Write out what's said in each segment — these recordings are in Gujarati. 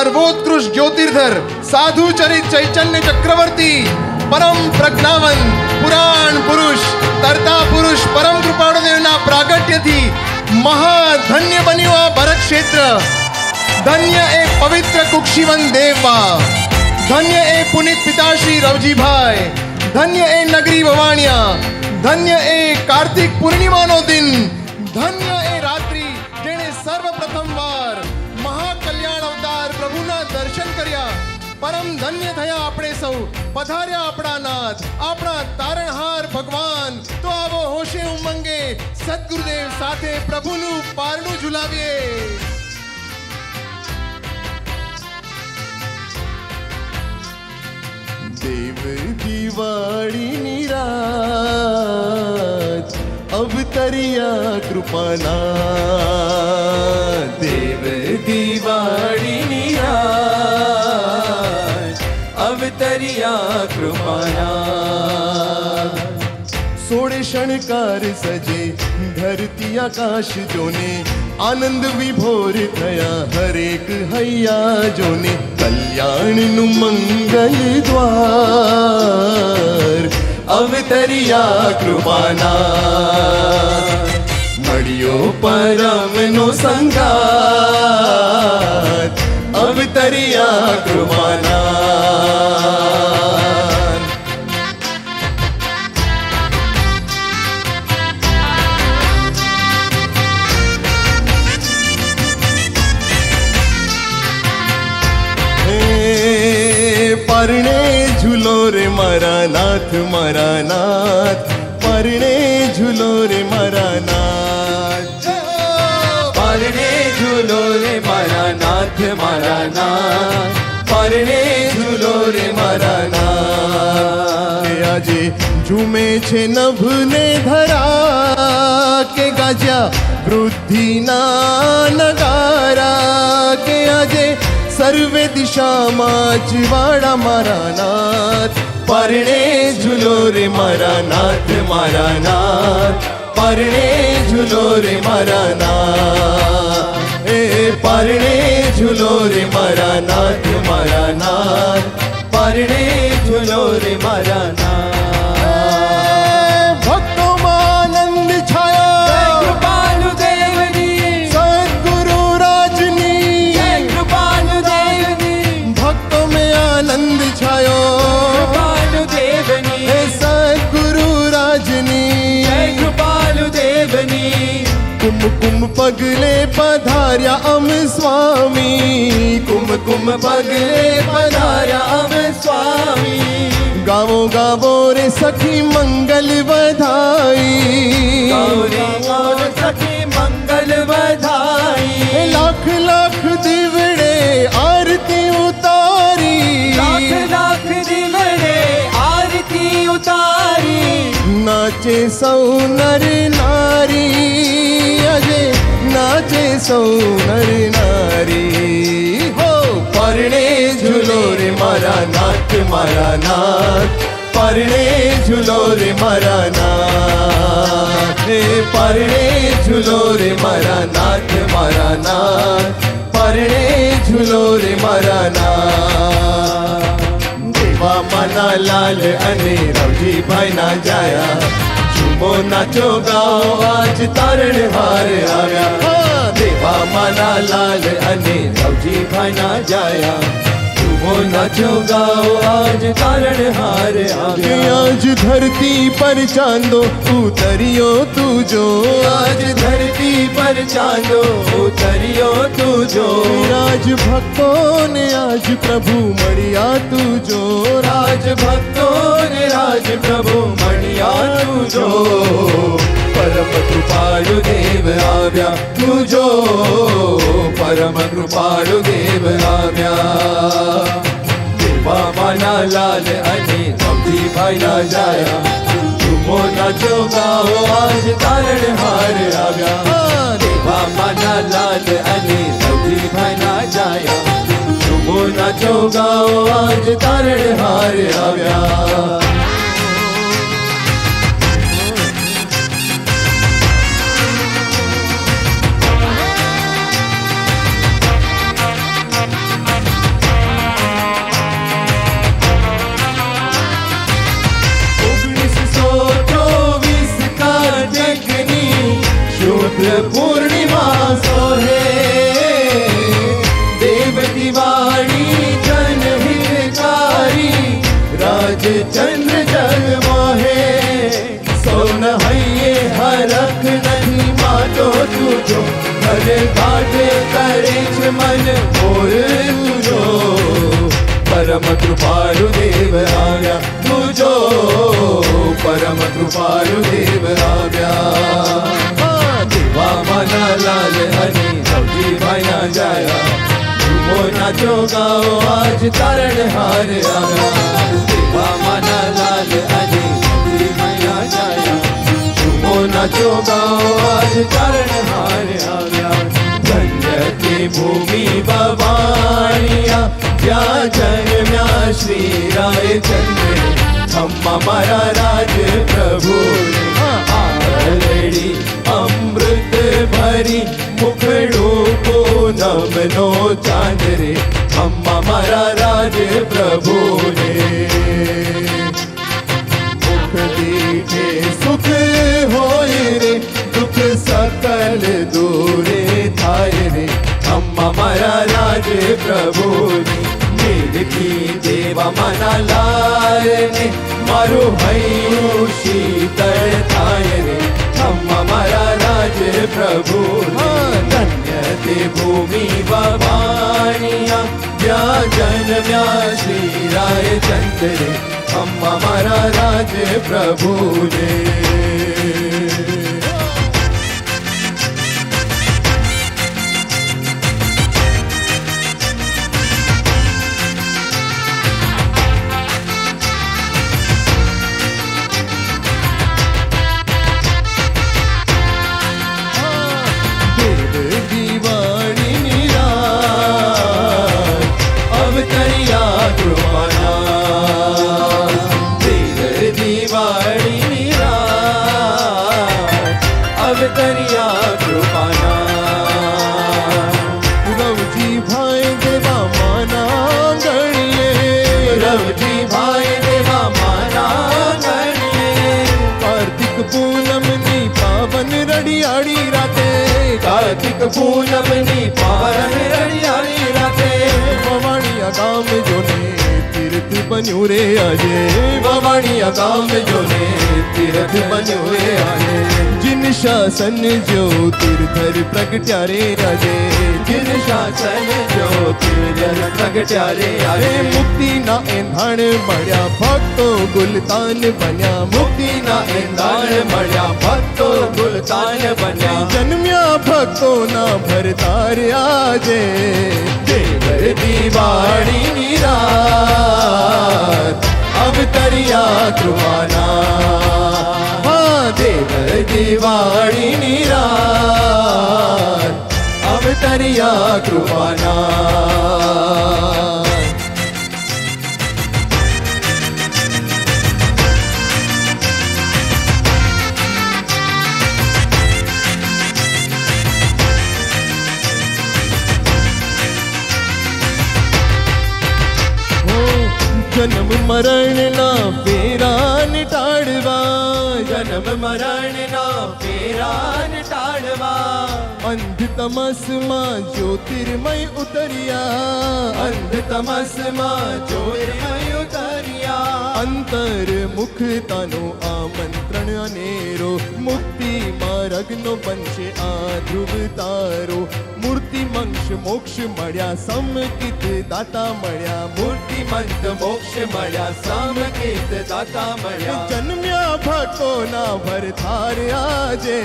सर्वोत्कृष्ट ज्योतिर्धर साधु चरित चैतन्य चक्रवर्ती परम प्रज्ञावन पुराण पुरुष तरता पुरुष परम कृपाणुदेवना प्रागट्यથી મહાધન્ય બન્યું આ ભરત ક્ષેત્ર. ધન્ય એ પવિત્ર કુક્ષીવન દેવવા, ધન્ય એ પુનિત પિતાશ્રી રવજીભાઈ, ધન્ય એ નગરી વવાણિયા, ધન્ય એ કાર્તિક પૂર્ણિમાનો દિન, ધન્ય એ રાત્રિ જેણે સર્વપ્રથમ વાર મહાકલ્યાણ અવતાર પ્રભુના દર્શન કર્યા. પરમ ધન્ય થયા આપણે સૌ. પધાર્યા આપણા નાથ, આપણા તારણહાર ભગવાન. તો આવો હોશે ઉમંગે સદગુરુદેવ સાથે પ્રભુનું પારણું ઝુલાવીએ. દેવ દિવાળીની રાત અવતરિયા કૃપાના, દેવ દિવાળીની રાત અવતરિયા કૃપાના. સોળે શણકાર સજે ધરતી આકાશ જોને, આનંદ વિભોર થયા હરેક હૈયા જોને. કલ્યાણનું મંગલ દ્વાર અવતરિયા કૃપાના. મળ્યો પરમનો સંગાત અવતરિયા કૃપાના. પરણે ઝૂલો રે મારા નાથ, મારા નાથ પરણે ઝૂલો રે મારા નાથ. પરણે ઝૂલો રે મારા નાથ, મારા નાથ પરણે ઝૂલો રે મારા નાથ. આજે ઝૂમે છે નભને ધરા કે ગાજ્યા વૃદ્ધિના નગારા. કે આજે સર્વે દિશામાં જીવાડા મારા નાથ. પરણે ઝૂલો રે મારા નાથ, મારા નાથ પરણે ઝૂલો રે મારા નાથ. એ પરણે ઝૂલો રે મારા નાથ, મારા નાથ પરણે ઝૂલો રે મારા નાથ. ભક્તોમાં આનંદ છાયો, જય કૃપાલુ દેવની, સદગુરુ રાજની. જય કૃપાલુ દેવની, ભક્તો में आनंद छायो, કૃપાલુ દેવની. हे सद्गुरु राजनी. जय कृपालु देवनी, कुमकुम पगले पधार्या अम स्वामी. कुमकुम पगले पधार्या अम स्वामी. गावो गावो रे सखी मंगल बधाई, गौरी गौर सखी मंगल बधाई. लाख लाख दिवड़े आरती उतारी, लाख लाख दिवड़े आरती उतारी. नाचे सौ नर नारी, अजय नाचे सौ नर नारी. हो परणे झूलो रे मारा नाथ, मारा नाथ परणे झूलो रे मारा नाथ. हे परणे झूलो रे मारा नाथ, मारा नाथ परणे झूलो रे मारा नाथ. देवा मना लाल अने रवजी भाई ना जाया. झूमो नाचो गाओ आज तारण हार आया. देवा मना लाल अने रवजी भाई ना जाया. झूमो नाचो गाओ आज तारण हार कि आया. आज धरती पर चांदो उतरियो तू जो, आज धरती पर चांदो उतरियो तू जो. राज भक्तों ने आज प्रभु मड़िया तू जो. राज भक्तों ने राज प्रभु मणिया तू जो. परम कृपालु देव आव्या तू जो. परम कृपालु देव आव्या. देवा माना लाल अने रवजी भाई ना जाया. झूमो नाचो गाओ आज तारण हार आव्या. देवा माना लाल अने रवजी भाई ना जाया. झूमो नाचो गाओ आज तारण हार आव्या. चंद्र जगमोहे सोन हइये हरख नहीं मातो तुझो घर काटे करे छ मन मोर तुझो परम कृपालु देव आव्या तुझो परम कृपालु देव आव्या देवा मना लाल हनी सब्जी भाया जाया झूमो नाचो गाओ आज तारण हार आया देवा मना लाल हनी सब्जी भाया जाया झूमो नाचो गाओ आज तारण हार आया धन्य की भूमि भवानिया क्या जन्म्या श्री राय चंद्र अम्मा मारा राज प्रभु आरड़ी अमृत भरी मुखड़ो को नमनो चांद रे अम्मा मारा राज प्रभु ने मुख दीठे सुख होय रे दुख सकल दूरे थाय रे अम्मा मारा राज प्रभु ने की देवा मना लाल ने मारो हयु शीतल थाय रे अम्मा मारा राज प्रभु धन्य ते भूमि भवानिया या जन्म्या श्री राय चंद्र रे अम्मा मारा राज प्रभु ने करिया कृपाना रवजी भाई देवा माना गणिए रवजी भाई देवा माना गणिए कार्तिक पूनम नी पावन रड़ियाड़ी राते कार्तिक पूनम नी पावन रड़ियाड़ी राते भवानिया गाम जोने तीर्थ बन्यो रे आजे भवानिया गाम जोने तीर्थ बन्यो रे आजे जिन शासन जो तीर्थर प्रगट्यारे राजे जिन शासन जो तीर्थर प्रगट्यारे आरे मुक्ति ना एंधाण मळ्या भक्तो गुलतान बन्या मुक्ति ना एंधाण मळ्या भक्तो गुलतान बन्या जन्म्या भक्तो ना भरतार आजे देवर दिवाळी निरात अवतरिया कृपाना देवर दिवाळी निरात अवतरिया कृपाना जन्म मरण ना फेरा निटाड़वा जन्म मरण ना फेरा निटाड़वा अंध तमस मां ज्योतिर्मय उतरिया अंध तमस मां ज्योतिर्मय उतरिया अंतर मुख तानो आमंत्रण अनेरो मुक्ति मार्गनो बनशे आ ध्रुव तारो मूर्ति मंश मोक्ष मळ्या समकित दाता मळ्या मूर्ति मंत मोक्ष मळ्या समकित दाता मळ्या जन्म्या भक्तो ना भरथार आजे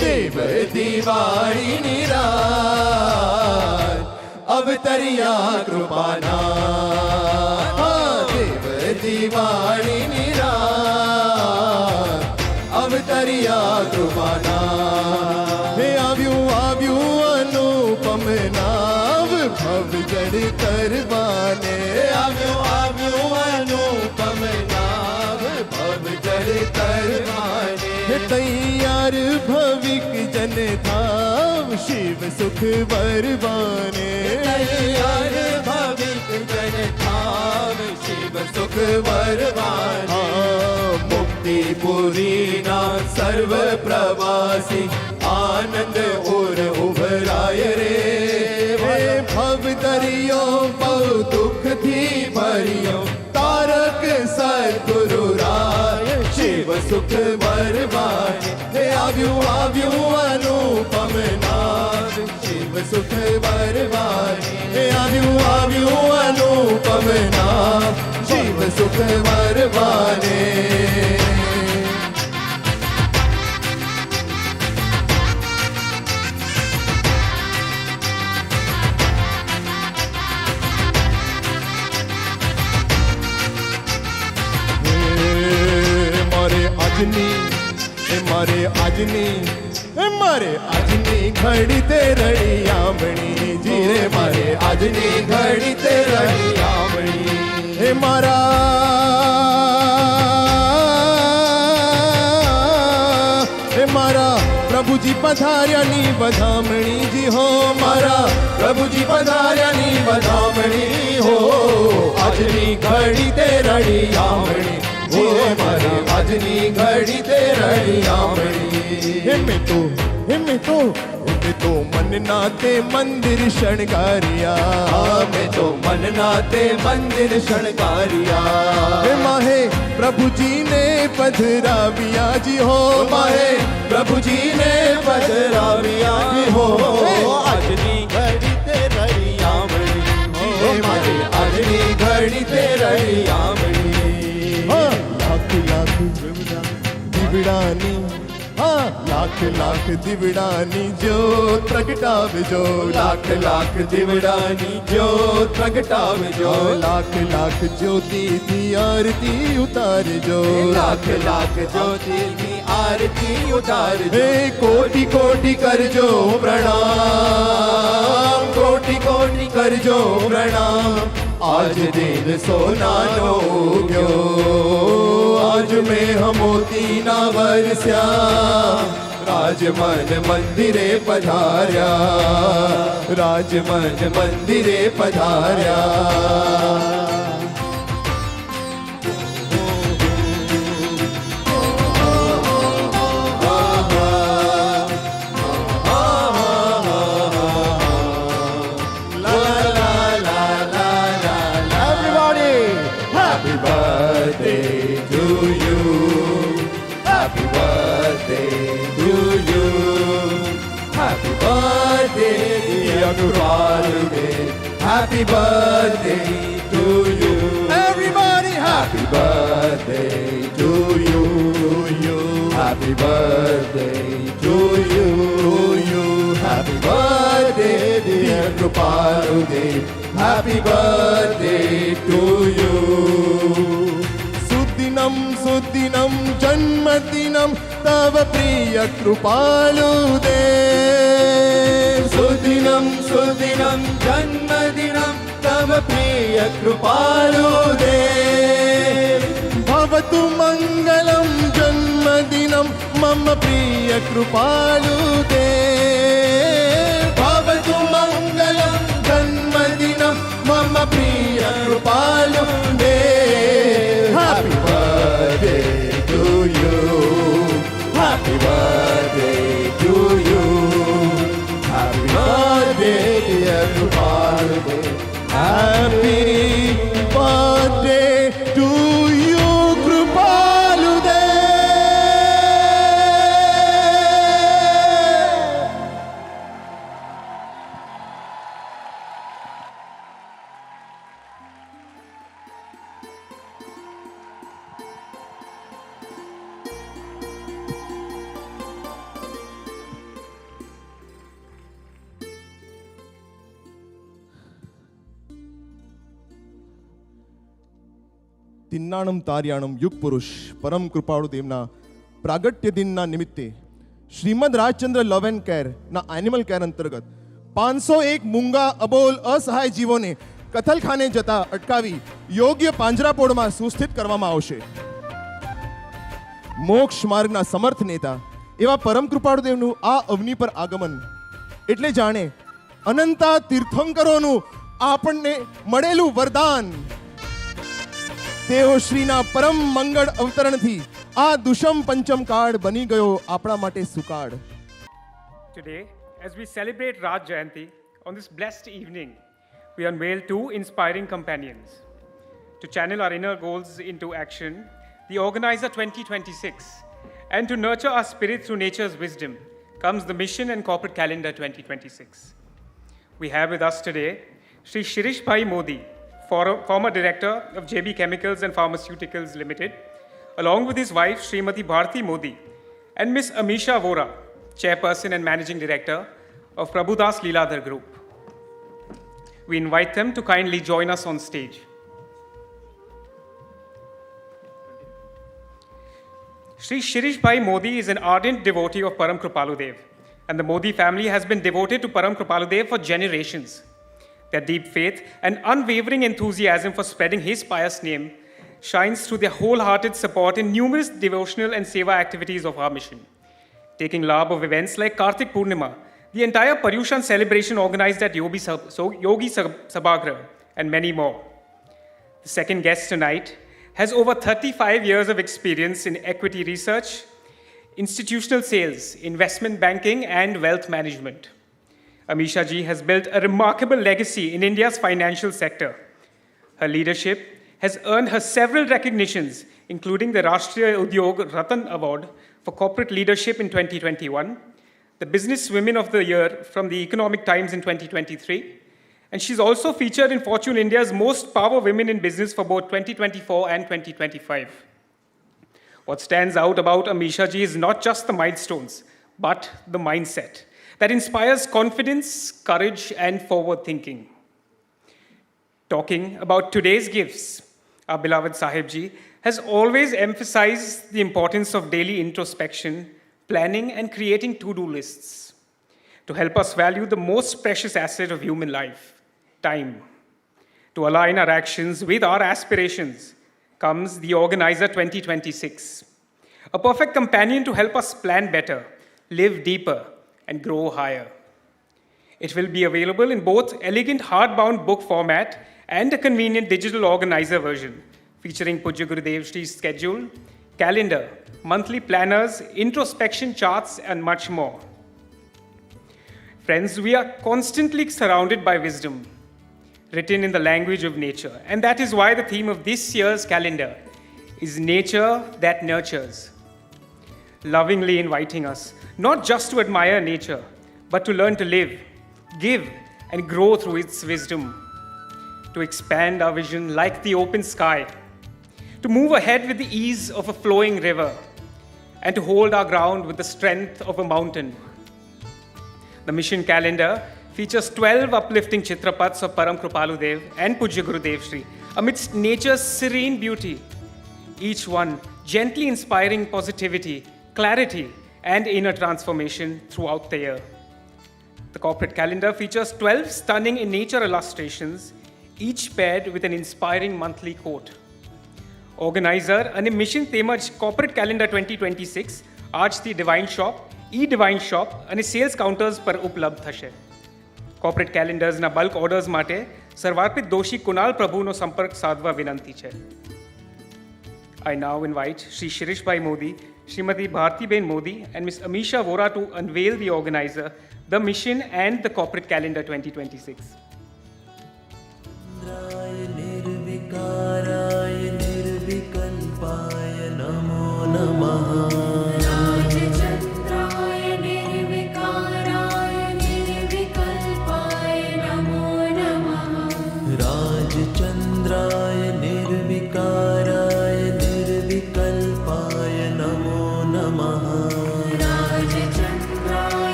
देव दिवाळी निरात अवतरिया कृपाना देव दिवाळी निरात अवतरिया कृपाना हे આવ્યું આવ્યું अनुपम नाव भव जड़ करवाने આવ્યું આવ્યું अनुपम नाव भव जड़ करवाने तैयार भविक जन थाव शिव सुख वरवाने तैयार भविक जन थाव शिव सुख वरवाने मुक्ति पुरी ना सर्व प्रवासी आनंद और उभराय रे भव दरियो बहु दुख थी भरियो तारक सत સુખ વરવાને હે આવ્યું આવ્યું અનુપમ નામ શિવ સુખ વરવાને હે આવ્યું આવ્યું અનુપમ નામ શિવ સુખ વરવાને મારે આજની ઘડી તે રડી આમણી જીરે મારે આજની ઘડી તે રડી આમણી હે મારા પ્રભુજી પધાર્યાની વધામણી જી હો મારા પ્રભુજી પધાર્યાની વધામણી હો આજની ઘડી તે રડી આમણી હો મારી આજની ઘડી તે રડી આમણી હિમે તો મન નાતે મંદિર શણગારિયા મેં તો મન નાતે મંદિર શણગારિયા હે માહે પ્રભુજીને પધરાવ્યા જી હો માહે પ્રભુજીને પધરાવ્યા જી હો આજની ઘડી તે રડી આમણી હો મારી આજની ઘડી તે રડી આમણી લાખ લાખ દીવડાની લાખ લાખ દીવડાની જ્યોત પ્રગટાવજો લાખ લાખ દીવડાની જ્યોત પ્રગટાવજો લાખ લાખ જ્યોતિથી આરતી ઉતારજો લાખ લાખ જ્યોતિથી આરતી ઉતારજો હે કોટી કોટી કરજો પ્રણામ કોટી કોટી કરજો પ્રણામ આજ દિન સોનાનો ઉગ્યો આજ મેં મોતી ના વરસ્યા રાજમન મંદિરે પધાર્યા રાજમન મંદિરે પધાર્યા Happy birthday to you. Everybody, happy birthday to you. Happy birthday to you. Happy birthday, dear Kripaludev. Happy birthday to you. Suddinam janmadinam tava priya Kripaludev. Suddinam janmadinam tava priya Kripaludev. Bhavatu mangalam janmadinam mama priya Kripaludev. Bhavatu mangalam janmadinam mama priya Kripaludev. Happy birthday to you. Happy birthday to you. Happy birthday dear Kripaludev. Happy birthday to you Kripaludev. તિન્નાણમ તાર્યાણમ યુગ પુરુષ પરમ કૃપાળુ દેવના પ્રાગટ્ય દિનના નિમિત્તે Shrimad Rajchandra love and care ના એનિમલ કેર અંતર્ગત 501 મૂંગા અબોલ અસહાય જીવોને કતલખાને જતા અટકાવી યોગ્ય પાંજરાપોળમાં સુસ્થિત કરવામાં આવશે. મોક્ષ માર્ગના સમર્થ નેતા એવા પરમ કૃપાળુ દેવનું આ અવની પર આગમન એટલે જાણે અનંતા તીર્થંકરોનું આપણને મળેલું વરદાન. તેઓ શ્રીના પરમ મંગળ અવતરણથી આ દુષમ પંચમ કાળ બની ગયો આપણા માટે સુકાળ. Today, as we celebrate Raj Jayanti, on this blessed evening, we unveil two inspiring companions. To channel our inner goals into action, the organizer 2026, and to nurture our spirit through nature's wisdom comes the mission and corporate calendar 2026. We have with us today Sri Shirish Bhai Modi, former director of JB Chemicals and Pharmaceuticals Limited, along with his wife Srimati Bharti Modi, and Ms. Amisha Vora, chairperson and managing director of Prabhudas Leeladhar Group. We invite them to kindly join us on stage. Sri Shirish Bhai Modi is an ardent devotee of Param Kripalu Dev, and the Modi family has been devoted to Param Kripalu Dev for generations. Their deep faith and unwavering enthusiasm for spreading his pious name shines through their wholehearted support in numerous devotional and seva activities of our mission. Taking labh of events like Kartik Purnima, the entire Paryushan celebration organized at Yogi Sabhagrah, and many more. The second guest tonight has over 35 years of experience in equity research, institutional sales, investment banking, and wealth management. Amisha ji has built a remarkable legacy in India's financial sector. Her leadership has earned her several recognitions, including the Rashtriya Udyog Ratan Award for Corporate Leadership in 2021, the Business Women of the Year from the Economic Times in 2023, and she's also featured in Fortune India's Most Power Women in Business for both 2024 and 2025. What stands out about Amisha ji is not just the milestones, but the mindset that inspires confidence, courage, and forward thinking. Talking about today's gifts, our beloved Sahib ji has always emphasized the importance of daily introspection, planning, and creating to-do lists to help us value the most precious asset of human life, time. To align our actions with our aspirations comes the Organizer 2026, a perfect companion to help us plan better, live deeper, and grow higher. It will be available in both elegant hardbound book format and a convenient digital organizer version, featuring Pujya Gurudev Shri's schedule, calendar, monthly planners, introspection charts, and much more. Friends, we are constantly surrounded by wisdom, written in the language of nature, and that is why the theme of this year's calendar is Nature That Nurtures, lovingly inviting us not just to admire nature, but to learn to live, give, and grow through its wisdom, to expand our vision like the open sky, to move ahead with the ease of a flowing river, and to hold our ground with the strength of a mountain. The mission calendar features 12 uplifting Chitrapats of Param Kripalu Dev and Pujya Gurudev Shri amidst nature's serene beauty, each one gently inspiring positivity, clarity, and inner transformation throughout the year. The corporate calendar features 12 stunning in nature illustrations, each paired with an inspiring monthly quote. Organizer અને મિશન તેમજ કોર્પોરેટ કેલેન્ડર 2026 આજથી ડિવાઇન શોપ, ઈ-ડિવાઇન શોપ અને સેલ્સ કાઉન્ટર્સ પર ઉપલબ્ધ થશે. કોર્પોરેટ કેલેન્ડર્સના બલ્ક ઓર્ડર્સ માટે સર્વાર્પિત દોશી કુનાલ પ્રભુનો સંપર્ક સાધવા વિનંતી છે. I now invite Sri Shirish Bhai Modi, Srimati Bharti Modi, and Ms. Amisha Vora to unveil the organizer, the mission, and the corporate calendar 2026.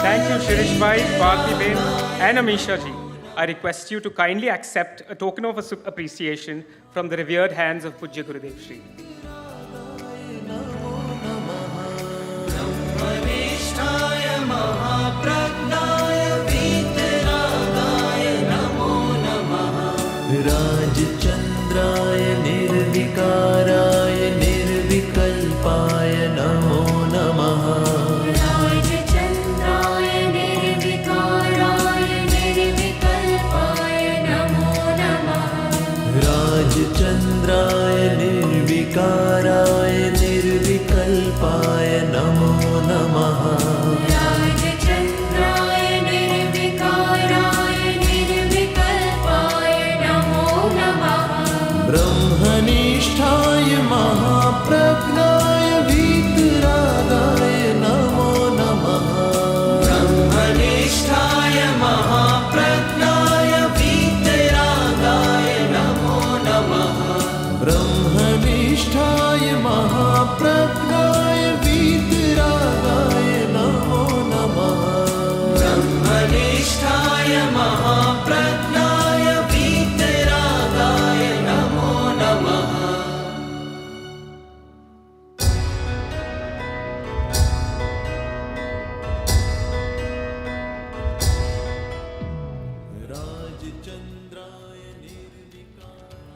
Thank you, Shirish Bhai, Bharti Ben, and Amisha ji. I request you to kindly accept a token of appreciation from the revered hands of Pujya Gurudev Shri. राजचंद्राय निर्विकाराय निर्विकल्पाय नमो नमः राजचंद्राय निर्विकाराय निर्विकल्पाय नमो नमः राजचंद्राय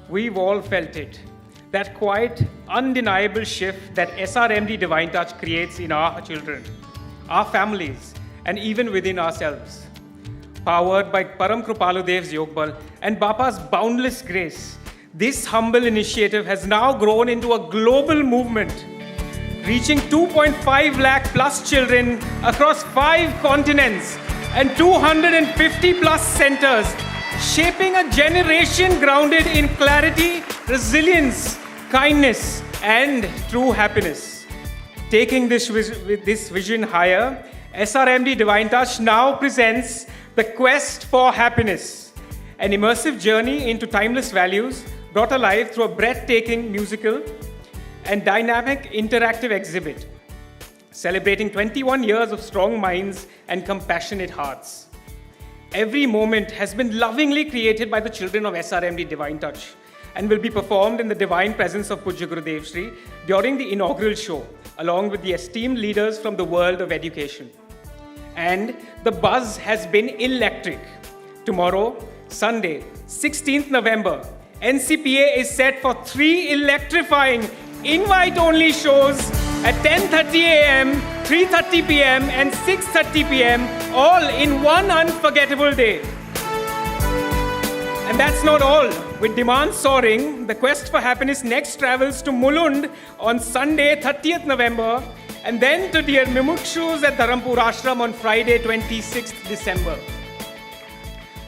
We've all felt it. That quite undeniable shift that SRMD Divine Touch creates in our children, our families, and even within ourselves. Powered by Param Krupaludev's Yogbal and Bapa's boundless grace, this humble initiative has now grown into a global movement, reaching 2.5 lakh plus children across 5 continents and 250 plus centers, shaping a generation grounded in clarity, resilience, kindness, and true happiness. Taking this vision higher, SRMD Divine Touch now presents The Quest for Happiness, an immersive journey into timeless values brought alive through a breathtaking musical and dynamic interactive exhibit, celebrating 21 years of strong minds and compassionate hearts. Every moment has been lovingly created by the children of SRMD Divine Touch and will be performed in the divine presence of Pujya Gurudev Shri during the inaugural show, along with the esteemed leaders from the world of education. And the buzz has been electric. Tomorrow, Sunday, 16th November, NCPA is set for 3 electrifying invite-only shows at 10:30 a.m., 3:30 p.m. and 6:30 p.m., all in one unforgettable day. And that's not all. With demand soaring, the Quest for Happiness next travels to Mulund on Sunday, 30th November, and then to Dear Mimukshus at Dharampur Ashram on Friday, 26th December.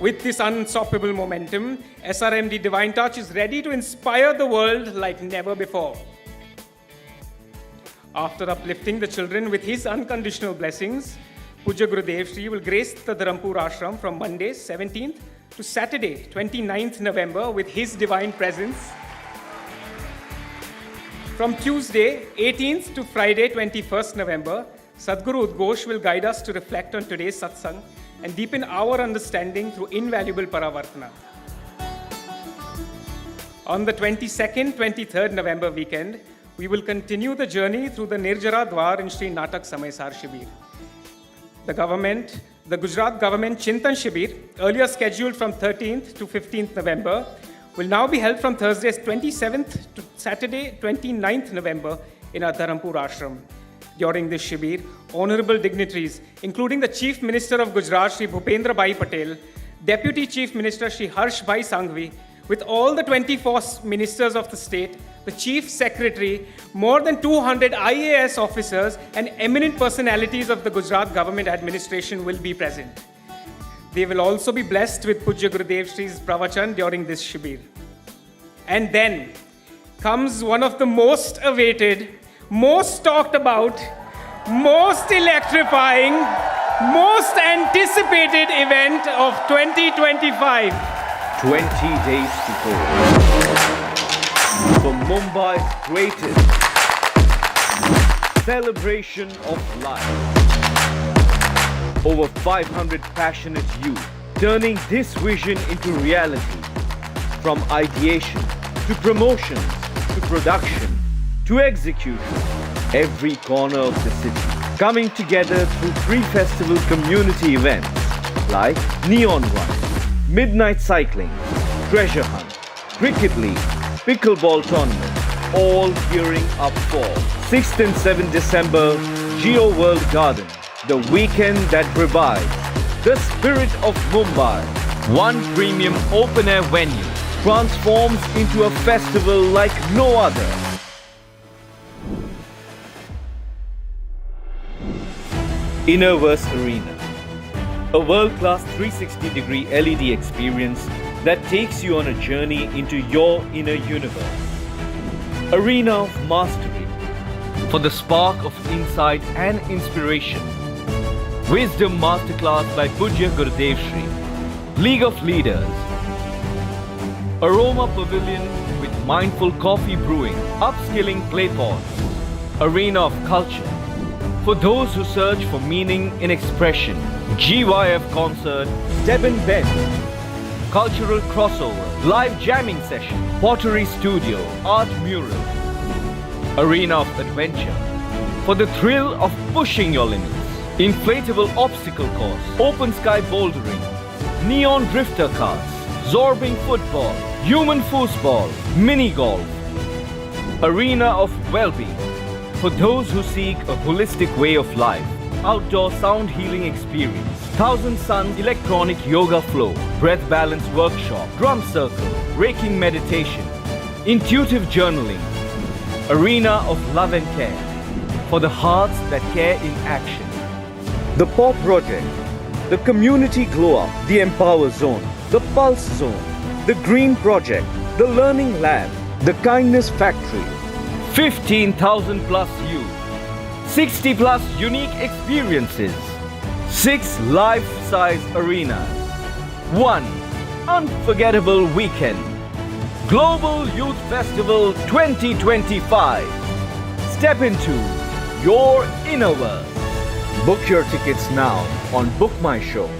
With this unstoppable momentum, SRMD Divine Touch is ready to inspire the world like never before. After uplifting the children with his unconditional blessings, Pujya Gurudev Shri will grace the Dharampur Ashram from Monday, 17th to Saturday, 29th November with his divine presence. From Tuesday, 18th to Friday, 21st November, Sadhguru Udghosh will guide us to reflect on today's satsang and deepen our understanding through invaluable Paravartana. On the 22nd, 23rd November weekend, we will continue the journey through the Nirjara Dwar in Shri Natak Samaysar Shibir. The Gujarat government Chintan Shibir, earlier scheduled from 13th to 15th November, will now be held from Thursday 27th to Saturday 29th November in our Dharampur Ashram. During this Shibir, honorable dignitaries, including the Chief Minister of Gujarat, Shri Bhupendra Bhai Patel, Deputy Chief Minister, Shri Harsh Bhai Sanghvi, with all the 24 ministers of the state, the Chief Secretary, more than 200 IAS officers, and eminent personalities of the Gujarat government administration will be present. They will also be blessed with Pujya Gurudev Shri's pravachan during this Shibir. And then comes one of the most awaited, most talked about, most electrifying, most anticipated event of 2025. 20 days to go for Mumbai's greatest celebration of life. Over 500 passionate youth turning this vision into reality. From ideation to promotion to production to execution, every corner of the city coming together through pre-festival community events like Neon Run, Midnight Cycling, Treasure Hunt, Cricket League, Pickleball Tournament, all gearing up for 6th and 7th December, Geo World Garden, the weekend that revives the spirit of Mumbai. One premium open-air venue transforms into a festival like no other. Innerverse Arena, a world-class 360-degree LED experience that takes you on a journey into your inner universe. Arena of Mastery, for the spark of insight and inspiration. Wisdom Masterclass by Pujya Gurudev Shri. League of Leaders. Aroma Pavilion with mindful coffee brewing, upskilling clay pots. Arena of Culture, for those who search for meaning in expression. GYF Concert, Deben Bend. Cultural Crossover, Live Jamming Session, Pottery Studio, Art Mural. Arena of Adventure, for the thrill of pushing your limits. Inflatable Obstacle Course, Open Sky Bouldering, Neon Drifter Cars, Zorbing Football, human foosball, mini golf, arena of well-being for those who seek a holistic way of life, outdoor sound healing experience, Thousand Suns electronic yoga flow, breath balance workshop, drum circle, raking meditation, intuitive journaling, arena of love and care for the hearts that care in action. The PAW Project, the Community Glow Up, the Empower Zone, the Pulse Zone, the Green Project, the Learning Lab, the Kindness Factory. 15,000 plus youth, 60 plus unique experiences, 6 life-size arenas, 1 unforgettable weekend. Global Youth Festival 2025. Step into your inner world. Book your tickets now on Book My Show.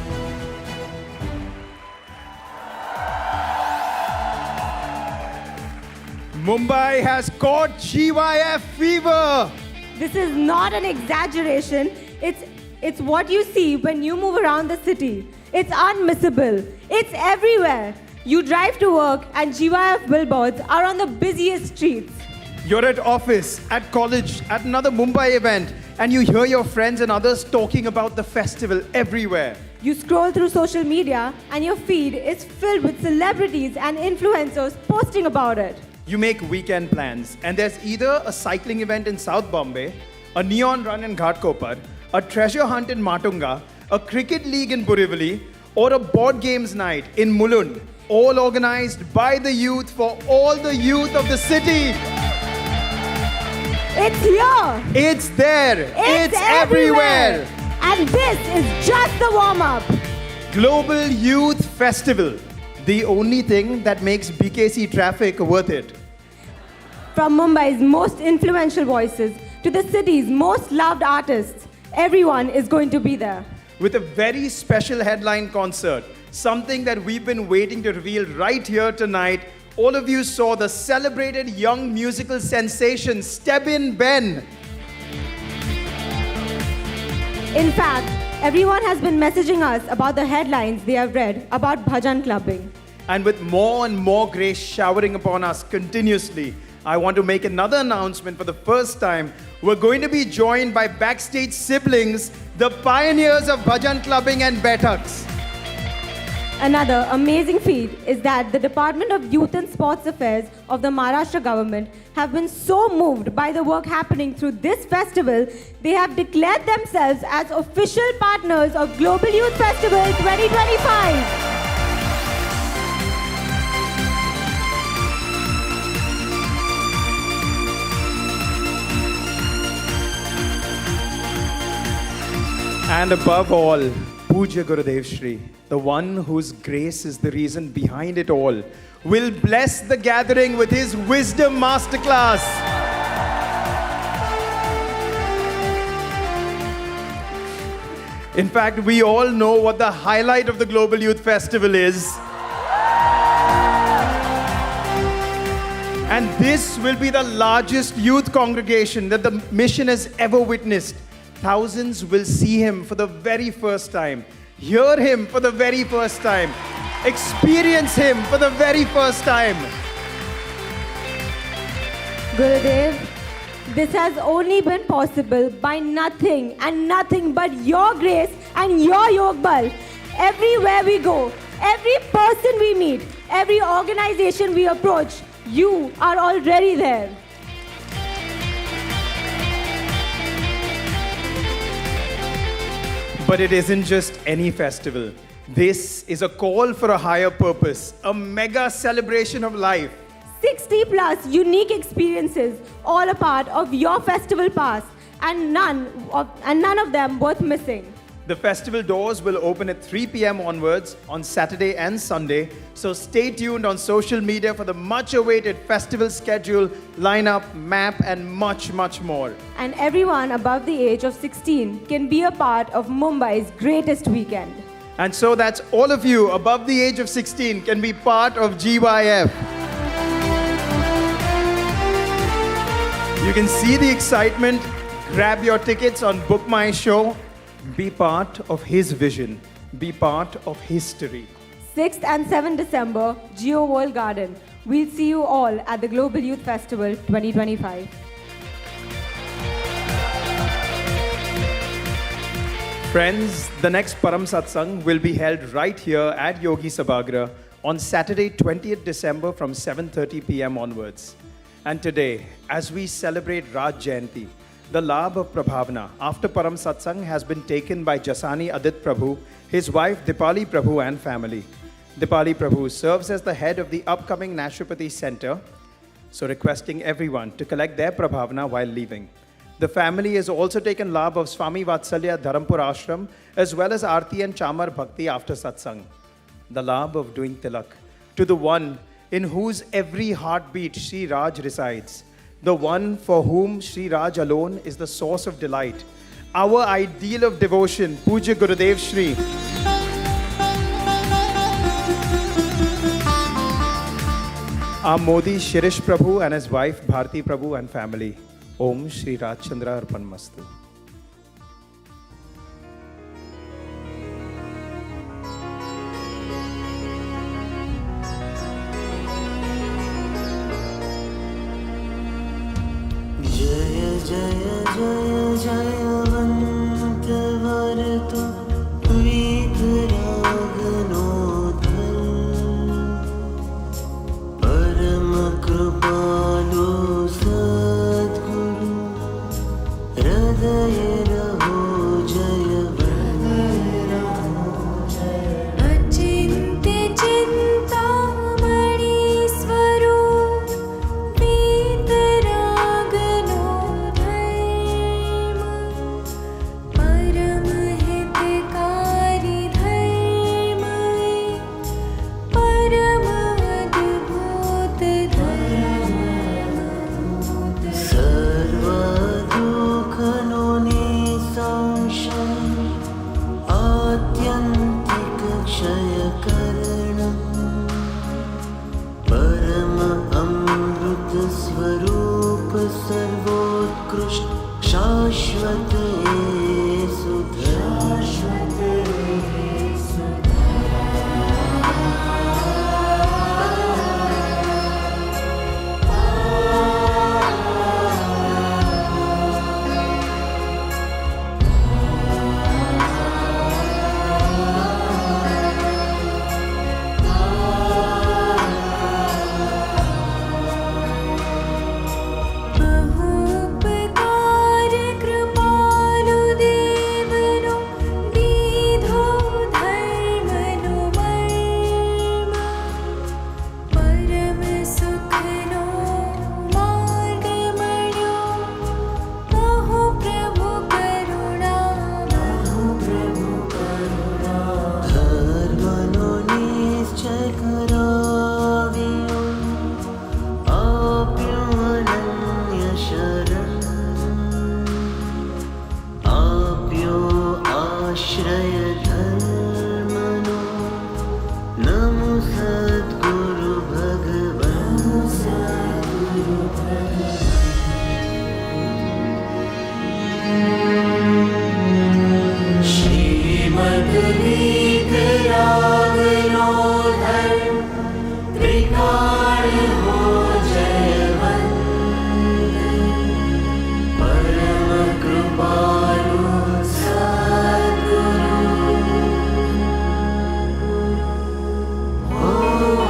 Mumbai has caught GYF fever. This is not an exaggeration. It's what you see when you move around the city. It's unmissable. It's everywhere. You drive to work and GYF billboards are on the busiest streets. You're at office, at college, at another Mumbai event, and you hear your friends and others talking about the festival everywhere. You scroll through social media and your feed is filled with celebrities and influencers posting about it. You make weekend plans, and there's either a cycling event in South Bombay, a neon run in Ghatkopar, a treasure hunt in Matunga, a cricket league in Borivali, or a board games night in Mulund, all organized by the youth for all the youth of the city. It's here. It's there. It's everywhere. And this is just the warm-up. Global Youth Festival. The only thing that makes BKC traffic worth it. From Mumbai's most influential voices to the city's most loved artists, everyone is going to be there. With a very special headline concert, something that we've been waiting to reveal right here tonight. All of you saw the celebrated young musical sensation, Stebin Ben. In fact, everyone has been messaging us about the headlines they have read about bhajan clubbing. And with more and more grace showering upon us continuously, I want to make another announcement for the first time. We're going to be joined by backstage siblings, the pioneers of bhajan clubbing and Betaks. Another amazing feat is that the Department of Youth and Sports Affairs of the Maharashtra government have been so moved by the work happening through this festival, they have declared themselves as official partners of Global Youth Festival 2025. And above all, Pujya Gurudev Shri, the one whose grace is the reason behind it all, will bless the gathering with his wisdom masterclass. In fact, we all know what the highlight of the Global Youth Festival is. And this will be the largest youth congregation that the mission has ever witnessed. Thousands will see him for the very first time, hear him for the very first time, experience him for the very first time. Gurudev, this has only been possible by nothing and nothing but your grace and your Yog Bal. Everywhere we go, every person we meet, every organization we approach, you are already there. But it isn't just any festival. This is a call for a higher purpose, a mega celebration of life. 60 plus unique experiences, all a part of your festival pass, and none of them worth missing. The festival doors will open at 3 p.m. onwards on Saturday and Sunday, so stay tuned on social media for the much-awaited festival schedule, lineup, map, and much, much more. And everyone above the age of 16 can be a part of Mumbai's greatest weekend. And so that's all of you above the age of 16 can be part of GYF. You can see the excitement. Grab your tickets on Book My Show. Be part of his vision. Be part of history. 6th and 7th December, Geo World Garden. We'll see you all at the Global Youth Festival 2025. Friends, the next Param Satsang will be held right here at Yogi Sabhagra on Saturday, 20th December from 7:30 p.m. onwards. And today, as we celebrate Raj Jayanti, the Labh of Prabhavna after Param Satsang has been taken by Jasani Adit Prabhu, his wife Dipali Prabhu and family. Dipali Prabhu serves as the head of the upcoming Nashrapati Center, so requesting everyone to collect their Prabhavna while leaving. The family has also taken Labh of Swami Vatsalya Dharampur Ashram as well as Aarti and Chamar Bhakti after Satsang. The Labh of doing Tilak to the one in whose every heartbeat Sri Raj resides, the one for whom Sri Raj alone is the source of delight. Our ideal of devotion, Puja Gurudev Shri. Our Modi Shirish Prabhu and his wife Bharti Prabhu and family. Om Shri Rajchandra Arpan Mastu. जय जय जय जयवन्त वरतु वीतरागनोद्धर परम कृपालु सद्गुरु हृदय रहो अचिन्त्य चिन्तामणि स्वरूप वीतरागनोद्धर्म परम हितकारी धर्म परम अद्भुत धर्म सर्वदुःखनो निसंशय आत्यन्तिक क्षयकरणम् परम अमृत स्वरूप सर्वोत्कृष्ट शाश्वत बहुपकार कृपालु देवनो दीधो धर्मनु मर्म परम सुखनो मार्ग मण्यो बहु प्रभु करुणा धर्मनो निश्चय कराव्यो आप्यो अनन्य शरण आप्यो आश्रय धर्मनो नमो सद्गुरु भगवान श्रीमद् वीतरागनो धर्म त्रिकाल हो जयवन्त परम कृपालु सद्गुरु हो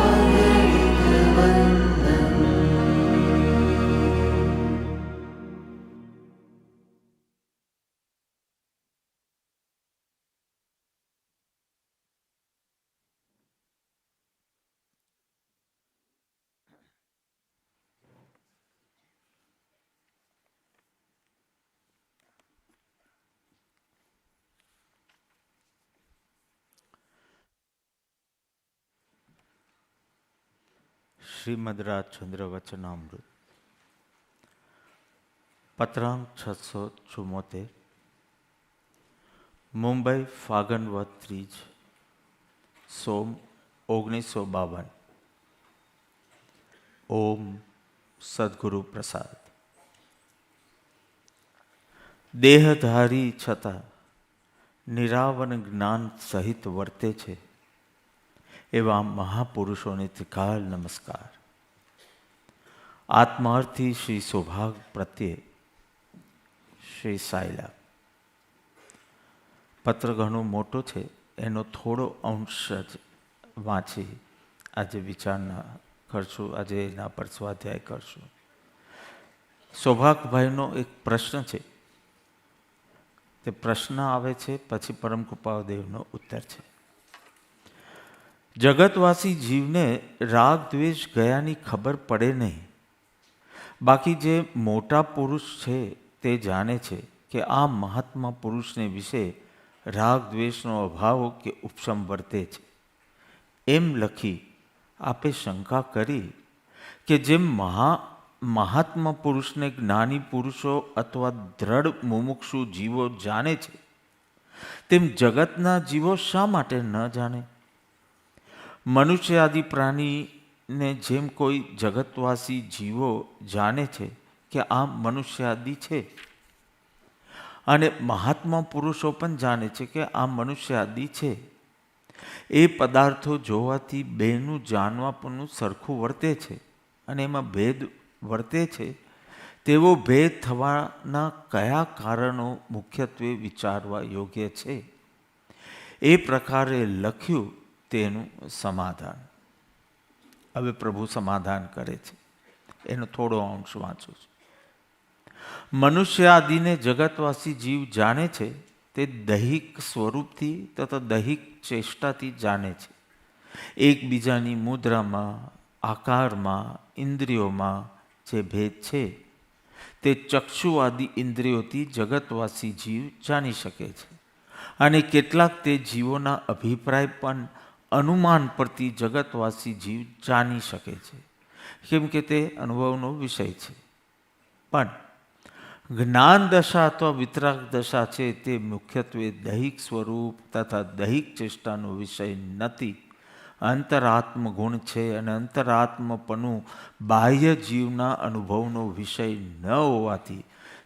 अगणित वन्दन। श्रीमद् राजचंद्र वचनामृत पत्रांक 674 मुंबई फागणवत त्रीज सोम 1952 ओम सद्गुरु प्रसाद देहधारी छता निरावन ज्ञान सहित वर्ते छे એવા મહાપુરુષોને ત્રિકાળ નમસ્કાર. આત્માર્થી શ્રી સૌભાગ પ્રત્યે શ્રી સાયલા. પત્ર ઘણો મોટો છે, એનો થોડો અંશ જ વાંચી આજે વિચારણા કરશું, આજે એના પર સ્વાધ્યાય કરશું. સૌભાગભાઈનો એક પ્રશ્ન છે, તે પ્રશ્ન આવે છે, પછી પરમ કૃપાદેવનો ઉત્તર છે. જગતવાસી જીવને રાગ દ્વેષ ગયાની ખબર પડે નહીં, બાકી જે મોટા પુરુષ છે તે જાણે છે કે આ મહાત્મા પુરુષને વિશે રાગ દ્વેષનો અભાવ કે ઉપશમ વર્તે છે. એમ લખી આપે શંકા કરી કે જેમ મહાત્મા પુરુષને જ્ઞાની પુરુષો અથવા દ્રઢ મુમુક્ષુ જીવો જાણે છે, તેમ જગતના જીવો શા માટે ન જાણે? મનુષ્ય આદિ પ્રાણીને જેમ કોઈ જગતવાસી જીવો જાણે છે કે આ મનુષ્ય આદિ છે, અને મહાત્મા પુરુષો પણ જાણે છે કે આ મનુષ્ય આદિ છે, એ પદાર્થો જોવાથી બેનું જાણવાપણું સરખું વર્તે છે અને એમાં ભેદ વર્તે છે. તેવો ભેદ થવાના કયા કારણો મુખ્યત્વે વિચારવા યોગ્ય છે? એ પ્રકારે લખ્યું તેનું સમાધાન. હવે પ્રભુ સમાધાન કરે છે, એનો થોડો અંશ વાંચું છું. મનુષ્ય આદિને જગતવાસી જીવ જાણે છે તે દૈહિક સ્વરૂપથી તથા દૈહિક ચેષ્ટાથી જાણે છે. એકબીજાની મુદ્રામાં, આકારમાં, ઇન્દ્રિયોમાં જે ભેદ છે તે ચક્ષુ આદિ ઇન્દ્રિયોથી જગતવાસી જીવ જાણી શકે છે, અને કેટલાક તે જીવોના અભિપ્રાય પણ અનુમાન પરથી જગતવાસી જીવ જાણી શકે છે, કેમ કે તે અનુભવનો વિષય છે. પણ જ્ઞાન દશા અથવા વિતરાગ દશા છે તે મુખ્યત્વે દૈહિક સ્વરૂપ તથા દૈહિક ચેષ્ટાનો વિષય નથી, અંતરાત્મ ગુણ છે, અને અંતરાત્મપણું બાહ્ય જીવના અનુભવનો વિષય ન હોવાથી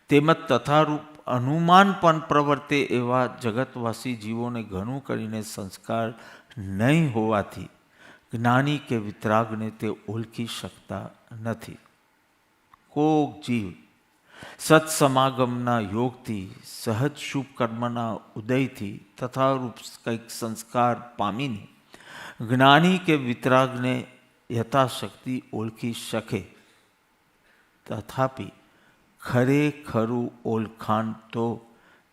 તેમજ તથારૂપ અનુમાન પણ પ્રવર્તે એવા જગતવાસી જીવોને ઘણું કરીને સંસ્કાર નહીં હોવાથી જ્ઞાની કે વિતરાગને તે ઓળખી શકતા નથી. કોક જીવ સત્સમાગમના યોગથી, સહજ શુભ કર્મના ઉદયથી તથારૂપ કંઈક સંસ્કાર પામીને જ્ઞાની કે વિતરાગને યથાશક્તિ ઓળખી શકે, તથાપિ ખરેખરું ઓળખાણ તો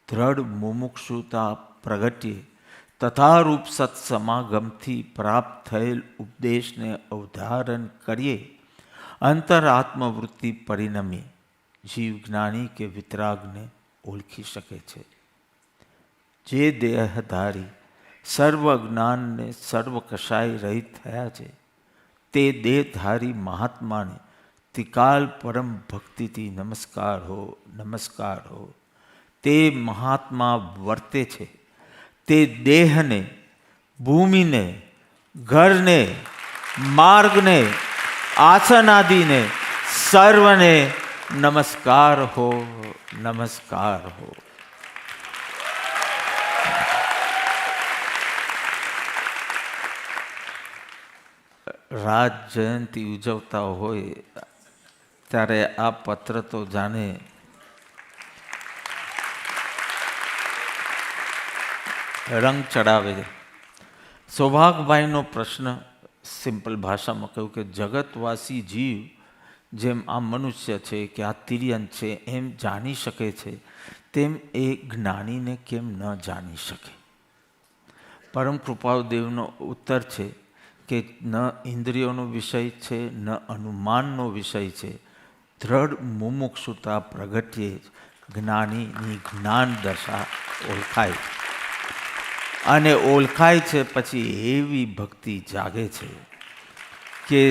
દ્રઢ મુમુક્ષુતા પ્રગટ્યે તથારૂપ સત્સમાગમથી પ્રાપ્ત થયેલ ઉપદેશને અવધારણ કરીએ અંતરાત્મવૃત્તિ પરિણમે જીવ જ્ઞાની કે વિતરાગને ઓળખી શકે છે. જે દેહધારી સર્વ જ્ઞાનને સર્વ કશાય રહિત થયા છે, તે દેહધારી મહાત્માને ત્રિકાલ પરમ ભક્તિથી નમસ્કાર હો, નમસ્કાર હો. તે મહાત્મા વર્તે છે તે દેહને, ભૂમિને, ઘરને, માર્ગને, આસનાદિને સર્વને નમસ્કાર હો, નમસ્કાર હો. રાજ જયંતિ ઉજવતા હોય ત્યારે આ પત્ર તો જાણે રંગ ચડાવે છે. સૌભાગભાઈનો પ્રશ્ન સિમ્પલ ભાષામાં કહ્યું કે જગતવાસી જીવ જેમ આ મનુષ્ય છે કે આ તિર્યન છે એમ જાણી શકે છે, તેમ એ જ્ઞાનીને કેમ ન જાણી શકે? પરમ કૃપાદેવનો ઉત્તર છે કે ન ઇન્દ્રિયોનો વિષય છે, ન અનુમાનનો વિષય છે. દ્રઢ મુમુક્ષુતા પ્રગટ્યે જ્ઞાનીની જ્ઞાન દશા ઓળખાય, અને ઓળખાય છે પછી એવી ભક્તિ જાગે છે કે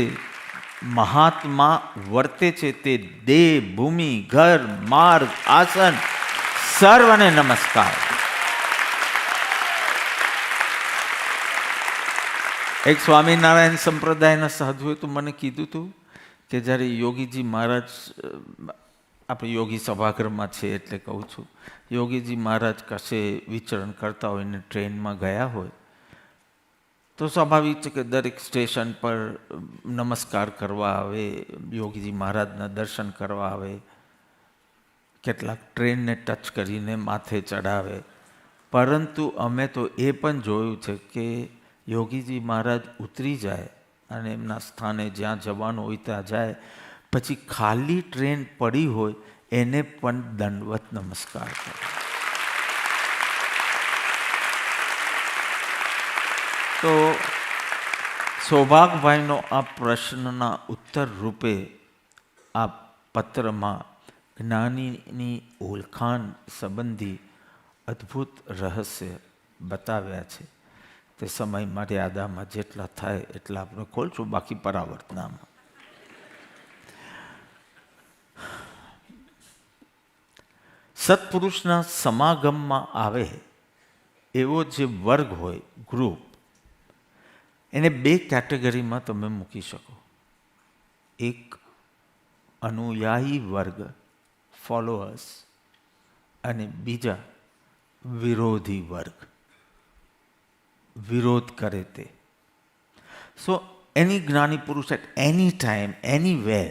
મહાત્મા વર્તે છે તે દેહ, ભૂમિ, ઘર, માર્ગ, આસન સર્વને નમસ્કાર. એક સ્વામિનારાયણ સંપ્રદાયના સાધુએ તો મને કીધું હતું કે જ્યારે યોગીજી મહારાજ, આપણે યોગી સભાગૃહમાં છે એટલે કહું છું, યોગીજી મહારાજ કશે વિચરણ કરતા હોય ને ટ્રેનમાં ગયા હોય તો સ્વાભાવિક છે કે દરેક સ્ટેશન પર નમસ્કાર કરવા આવે, યોગીજી મહારાજના દર્શન કરવા આવે, કેટલાક ટ્રેનને ટચ કરીને માથે ચડાવે. પરંતુ અમે તો એ પણ જોયું છે કે યોગીજી મહારાજ ઉતરી જાય અને એમના સ્થાને જ્યાં જવાનું હોય ત્યાં જાય, પછી ખાલી ટ્રેન પડી હોય એને પણ દંડવત નમસ્કાર કરે. તો સૌભાગભાઈનો આ પ્રશ્નના ઉત્તર રૂપે આ પત્રમાં જ્ઞાનીની ઓળખાણ સંબંધી અદ્ભુત રહસ્ય બતાવ્યા છે. તે સમય મર્યાદામાં જેટલા થાય એટલા આપણે ખોલશું, બાકી પરાવર્તનામાં. સત્પુરુષના સમાગમમાં આવે એવો જે વર્ગ હોય, ગ્રુપ, એને બે કેટેગરીમાં તમે મૂકી શકો. એક અનુયાયી વર્ગ, ફોલોઅર્સ, અને બીજા વિરોધી વર્ગ, વિરોધ કરે તે. સો એની જ્ઞાની પુરુષ એટ એની ટાઈમ, એનીવેર,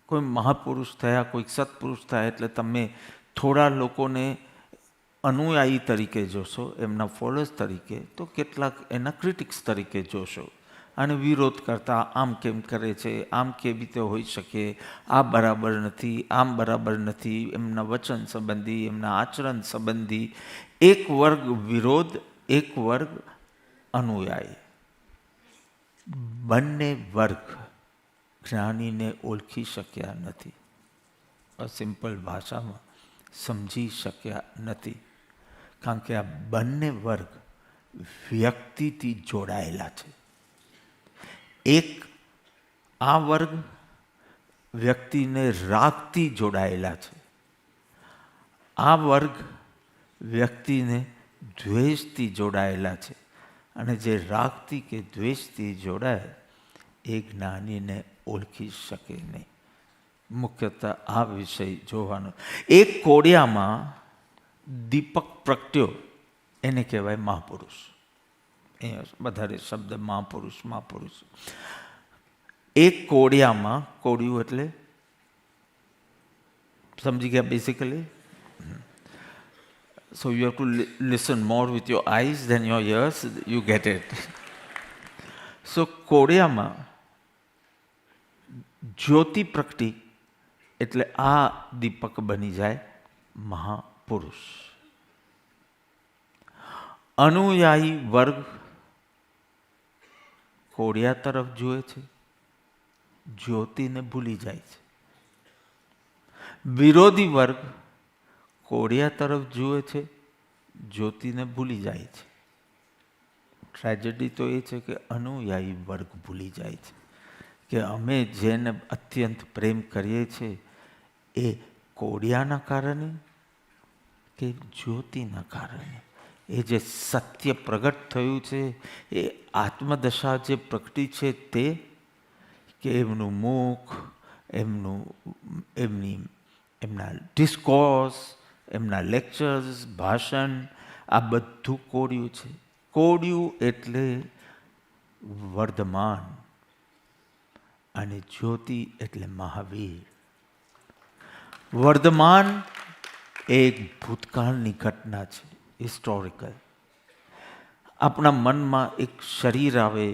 કોઈ મહાપુરુષ થયા, કોઈક સત્પુરુષ થયા એટલે તમે થોડા લોકોને અનુયાયી તરીકે જોશો, એમના ફોલોઅર્સ તરીકે, તો કેટલાક એના ક્રિટિક્સ તરીકે જોશો અને વિરોધ કરતા આમ કેમ કરે છે, આમ કેવી રીતે હોઈ શકે, આ બરાબર નથી, આમ બરાબર નથી, એમના વચન સંબંધી, એમના આચરણ સંબંધી. એક વર્ગ વિરોધ, એક વર્ગ અનુયાયી. બંને વર્ગ જ્ઞાનીને ઓળખી શક્યા નથી, સિમ્પલ ભાષામાં સમજી શક્યા નથી, કારણ કે આ બંને વર્ગ વ્યક્તિથી જોડાયેલા છે. એક આ વર્ગ વ્યક્તિને રાગથી જોડાયેલા છે, આ વર્ગ વ્યક્તિને દ્વેષથી જોડાયેલા છે. અને જે રાગથી કે દ્વેષથી જોડાય એ જ્ઞાનીને ઓળખી શકે નહીં. મુખ્યતઃ આ વિષય જોવાનો. એક કોડિયામાં દીપક પ્રગટ્યો એને કહેવાય મહાપુરુષ. અહીંયા વધારે શબ્દ મહાપુરુષ, મહાપુરુષ. એક કોડિયામાં, કોડિયું એટલે સમજી ગયા basically? So you have to listen more with your eyes than your ears, you get it. So કોડિયામાં જ્યોતિ પ્રગટી એટલે આ દીપક બની જાય મહાપુરુષ. અનુયાયી વર્ગ કોડિયા તરફ જુએ છે, જ્યોતિને ભૂલી જાય છે. વિરોધી વર્ગ કોડિયા તરફ જુએ છે, જ્યોતિને ભૂલી જાય છે. ટ્રેજેડી તો એ છે કે અનુયાયી વર્ગ ભૂલી જાય છે કે અમે જેને અત્યંત પ્રેમ કરીએ છીએ એ કોડિયાના કારણે કે જ્યોતિના કારણે. એ જે સત્ય પ્રગટ થયું છે, એ આત્મદશા જે પ્રગટી છે તે, કે એમનું મુખ, એમના ડિસ્કોર્સ, એમના લેક્ચર્સ, ભાષણ, આ બધું કોડિયું છે. કોડિયું એટલે વર્ધમાન અને જ્યોતિ એટલે મહાવીર. વર્ધમાન એ એક ભૂતકાળની ઘટના છે, હિસ્ટોરિકલ. આપણા મનમાં એક શરીર આવે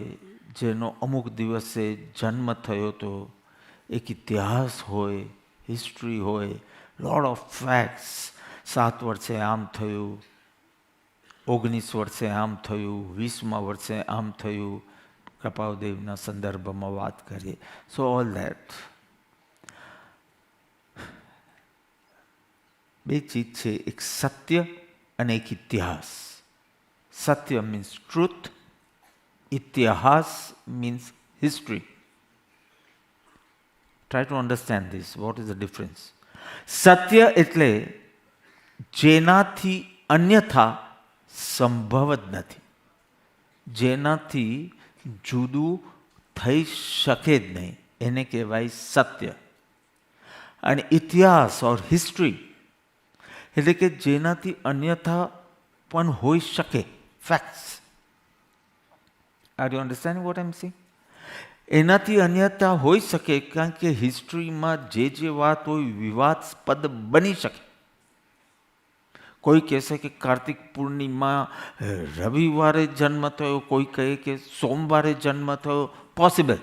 જેનો અમુક દિવસે જન્મ થયો તો, એક ઇતિહાસ હોય, હિસ્ટ્રી હોય, લોટ ઓફ ફેક્ટ્સ. 7 વર્ષે આમ થયું, 19 વર્ષે આમ થયું, 20મા વર્ષે આમ થયું, કપાવદેવના સંદર્ભમાં વાત કરીએ. So all that. બે ચીજ છે, એક સત્ય અને એક ઇતિહાસ. સત્ય મીન્સ ટ્રુથ, ઇતિહાસ means history. Try to understand this. What is the difference? સત્ય એટલે જેનાથી અન્યથા સંભવ જ નથી, જેનાથી જુદું થઈ શકે જ નહીં, એને કહેવાય સત્ય. અને ઇતિહાસ ઓર હિસ્ટ્રી એટલે કે જેનાથી અન્યથા પણ હોઈ શકે, facts. Are you understanding what I am saying? એનાથી અન્યતા હોઈ શકે, કારણ કે હિસ્ટ્રીમાં જે વાત હોય વિવાદાસ્પદ બની શકે. કોઈ કહેશે કે કાર્તિક પૂર્ણિમા રવિવારે જન્મ થયો, કોઈ કહે કે સોમવારે જન્મ થયો. Possible,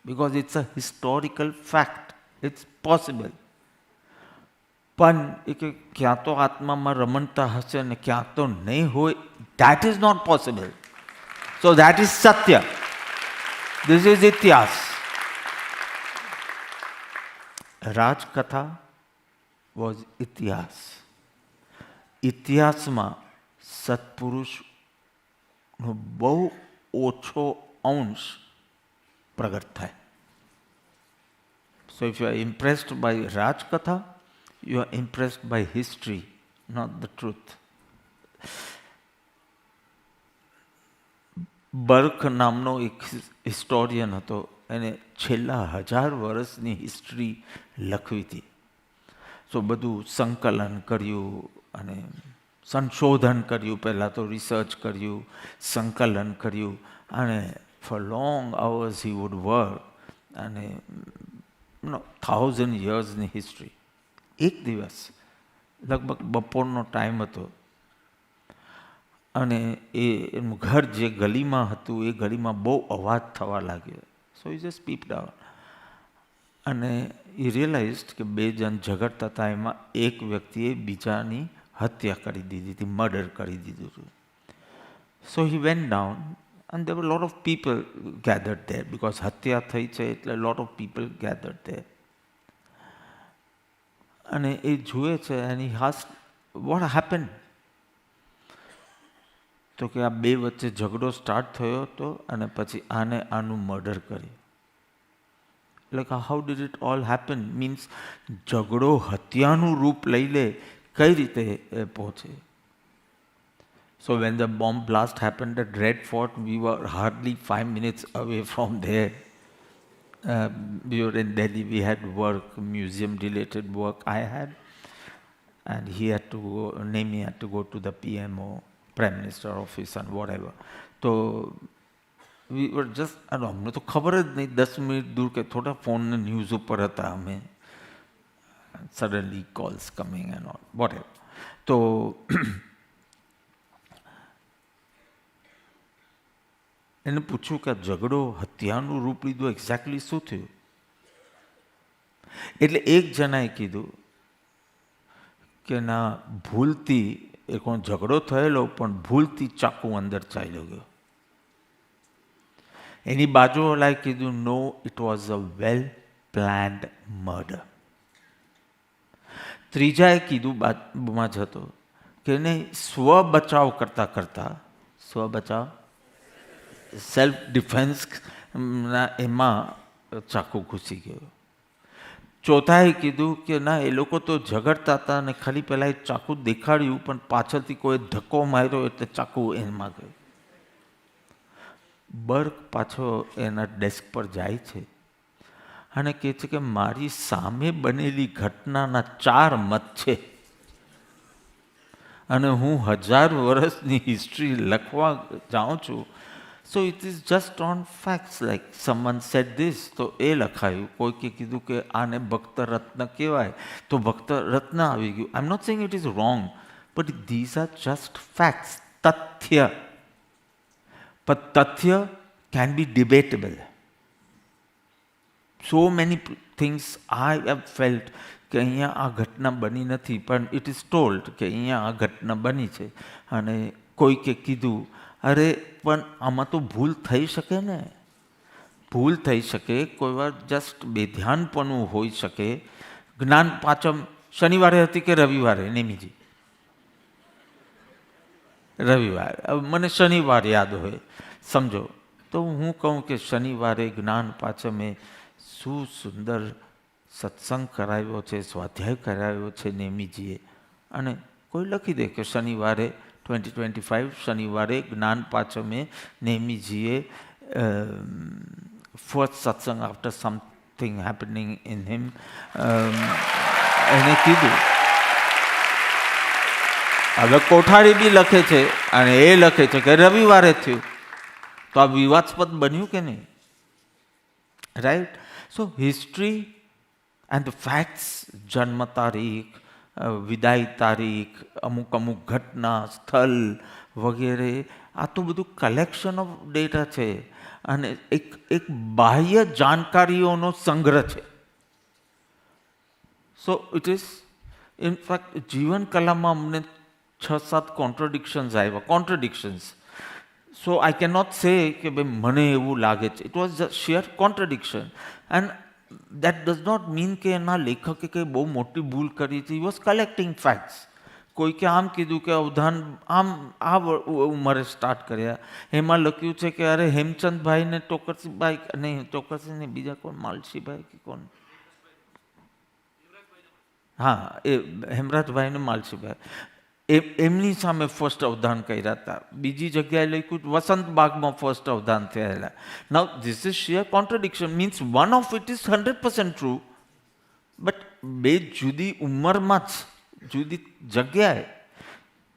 because it's a historical fact, it's possible. પણ એ કે ક્યાં તો આત્મામાં રમણતા હશે અને ક્યાં તો નહીં હોય, that is not possible. So that is સત્ય. ધીસ ઇઝ ઇતિહાસ. રાજકથા વોઝ ઇતિહાસ. ઇતિહાસમાં સત્પુરુષનો બહુ ઓછો અંશ પ્રગટ થાય. So if you are impressed by રાજકથા, you are impressed by history, not the truth. Burke નામનો એક હિસ્ટોરિયન હતો, એને છેલ્લા 1000 વર્ષની હિસ્ટ્રી લખવી હતી. સો બધું સંકલન કર્યું અને સંશોધન કર્યું, પહેલાં તો રિસર્ચ કર્યું, સંકલન કર્યું, અને four long hours he would work, અને 1000 યર્સની હિસ્ટ્રી. એક દિવસ લગભગ બપોરનો ટાઈમ હતો અને એનું ઘર જે ગલીમાં હતું એ ગલીમાં બહુ અવાજ થવા લાગ્યો. સો ઇ જસ્ટ પીપ્ડ આઉટ અને એ રિયલાઇઝડ કે 2 જણ ઝઘડતા હતા, એમાં એક વ્યક્તિએ બીજાની હત્યા કરી દીધી હતી, મર્ડર કરી દીધું હતું. So he went down and there were a lot of people gathered there because હત્યા થઈ છે એટલે lot of people gathered there. અને એ જુએ છે and he asked, what happened? તો કે આ 2 વચ્ચે ઝઘડો સ્ટાર્ટ થયો હતો અને પછી આને આનું મર્ડર કર્યું. એટલે કે how did it all happen? Means ઝઘડો હત્યાનું રૂપ લઈ લે, કઈ રીતે પહોંચે? So when the bomb blast happened at Red Fort, we were hardly 5 minutes away from there. We were in Delhi, we had work, museum-related work I had, and he had to go, Nemi had to go to the PMO, Prime Minister office and whatever. So we were just, हमने तो खबर જ નહીં, 10 મિનિટ દૂર કે થોડા ફોન ને ન્યૂઝ ઉપર હતા અમે. Suddenly calls coming and all, whatever. તો એને પૂછ્યું કે ઝઘડો હત્યાનું રૂપ લીધું, એક્ઝેક્ટલી શું થયું? એટલે એક જણાએ કીધું કે ના, ભૂલથી એ કોણ ઝઘડો થયેલો પણ ભૂલથી ચાકુ અંદર ચાલ્યો ગયો. એની બાજુવાળાએ કીધું no, it was a well planned murder. ત્રીજાએ કીધું બાજુમાં જ હતો કે નહીં, સ્વ બચાવ કરતા કરતા, સ્વ બચાવ સેલ્ફ ડિફેન્સના એમાં ચાકુ ઘૂસી ગયો. ચોથાએ કીધું કે ના, એ લોકો તો ઝઘડતા હતા અને ખાલી પહેલાં એ ચાકુ દેખાડ્યું પણ પાછળથી કોઈ ધક્કો માર્યો એટલે ચાકુ એમાં ગયું. બર્ક પાછો એના ડેસ્ક પર જાય છે અને કહે છે કે મારી સામે બનેલી ઘટનાના 4 મત છે અને હું 1000 વર્ષની હિસ્ટ્રી લખવા જાઉં છું. So it is just on facts, like someone said this, તો એ લખાયું. કોઈકે કીધું કે આને ભક્ત રત્ન કહેવાય, તો ભક્ત રત્ન આવી ગયું. I am not saying it is wrong, but these are just facts, તથ્ય. પણ તથ્ય can be debatable. So many things I have felt કે અહીંયા આ ઘટના બની નથી, પણ ઇટ ઇઝ ટોલ્ડ કે અહીંયા આ ઘટના બની છે. અને કોઈકે કીધું અરે પણ આમાં તો ભૂલ થઈ શકે ને, ભૂલ થઈ શકે, કોઈ વાર જસ્ટ બેધ્યાનપણું હોઈ શકે. જ્ઞાન પાંચમ શનિવારે હતી કે રવિવારે? નેમીજી, રવિવારે. મને શનિવાર યાદ હોય, સમજો. તો હું કહું કે શનિવારે જ્ઞાન પાંચમે શું સુંદર સત્સંગ કરાવ્યો છે, સ્વાધ્યાય કરાવ્યો છે નેમીજીએ, અને કોઈ લખી દે કે શનિવારે 2025 શનિવારે જ્ઞાન પાંચમે નેમીજીએ ફર્સ્ટ સત્સંગ આફ્ટર સમથિંગ હેપનિંગ ઇન હિમ એને કીધું. હવે કોઠારી બી લખે છે અને એ લખે છે કે રવિવારે થયું. તો આ વિવાદાસ્પદ બન્યું કે નહીં? Right. So history and the facts, જન્મ તારીખ, વિદાય તારીખ, અમુક અમુક ઘટના, સ્થળ વગેરે, આ તો બધું કલેક્શન ઓફ ડેટા છે અને એક બાહ્ય જાણકારીઓનો સંગ્રહ છે. સો ઇટ ઇઝ ઇનફેક્ટ જીવન કલામાં અમને 6-7 કોન્ટ્રડિક્શન્સ આવ્યા. કોન્ટ્રડિક્શન્સ. સો આઈ કેન નોટ સે કે ભાઈ મને એવું લાગે છે. It was sheer contradiction. And that does not mean કે એના લેખકે કંઈ બહુ મોટી ભૂલ કરી હતી. He was collecting facts. કોઈકે આમ કીધું કે અવધાન આમ આ ઉંમરે સ્ટાર્ટ કર્યા. એમાં લખ્યું છે કે અરે હેમચંદભાઈને ટોકરસીભાઈ, નહીં ટોકરસી નહીં, બીજા કોણ, માલસીભાઈ કે કોણ, હા એ હેમરાજભાઈને માલસીભાઈ, એમની સામે ફર્સ્ટ અવધાન કર્યા હતા. બીજી જગ્યાએ લખ્યું વસંત બાગમાં ફર્સ્ટ અવધાન થયેલા. Now this is sheer contradiction. Means one of it is 100% true, but બે જુદી ઉંમરમાં જ જુદી જગ્યાએ.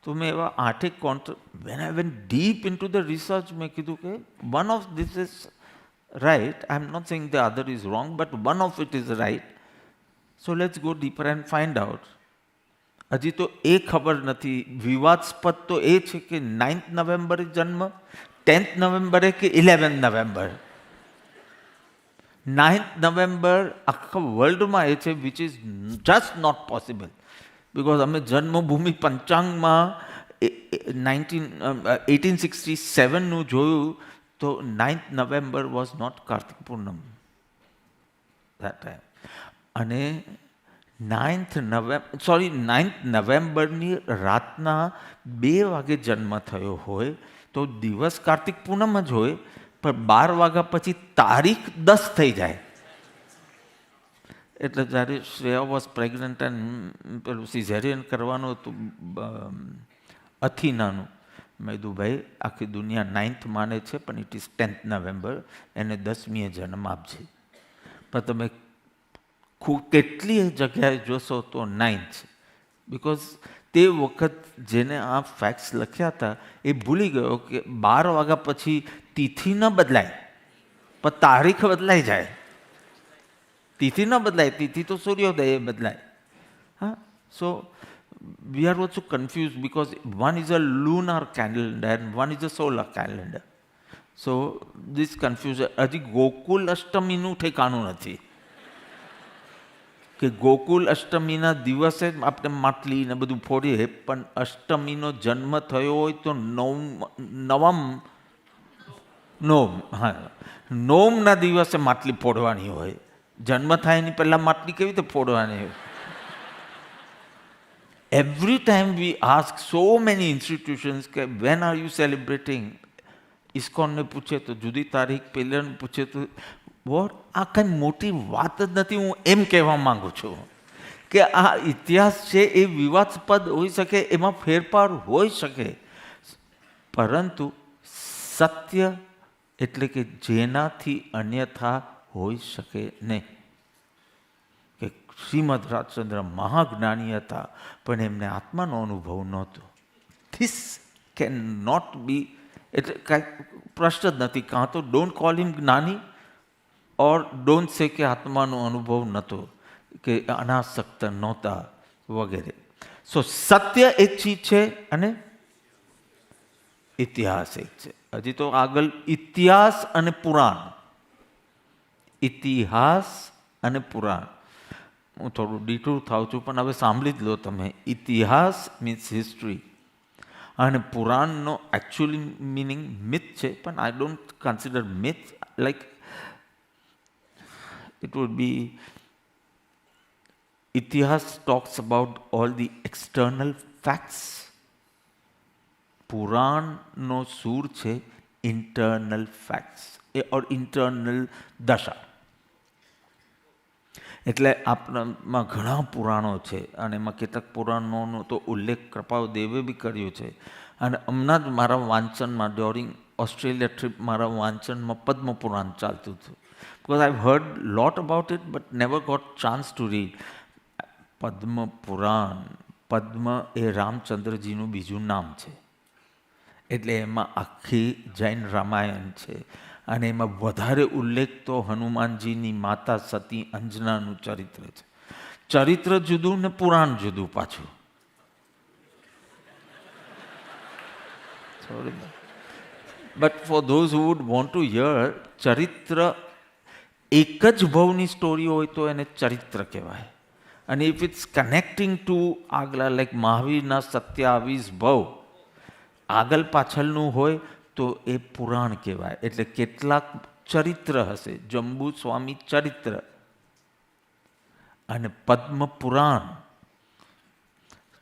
તો મેં એવા 8 when I went deep into the research, મેં કીધું કે one of this is right. I am not saying the other is wrong, but one of it is right. So let's go deeper and find out. હજી તો એ ખબર નથી. વિવાદાસ્પદ તો એ છે કે 9th નવેમ્બરે જન્મ, 10th નવેમ્બરે કે 11th નવેમ્બર. 9th નવેમ્બર આખા વર્લ્ડમાં એ છે which is just not possible. Because અમે જન્મભૂમિ પંચાંગમાં 1867નું જોયું તો 9th November was not Kartik Purnima that time. અને 9th નવેમ્બરની રાતના 2 વાગે જન્મ થયો હોય તો દિવસ કાર્તિક પૂનમ જ હોય, પણ 12 વાગ્યા પછી તારીખ 10 થઈ જાય. એટલે જ્યારે શ્રેયા વોઝ પ્રેગ્નન્ટ એન્ડ પેલું સિઝેરિયન કરવાનું હતું અથીનાનું, મેં કીધું ભાઈ આખી દુનિયા 9th માને છે પણ ઇટ ઇઝ 10th નવેમ્બર, એને 10મીએ જન્મ આપજે. પણ તમે કેટલી જગ્યાએ જોશો તો 9th. બિકોઝ તે વખત જેને આ ફેક્ટ્સ લખ્યા હતા એ ભૂલી ગયો કે 12 વાગ્યા પછી તિથિ ન બદલાય પણ તારીખ બદલાઈ જાય. તિથિ ન બદલાય, તિથિ તો સૂર્યોદય બદલાય. હા. So we are also confuse because one is a lunar calendar and one is a solar calendar. So this confusion. હજી ગોકુલ અષ્ટમીનું ઠેકાણું નથી કે ગોકુલ અષ્ટમીના દિવસે આપણે માટલી ને બધું ફોડીએ, પણ અષ્ટમીનો જન્મ થયો હોય તો નોમના દિવસે માટલી ફોડવાની હોય. જન્મ થાય એની પહેલાં માટલી કેવી રીતે ફોડવાની હોય? એવરી ટાઈમ વી આસ્ક સો મેની ઇન્સ્ટિટ્યુશન્સ કે વેન આર યુ સેલિબ્રેટિંગ. ઇસ્કોનને પૂછે તો જુદી તારીખ, પેલાને પૂછે તો વોટ. આ કંઈ મોટી વાત જ નથી. હું એમ કહેવા માંગુ છું કે આ ઇતિહાસ છે એ વિવાદાસ્પદ હોઈ શકે, એમાં ફેરફાર હોઈ શકે, પરંતુ સત્ય એટલે કે જેનાથી અન્યથા હોઈ શકે નહીં. કે શ્રીમદ રાજચંદ્ર મહાજ્ઞાની હતા પણ એમને આત્માનો અનુભવ નહોતો. This can not be. એટલે કાંઈ પ્રશ્ન જ નથી. કાં તો ડોન્ટ કોલ હિમ જ્ઞાની ઓર ડોન્ટ સે કે આત્માનો અનુભવ નહોતો, કે અનાસક્ત નહોતા વગેરે. સો સત્ય એક ચીજ છે અને ઇતિહાસ એક છે. હજી તો આગળ ઇતિહાસ અને પુરાણ. ઇતિહાસ અને પુરાણ. હું થોડું ડીટૂર થાઉં છું પણ હવે સાંભળી જ લો તમે. ઇતિહાસ મીન્સ હિસ્ટ્રી અને પુરાણનો એકચ્યુઅલી મિનિંગ મિથ છે, પણ I don't consider myth like it would be Itihas talks about all the external facts. પુરાણનો સૂર છે ઇન્ટરનલ ફેક્ટ્સ ઓર ઇન્ટરનલ દશા. એટલે આપણામાં ઘણા પુરાણો છે અને એમાં કેટલાક પુરાણોનો તો ઉલ્લેખ કૃપાદેવે બી કર્યો છે. અને હમણાં જ મારા વાંચનમાં ડ્યુરિંગ ઓસ્ટ્રેલિયા ટ્રીપ મારા વાંચનમાં પદ્મ પુરાણ ચાલતું હતું. Because I've heard a lot about it but never got chance to read. પદ્મ પુરાણ. પદ્મ એ રામચંદ્રજીનું બીજું નામ છે. એટલે એમાં આખી જૈન રામાયણ છે અને એમાં વધારે ઉલ્લેખ તો હનુમાનજીની માતા સતી અંજનાનું ચરિત્ર છે. ચરિત્ર જુદું ને પુરાણ જુદું પાછું. But four those who wood want to here, ચરિત્ર એક જ ભવની સ્ટોરી હોય તો એને ચરિત્ર કહેવાય. અને ઇફ ઇટ્સ કનેક્ટિંગ ટુ આગલા લાઈક મહાવીરના 27 ભવ આગળ પાછળનું હોય તો એ પુરાણ કહેવાય. એટલે કેટલાક ચરિત્ર હશે, જંબુ સ્વામી ચરિત્ર અને પદ્મ પુરાણ.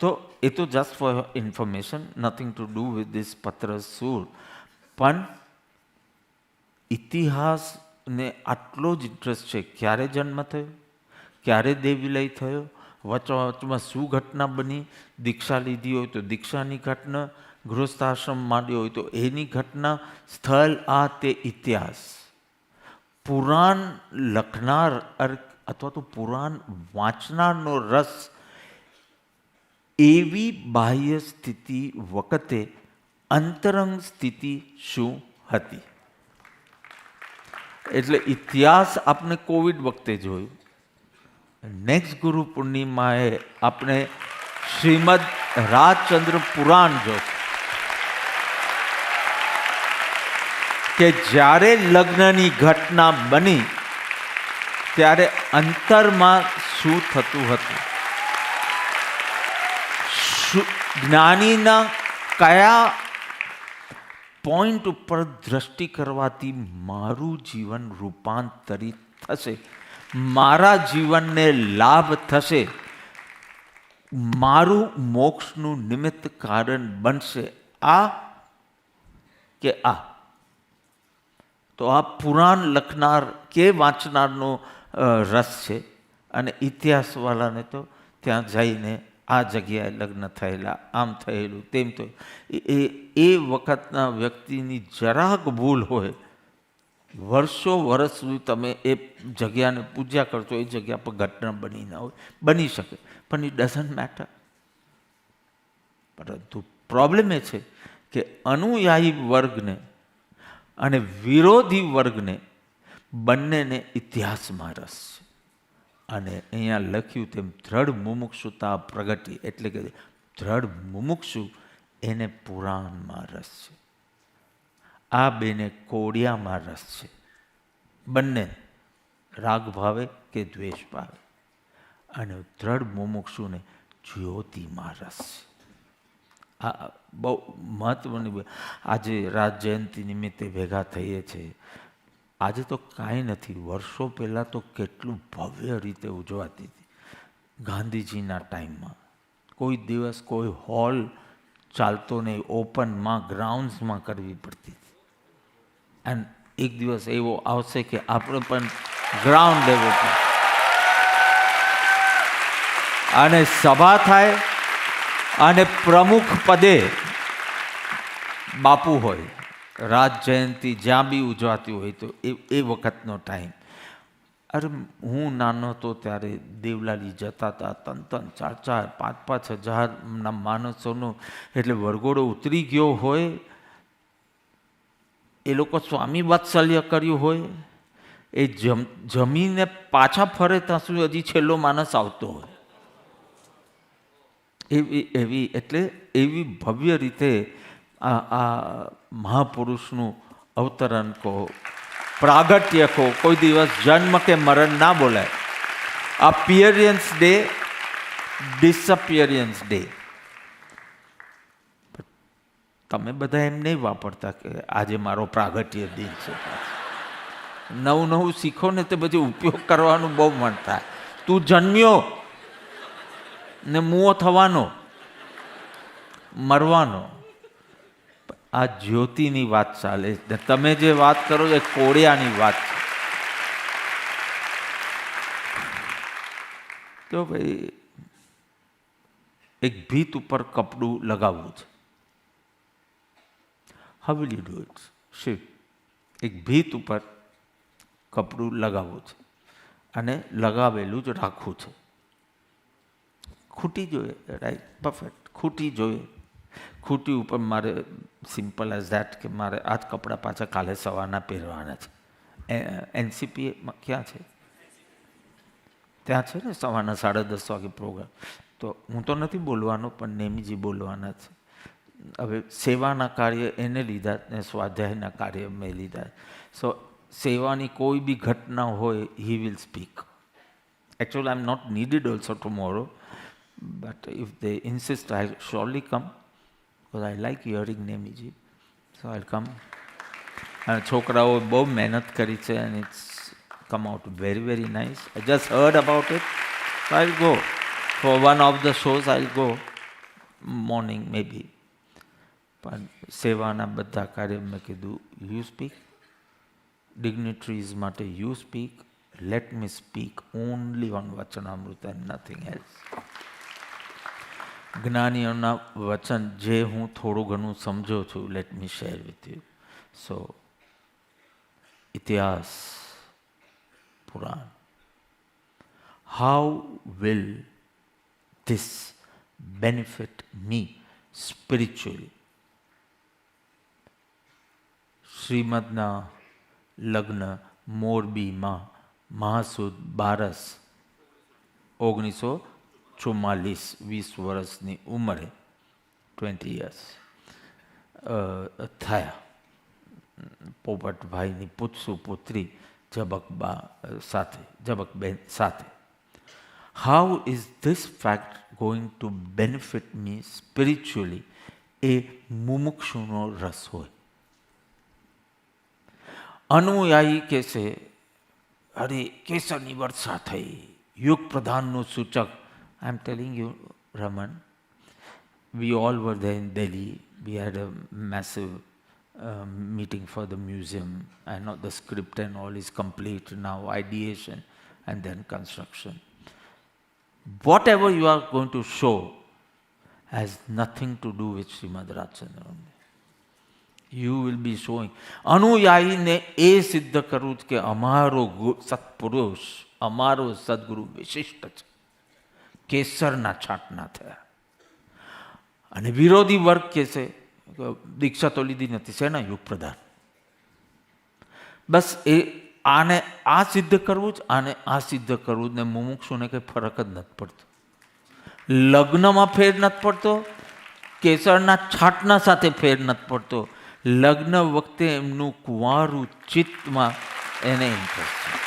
તો એ તો just four information, nothing to do with this પત્ર સૂર. પણ ઇતિહાસને આટલો જ ઇન્ટરેસ્ટ છે. ક્યારે જન્મ થયો, ક્યારે દેવીલય થયો, વચમાં શું ઘટના બની, દીક્ષા લીધી હોય તો દીક્ષાની ઘટના, ગૃહસ્થાશ્રમ માંડ્યો હોય તો એની ઘટના, સ્થળ આ તે ઇતિહાસ. પુરાણ લખનાર અથવા તો પુરાણ વાંચનારનો રસ એવી બાહ્ય સ્થિતિ વખતે અંતરંગ સ્થિતિ શું હતી. એટલે ઇતિહાસ આપણે કોવિડ વખતે જોયું. નેક્સ્ટ ગુરુ પૂર્ણિમાએ આપણે શ્રીમદ રાજચંદ્ર પુરાણ જોયું કે જ્યારે લગ્નની ઘટના બની ત્યારે અંતરમાં શું થતું હતું, જ્ઞાનીના કયા પોઈન્ટ ઉપર દ્રષ્ટિ કરવાથી મારું જીવન રૂપાંતરિત થશે, મારા જીવનને લાભ થશે, મારું મોક્ષનું નિમિત્ત કારણ બનશે, આ કે આ. તો આ પુરાણ લખનાર કે વાંચનારનો રસ છે. અને ઇતિહાસવાળાને તો ત્યાં જઈને આ જગ્યાએ લગ્ન થયેલા, આમ થયેલું, તેમ તો એ વખતના વ્યક્તિની જરાક ભૂલ હોય, વર્ષો વર્ષ સુધી તમે એ જગ્યાને પૂજ્યા કરશો, એ જગ્યા પર ઘટના બની ના હોય, બની શકે, પણ ઇટ ડઝન્ટ મેટર. પરંતુ પ્રોબ્લેમ એ છે કે અનુયાયી વર્ગને અને વિરોધી વર્ગને બંનેને ઇતિહાસમાં રસ છે. અને અહીંયા લખ્યું તેમ દ્રઢ મુમુક્ષુતા પ્રગટી, એટલે કે દ્રઢ મુમુક્ષુ એને પુરાણમાં રસ છે. આ બેને કોડિયામાં રસ છે. બંને રાગ ભાવે કે દ્વેષ ભાવે. અને દ્રઢ મુમુક્ષુને જ્યોતિમાં રસ છે. આ બહુ મહત્વની. આજે રાજ જયંતિ નિમિત્તે ભેગા થઈએ છીએ. આજે તો કાંઈ નથી, વર્ષો પહેલાં તો કેટલું ભવ્ય રીતે ઉજવાતી હતી. ગાંધીજીના ટાઈમમાં કોઈ દિવસ કોઈ હોલ ચાલતો નહીં, ઓપનમાં ગ્રાઉન્ડ્સમાં કરવી પડતી હતી. એન્ડ એક દિવસ એવો આવશે કે આપણે પણ ગ્રાઉન્ડ લેવલ પર અને સભા થાય અને પ્રમુખ પદે બાપુ હોય. રાજ જયંતિ જ્યાં બી ઉજવાતી હોય તો એ વખતનો ટાઈમ. અરે હું નાનો હતો ત્યારે દેવલાલી જતા હતા, 3-4, 5-5 હજારના માણસોનો, એટલે વરઘોડો ઉતરી ગયો હોય, એ લોકો સ્વામી વાત્સલ્ય કર્યું હોય, એ જમીને પાછા ફરે ત્યાં સુધી હજી છેલ્લો માણસ આવતો હોય. એવી ભવ્ય રીતે આ મહાપુરુષનું અવતરણ કહો, પ્રાગટ્ય કહો, કોઈ દિવસ જન્મ કે મરણ ના બોલાય. Appearance day, disappearance day. તમે બધા એમ નહીં વાપરતા કે આજે મારો પ્રાગટ્ય દિન છે. નવું નવું શીખો ને તે પછી ઉપયોગ કરવાનું બહુ મન થાય. તું જન્મ્યો ને મુઓ થવાનો, મરવાનો. આ જ્યોતિની વાત ચાલે છે. તમે જે વાત કરો એ કોડિયાની વાત છે. તો ભાઈ એક ભીત ઉપર કપડું લગાવવું છે. How will you do it? Shiv, એક ભીત ઉપર કપડું લગાવવું છે અને લગાવેલું જ રાખવું છે. ખૂટી જોઈએ, રાઈટ, પરફેક્ટ, ખૂટી જોઈએ. ખૂટી ઉપર મારે સિમ્પલ એઝ ધેટ કે મારે આ જ કપડાં પાછા કાલે સવારના પહેરવાના છે. એનસીપી ક્યાં છે? ત્યાં છે ને સવારના 10:30 વાગે પ્રોગ્રામ. તો હું તો નથી બોલવાનો, પણ નેમીજી બોલવાના છે. હવે સેવાના કાર્ય એને લીધા ને સ્વાધ્યાયના કાર્ય મેં લીધા. સો સેવાની કોઈ બી ઘટના હોય, he will speak. Actually, I'm not needed also tomorrow, but if they insist, I'll surely come because I like hearing Nemiji. So I'll come. And છોકરાઓ બહુ મહેનત કરી છે and it's come out very, very nice. I just heard about it, so I'll go. For one of the shows, I'll go morning maybe. પણ સેવાના બધા કાર્ય મેં કીધું, you speak. Dignitaries માટે you speak. Let me speak only on Vachanamrita and nothing else. જ્ઞાનીઓના વચન જે હું થોડું ઘણું સમજો છું, let me share with you. So, ઇતિહાસ, પુરાણ. How will this benefit me spiritually? શ્રીમદના લગ્ન મોરબીમાં મહાસુદ બારસ 1944, 20 વર્ષની ઉંમરે, 20 years થયા. પોપટભાઈની પુત્રી જબકબેન સાથે. How is this fact going to benefit me spiritually? એ મુમુક્ષુનો રસ હોય. અનુયાયી કહેશે, અરે કેસરની વર્ષા થઈ, યુગ પ્રધાનનું સૂચક. I am telling you, Raman, we all were there in Delhi. We had a massive meeting for the museum. I know the script and all is complete now, ideation and then construction. Whatever you are going to show has nothing to do with Srimad Rajchandra. You will be showing. અનુયાયીને એ સિદ્ધ કરવું કે અમારો સત્પુરુષ, અમારો સદગુરુ વિશિષ્ટ છે, કેસરના છાંટના થયા. અને વિરોધી વર્ગ કહે છે દીક્ષા તો લીધી નથી, શેના યુગ પ્રધાન. બસ એ આને આ સિદ્ધ કરવું જ, આને આ સિદ્ધ કરવું જ. ને મુમુક્ષુને કંઈ ફરક જ નથી પડતો. લગ્નમાં ફેર નથી પડતો, કેસરના છાંટના સાથે ફેર નથી પડતો. લગ્ન વખતે એમનું કુંવારું ચિત્તમાં એને ઇન્ટરેસ્ટ છે.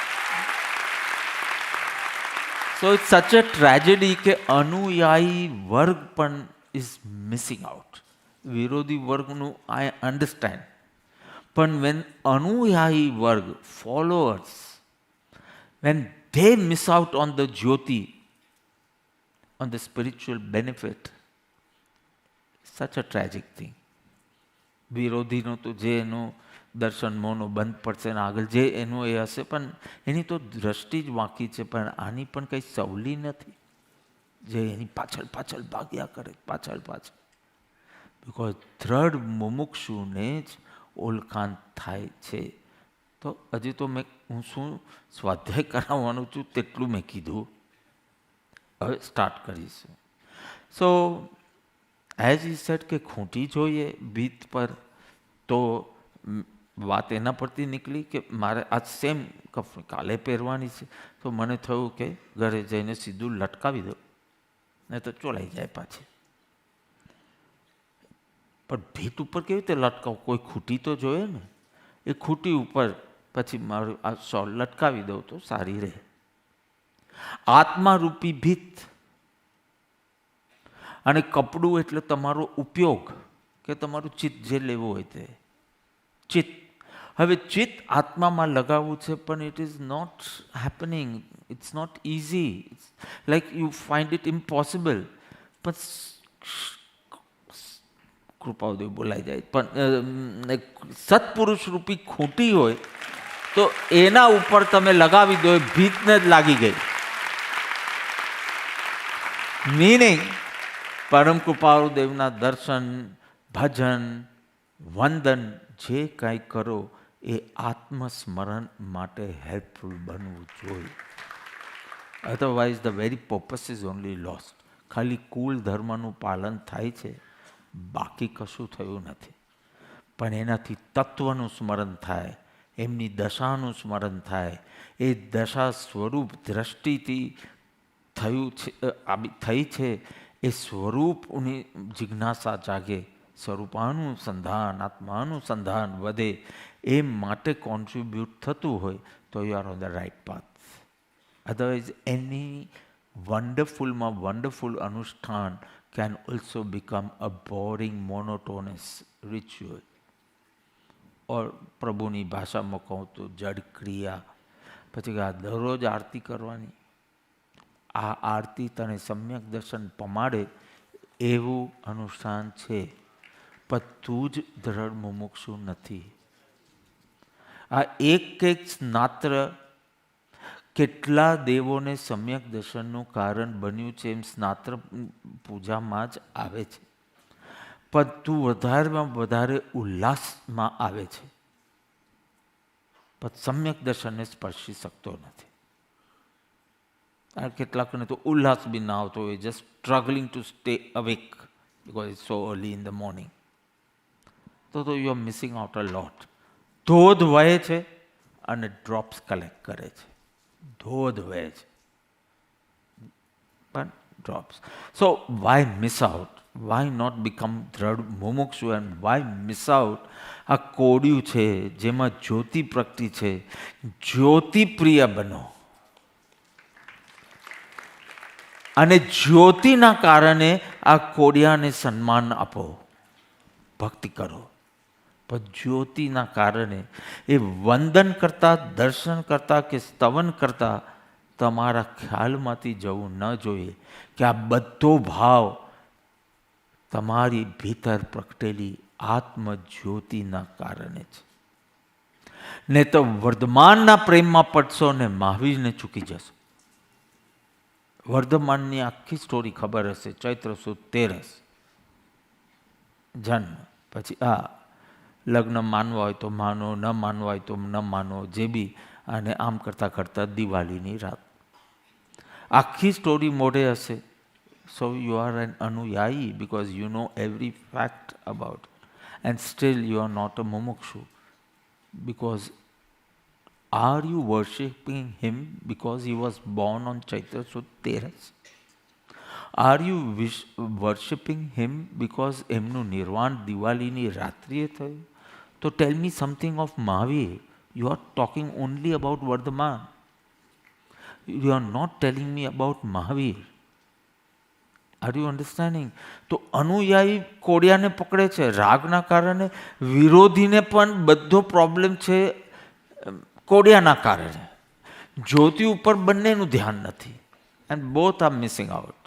સો ઇટ્સ સચ અ ટ્રેજેડી કે અનુયાયી વર્ગ પણ ઇઝ મિસિંગ આઉટ. વિરોધી વર્ગનું આઈ અન્ડરસ્ટેન્ડ, પણ વેન અનુયાયી વર્ગ, followers, when they miss out on the jyoti, on the spiritual benefit, such a tragic thing. વિરોધીનો તો જે એનું દર્શન મોનો બંધ પડશે ને આગળ જે એનું એ હશે, પણ એની તો દ્રષ્ટિ જ વાંકી છે. પણ આની પણ કંઈ સવલી નથી જે એની પાછળ પાછળ ભાગ્યા કરે, પાછળ પાછળ. બિકોઝ દ્રઢ મુમુક્ષુને જ ઓળખાણ થાય છે. તો હજી તો હું શું સ્વાધ્યાય કરાવવાનું છું તેટલું મેં કીધું. હવે સ્ટાર્ટ કરીશું. સો એઝ ઈ સેડ કે ખૂંટી જોઈએ ભીત પર, તો વાત એના પરથી નીકળી કે મારે આજ સેમ કપડું કાલે પહેરવાની છે. તો મને થયું કે ઘરે જઈને સીધું લટકાવી દો, નહીં તો ચોલાઈ જાય પાછી. પણ ભીત ઉપર કેવી રીતે લટકાવું? કોઈ ખૂટી તો જોઈએ ને. એ ખૂટી ઉપર પછી મારું આ શોલ લટકાવી દઉં તો સારી રહે. આત્મારૂપી ભીત અને કપડું એટલે તમારો ઉપયોગ, કે તમારું ચિત્ત જે લેવું હોય તે ચિત્ત. હવે ચિત્ત આત્મામાં લગાવવું છે, પણ it is not happening. It's not easy. Like you find it impossible. પણ કૃપાદેવ બોલાઈ જાય. પણ સત્પુરુષ રૂપી ખૂંટી હોય તો એના ઉપર તમે લગાવી દો, ભીતને જ લાગી ગઈ. મીનિંગ પરમ કૃપાળુદેવના દર્શન, ભજન, વંદન જે કાંઈ કરો એ આત્મસ્મરણ માટે હેલ્પફુલ બનવું જોઈએ. Otherwise the very purpose is only lost. ખાલી કુલ ધર્મનું પાલન થાય છે, બાકી કશું થયું નથી. પણ એનાથી તત્વનું સ્મરણ થાય, એમની દશાનું સ્મરણ થાય, એ દશા સ્વરૂપ દ્રષ્ટિથી થયું છે, થઈ છે, એ સ્વરૂપની જિજ્ઞાસા જાગે, સ્વરૂપાનુસંધાન, આત્માનુસંધાન વધે, એ માટે કોન્ટ્રીબ્યુટ થતું હોય તો you are on the right path. Otherwise એની વન્ડરફુલમાં વન્ડરફુલ અનુષ્ઠાન can also become a boring, monotonous ritual. Or પ્રભુની ભાષામાં કહું તો જડ ક્રિયા. પછી આ દરરોજ આરતી કરવાની, આ આરતી તને સમ્યક દર્શન પમાડે એવું અનુષ્ઠાન છે, પણ તું જ દ્રઢ મુમુક્ષુ નથી. આ એક સ્નાત્ર કેટલા દેવોને સમ્યક દર્શનનું કારણ બન્યું છે એમ સ્નાત્ર પૂજામાં જ આવે છે, પણ તું વધારેમાં વધારે ઉલ્લાસમાં આવે છે, પણ સમ્યક દર્શનને સ્પર્શી શકતો નથી. કેટલાકને તો ઉલ્લાસ બી ના આવતો હોય, just struggling to stay awake because it's so early in the morning. તો you are missing out a lot. ધોધ વહે છે અને ડ્રોપ્સ કલેક્ટ કરે છે. ધોધ વહે છે પણ drops. So why miss out? Why not become દ્રઢ મુમુક્ષુ એન્ડ વાય મિસ આઉટ? આ કોડિયું છે જેમાં જ્યોતિ પ્રગટી છે. જ્યોતિ પ્રિય બનો અને જ્યોતિના કારણે આ કોડિયાને સન્માન આપો, ભક્તિ કરો. પણ જ્યોતિના કારણે એ વંદન કરતા, દર્શન કરતા કે સ્તવન કરતા તમારા ખ્યાલમાંથી જવું ન જોઈએ કે આ બધો ભાવ તમારી ભીતર પ્રગટેલી આત્મજ્યોતિના કારણે છે. ને તો વર્ધમાનના પ્રેમમાં પડશો ને મહાવીરને ચૂકી જશો. વર્ધમાનની આખી સ્ટોરી ખબર હશે. ચૈત્ર સુદ 13 જન્મ, પછી આ લગ્ન માનવા હોય તો માનો, ન માનવા હોય તો ન માનો, જે બી, અને આમ કરતાં કરતાં દિવાળીની રાત. આખી સ્ટોરી મોઢે હશે. સો યુ આર એન અનુયાયી because you know every fact about it. And still you are not a mumukshu because are you worshipping him because he was born on Chaitra Sud 13? Are you worshipping him because એમનું નિર્વાણ દિવાળીની રાત્રિએ થયું? તો tell me something of Mahavir. You are talking only about Vardhaman. You are not telling me about Mahavir. Are you understanding? તો અનુયાયી કોડિયાને પકડે છે રાગના કારણે, વિરોધીને પણ બધો પ્રોબ્લેમ છે કોડિયાના કારણે. જ્યોતિ ઉપર બંનેનું ધ્યાન નથી. And both are missing out.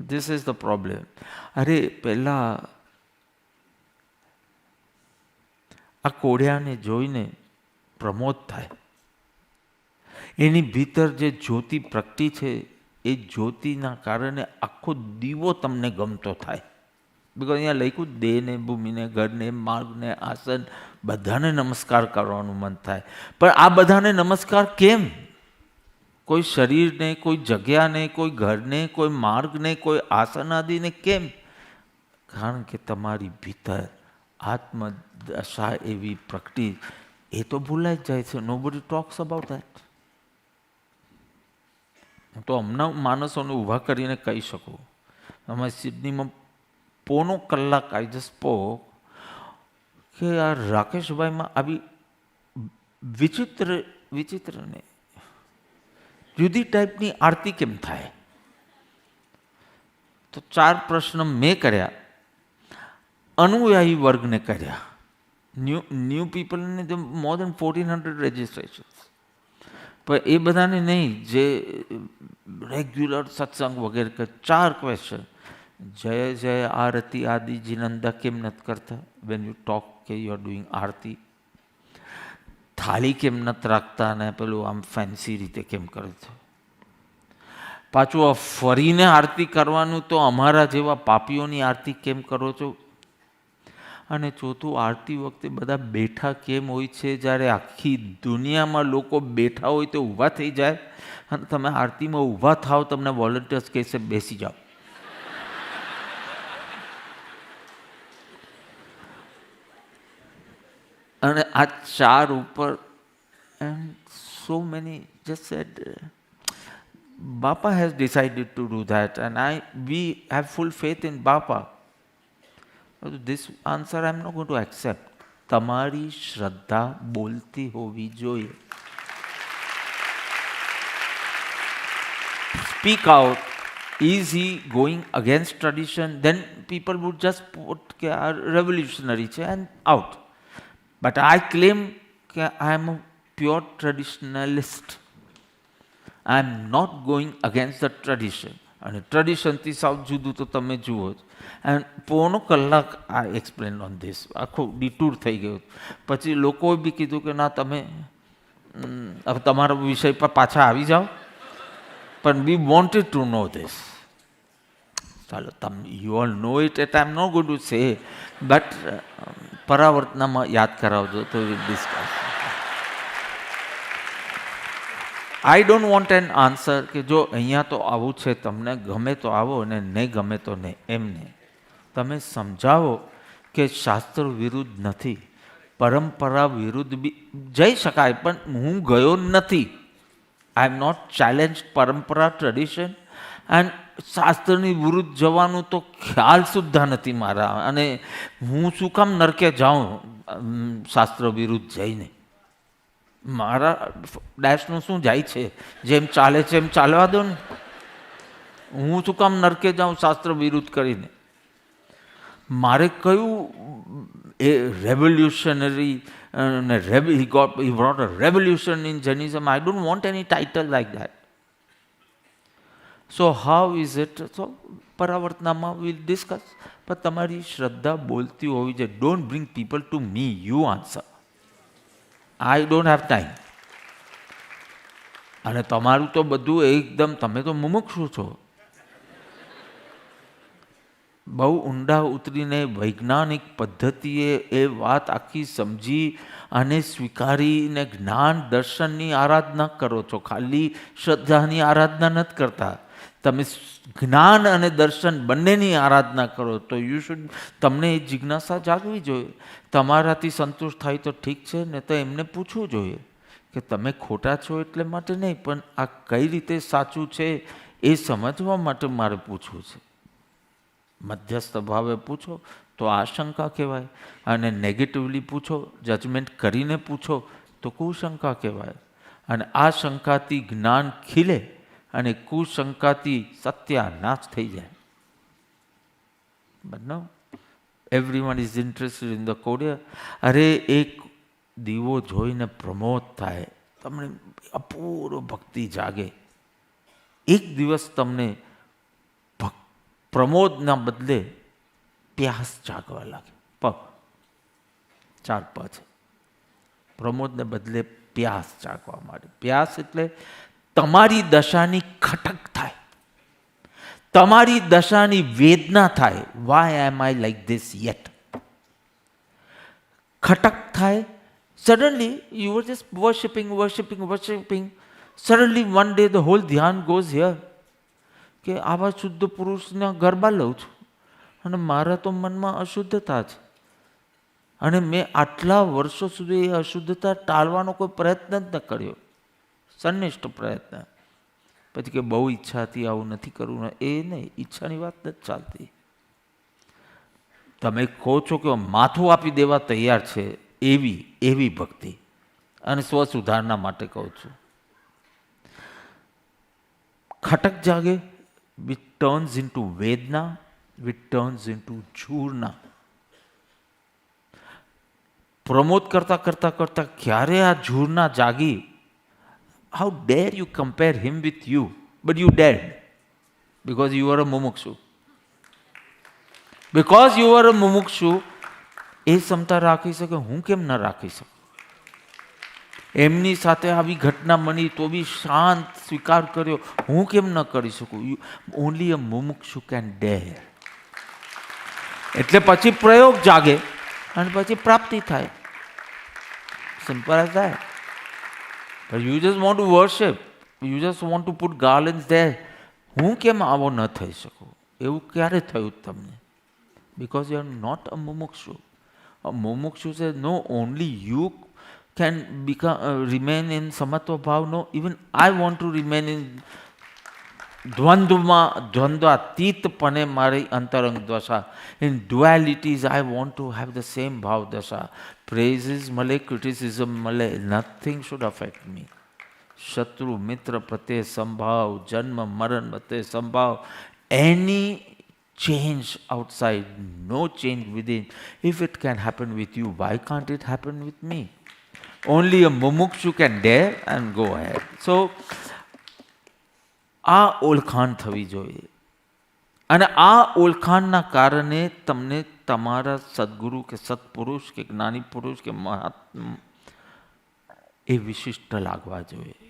This is the problem. અરે પહેલાં આ કોડિયાને જોઈને પ્રમોદ થાય. એની ભીતર જે જ્યોતિ પ્રગટી છે એ જ્યોતિના કારણે આખો દીવો તમને ગમતો થાય. બિકોઝ અહીંયા લખ્યું દેહને, ભૂમિને, ઘરને, માર્ગને, આસન બધાને નમસ્કાર કરવાનું મન થાય. પણ આ બધાને નમસ્કાર કેમ? કોઈ શરીરને, કોઈ જગ્યાને, કોઈ ઘરને, કોઈ માર્ગને, કોઈ આસન આદિને કેમ? કારણ કે તમારી ભીતર આત્મદશા એવી પ્રગટી, એ તો ભૂલાઈ જ જાય છે. Nobody talks about that. હું તો હમણાં માણસોને ઊભા કરીને કહી શકું. અમારે સિડનીમાં પોણો કલાક આઈ જસ્ટ સ્પોક કે આ રાકેશભાઈમાં આવી વિચિત્રને જુદી ટાઈપની આરતી કેમ થાય? તો 4 પ્રશ્ન મેં કર્યા, અનુયાયી વર્ગને કર્યા. ન્યૂ પીપલને મોર દેન 1400 રજિસ્ટ્રેશન. પણ એ બધાને નહીં, જે રેગ્યુલર સત્સંગ વગેરે 4 ક્વેશ્ચન. જય જય આરતી આદિ જીનંદા કેમ નથી કરતા? વેન યુ ટોક કે યુ આર ડુઈંગ આરતી. થાળી કેમ નથી રાખતા ને પેલું આમ ફેન્સી રીતે કેમ કરે છે? પાછું આ ફરીને આરતી કરવાનું, તો અમારા જેવા પાપીઓની આરતી કેમ કરો છો? અને ચોથું, આરતી વખતે બધા બેઠા કેમ હોય છે? જ્યારે આખી દુનિયામાં લોકો બેઠા હોય તો ઊભા થઈ જાય, અને તમે આરતીમાં ઊભા થાવ, તમને વોલન્ટિયર્સ કહેશે બેસી જાઓ. અને આ 4 ઉપર and so many just said, Bapa has decided to do that and we have full faith in Bapa. This answer I'm not going to accept. તમારી શ્રદ્ધા બોલતી હોવી જોઈએ. Speak out. Is he going against tradition? Then people would just put કે આ revolutionary છે and out. But I claim કે I am a pure traditionalist. I am not going against the tradition. અને ટ્રેડિશનથી સાવ જુદું તો તમે જુઓ જ. એન્ડ પોણો કલાક આ એક્સપ્લેન ઓન ધીસ, આખું ડિટૂર થઈ ગયું. પછી લોકોએ બી કીધું કે ના તમે હવે તમારા વિષય પર પાછા આવી જાઓ, પણ we wanted to know this. ચાલો તમે you all know it at I am not going to say, but પરાવર્તનામાં યાદ કરાવજો તો we discuss. I don't want an answer કે જો અહીંયા તો આવું છે, તમને ગમે તો આવો અને નહીં ગમે તો નહીં. એમને તમે સમજાવો કે શાસ્ત્ર વિરુદ્ધ નથી, પરંપરા વિરુદ્ધ બી જઈ શકાય, પણ હું ગયો નથી. આઈ એમ નોટ ચેલેન્જ પરંપરા ટ્રેડિશન એન્ડ શાસ્ત્રની વિરુદ્ધ જવાનું તો ખ્યાલ સુદ્ધા નથી મારા. અને હું શું કામ નરકે જાઉં શાસ્ત્ર વિરુદ્ધ જઈને? મારા ડેશનું શું જાય છે? જેમ ચાલે છે એમ ચાલવા દો ને. હું શું કામ નરકે જાઉં શાસ્ત્ર વિરુદ્ધ કરીને? મારે કયું એ revolutionary he brought a revolution in Jainism. I don't want any title like that. So how is it? So પરાવર્તનામાં we'll discuss. પણ તમારી શ્રદ્ધા બોલતી હોવી જોઈએ. Don't bring people to me. You answer. I don't have time. અને તમારું તો બધું એકદમ, તમે તો મુમુક્ષુ છો. બહુ ઊંડા ઉતરીને વૈજ્ઞાનિક પદ્ધતિએ એ વાત આખી સમજી અને સ્વીકારીને જ્ઞાન દર્શનની આરાધના કરો છો. ખાલી શ્રદ્ધાની આરાધના નથી કરતા. તમે જ્ઞાન અને દર્શન બંનેની આરાધના કરો તો યુ શુડ, તમને એ જિજ્ઞાસા જાગવી જોઈએ. તમારાથી સંતુષ્ટ થાય તો ઠીક છે, ને તો એમને પૂછવું જોઈએ કે તમે ખોટા છો એટલે માટે નહીં, પણ આ કઈ રીતે સાચું છે એ સમજવા માટે મારે પૂછવું છે. મધ્યસ્થ ભાવે પૂછો તો આશંકા કહેવાય, અને નેગેટિવલી પૂછો, જજમેન્ટ કરીને પૂછો તો કુશંકા કહેવાય. અને આ શંકાથી જ્ઞાન ખીલે અને કુશંકાથી સત્યાનાશ થઈ જાય. But no, everyone is interested in the કોડિયા. અરે એક દીવો જોઈને પ્રમોદ થાય, તમને અપૂર્વ ભક્તિ જાગે. એક દિવસ તમને પ્રમોદના બદલે પ્યાસ જાગવા લાગે. પગ 4 પગ છે. પ્રમોદને બદલે પ્યાસ જાગવા માંડે. પ્યાસ એટલે તમારી દશાની ખટક થાય, તમારી દશાની વેદના થાય. Why am I like this yet? ખટક થાય. Suddenly you are just worshipping. Suddenly one day the whole ધ્યાન ગોઝ હિયર કે આવા શુદ્ધ પુરુષના ગરબા લઉં છું અને મારા તો મનમાં અશુદ્ધતા છે, અને મેં આટલા વર્ષો સુધી એ અશુદ્ધતા ટાળવાનો કોઈ પ્રયત્ન જ ન કર્યો, સનિષ્ઠ પ્રયત્ન. પછી કે બહુ ઈચ્છા હતી આવું નથી કરવું, એ નહીં, ઈચ્છાની વાત નથી ચાલતી. તમે કહો છો કે માથું આપી દેવા તૈયાર છે, એવી ભક્તિ. અને સ્વ સુધારણા માટે કહું છું. ખટક જાગે, which turns into Vedna, which turns into Churna. Pramod કરતા કરતા કરતા ક્યારે આ ઝૂરના જાગી? How dare you compare him with you? But you dared, because you are a mumukshu. Because you are a mumukshu, એ ક્ષમતા રાખી શકે, હું કેમ ન રાખી શકું? એમની સાથે આવી ઘટના બની તો બી શાંત સ્વીકાર કર્યો, હું કેમ ન કરી શકું? ઓનલી અ મુમુક્ષુ કેન ડેર. એટલે પછી પ્રયોગ જાગે અને પછી પ્રાપ્તિ થાય. Simple as that. But you just want to worship, you just want to put garlands there. હું કેમ આવો ન થઈ શકું? એવું ક્યારે થયું તમને? Because you are not a mumukshu. Mumukshu says, no, only you can remain in samatva bhav. No, even I want to remain in દ્વંદ્વાતીતપણે મારી અંતરંગ દશા. In dualities, I want to have the same bhav dasha. Praises male, criticism male, nothing should affect me. Shatru, mitra, prate, sambhav, janma, maran, prate, sambhav, any change outside, no change within. If it can happen with you, why can't it happen with me? Only a mumukshu can dare and go ahead. So, આ ઓળખાણ થવી જોઈએ. અને આ ઓળખાણના કારણે તમને તમારા સદગુરુ કે સત્પુરુષ કે જ્ઞાની પુરુષ કે મહાત્મા એ વિશિષ્ટ લાગવા જોઈએ.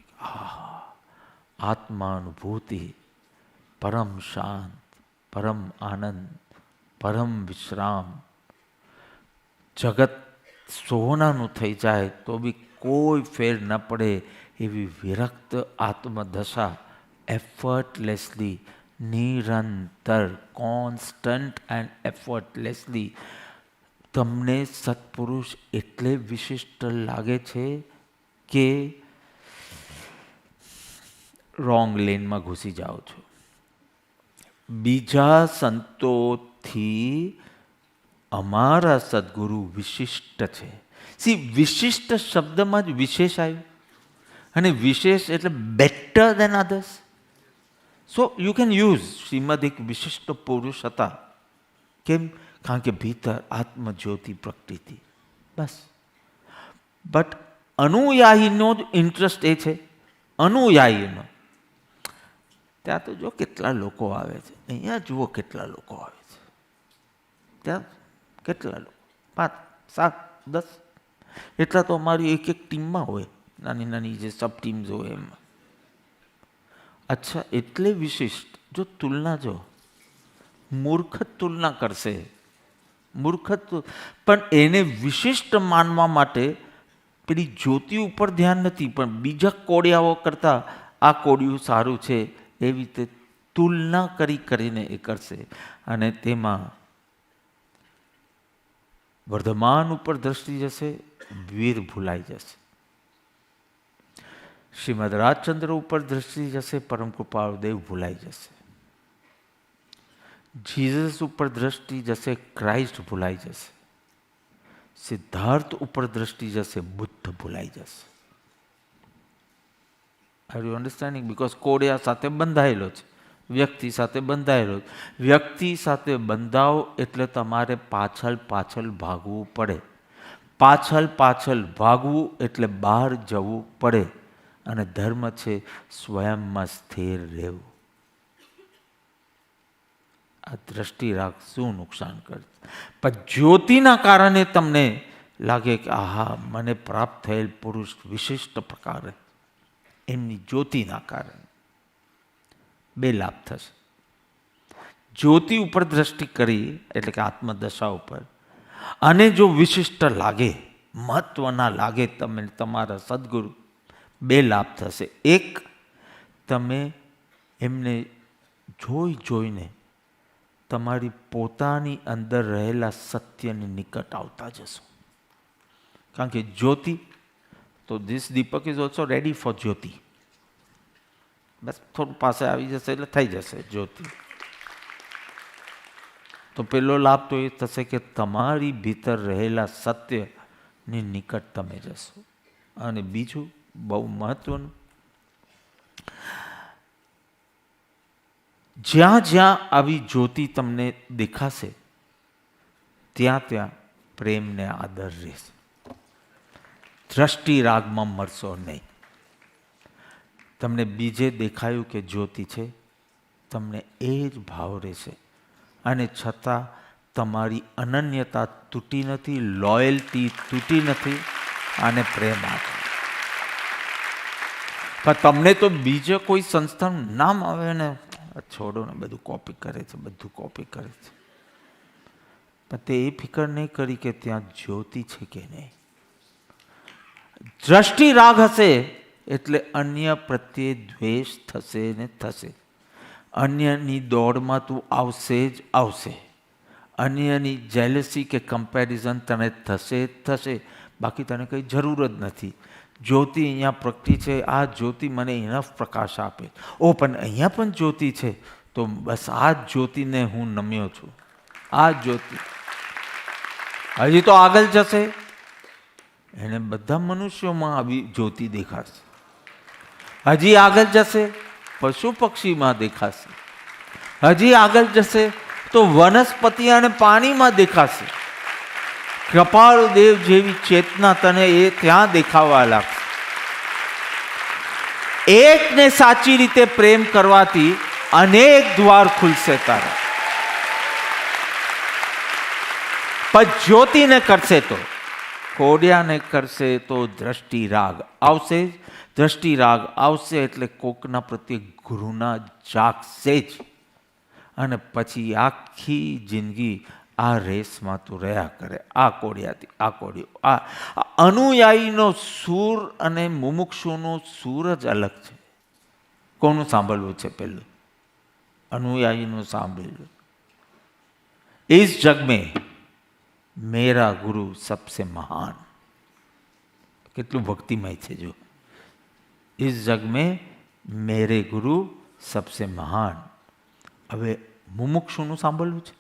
આત્માનુભૂતિ, પરમ શાંત, પરમ આનંદ, પરમ વિશ્રામ. જગત સોનાનું થઈ જાય તો બી કોઈ ફેર ન પડે એવી વિરક્ત આત્મદશા. Effortlessly, નિરંતર, constant and effortlessly. તમને સત્પુરુષ એટલે વિશિષ્ટ લાગે છે કે રોંગ લેનમાં ઘૂસી જાઓ છો. બીજા સંતોથી અમારા સદગુરુ વિશિષ્ટ છે. સી, વિશિષ્ટ શબ્દમાં જ વિશેષ આવ્યું, અને વિશેષ એટલે better than others. So you can use Shrimad એક વિશિષ્ટ પુરુષ હતા. કેમ? કારણ કે ભીતર આત્મજ્યોતિ પ્રગટી. બસ. બટ અનુયાયીનો જ ઇન્ટરેસ્ટ એ છે, અનુયાયીનો. ત્યાં તો જો કેટલા લોકો આવે છે, અહીંયા જુઓ કેટલા લોકો આવે છે, ત્યાં કેટલા લોકો, 5, 7, 10 એટલા તો અમારી એક એક ટીમમાં હોય, નાની નાની જે સબ ટીમ્સ હોય એમાં. અચ્છા, એટલે વિશિષ્ટ. જો તુલના, જો મૂર્ખ તુલના કરશે, મૂર્ખ, પણ એને વિશિષ્ટ માનવા માટે પેલી જ્યોતિ ઉપર ધ્યાન નથી, પણ બીજા કોડિયાઓ કરતાં આ કોડિયું સારું છે એવી રીતે તુલના કરીને એ કરશે. અને તેમાં વર્ધમાન ઉપર દ્રષ્ટિ જશે, વીર ભૂલાઈ જશે. શ્રીમદ રાજચંદ્ર ઉપર દ્રષ્ટિ જશે, પરમ કૃપાળુ દેવ ભૂલાઈ જશે. જીસસ ઉપર દ્રષ્ટિ જશે, ક્રાઇસ્ટ ભૂલાઈ જશે. સિદ્ધાર્થ ઉપર દ્રષ્ટિ જશે, બુદ્ધ ભૂલાઈ જશે. Are you understanding? બિકોઝ કોડિયા સાથે બંધાયેલો છે, વ્યક્તિ સાથે બંધાયેલો. વ્યક્તિ સાથે બંધાવ એટલે તમારે પાછળ ભાગવું પડે. પાછળ ભાગવું એટલે બહાર જવું પડે. અને ધર્મ છે સ્વયંમાં સ્થિર રહેવું. આ દ્રષ્ટિ રાખ શું નુકસાન કરે? પણ જ્યોતિના કારણે તમને લાગે કે આહા, મને પ્રાપ્ત થયેલ પુરુષ વિશિષ્ટ પ્રકારે, એમની જ્યોતિના કારણે 2 લાભ થશે. જ્યોતિ ઉપર દ્રષ્ટિ કરી એટલે કે આત્મદશા ઉપર, અને જો વિશિષ્ટ લાગે, મહત્વના લાગે તમે તમારા સદગુરુ, 2 લાભ થશે. એક, તમે એમને જોઈને તમારી પોતાની અંદર રહેલા સત્યની નિકટ આવતા જશો. કારણ કે જ્યોતિ, તો ધીસ દીપક ઇઝ ઓલ્સો રેડી ફોર જ્યોતિ. બસ થોડું પાસે આવી જશે એટલે થઈ જશે જ્યોતિ. તો પહેલો લાભ તો એ થશે કે તમારી ભીતર રહેલા સત્યની નિકટ તમે જશો. અને બીજું બહુ મહત્વનું, જ્યાં જ્યાં આવી જ્યોતિ તમને દેખાશે ત્યાં પ્રેમ ને આદર રહેશે. દ્રષ્ટિ રાગમાં મળશો નહીં. તમને બીજે દેખાયું કે જ્યોતિ છે, તમને એ જ ભાવ રહેશે. અને છતાં તમારી અનન્યતા તૂટી નથી, લોયલ્ટી તૂટી નથી, અને પ્રેમ આપે. પણ તમને તો બીજે કોઈ સંસ્થાનું નામ આવે ને, છોડો ને, બધું કોપી કરે છે, બધું કોપી કરે છે. પણ તે એ ફિકર નહીં કરી કે ત્યાં જ્યોતિ છે કે નહીં. દ્રષ્ટિ રાગ હશે એટલે અન્ય પ્રત્યે દ્વેષ થશે ને થશે. અન્યની દોડમાં તું આવશે જ આવશે. અન્યની જેલસી કે કમ્પેરિઝન તને થશે જ થશે, બાકી તને કંઈ જરૂર જ નથી. જ્યોતિ અહીંયા પ્રગટી છે, આ જ્યોતિ મને ઇનફ પ્રકાશ આપે. ઓ પણ અહીંયા પણ જ્યોતિ છે, તો બસ આ જ જ્યોતિને હું નમ્યો છું. આ જ્યોતિ હજી તો આગળ જશે, એને બધા મનુષ્યોમાં આવી જ્યોતિ દેખાશે. હજી આગળ જશે, પશુ પક્ષીમાં દેખાશે. હજી આગળ જશે તો વનસ્પતિ અને પાણીમાં દેખાશે. કૃપાળુ દેવ જેવી ચેતના તને એ ત્યાં દેખાવા લાગશે. એકને સાચી રીતે પ્રેમ કરવાથી અનેક દ્વાર ખુલશે તારા. પણ જ્યોતિને કરશે તો, કોડિયાને કરશે તો દ્રષ્ટિ રાગ આવશે. દ્રષ્ટિ રાગ આવશે એટલે કોકના પ્રત્યે ઘૃણા જાગશે જ. અને પછી આખી જિંદગી આ રેસમાં તું રહ્યા કરે. આ કોડિયાથી આ કોડિયો. આ અનુયાયીનો સૂર અને મુમુક્ષુનો સૂર જ અલગ છે. કોનું સાંભળવું છે પહેલું? अनुयायी सांभळ्યું. इस जग में मेरा गुरु सबसे महान. કેટલું ભક્તિમય છે જો. इस जग में मेरे गुरु सबसे महान. હવે મુમુક્ષુનું સાંભળવું છે.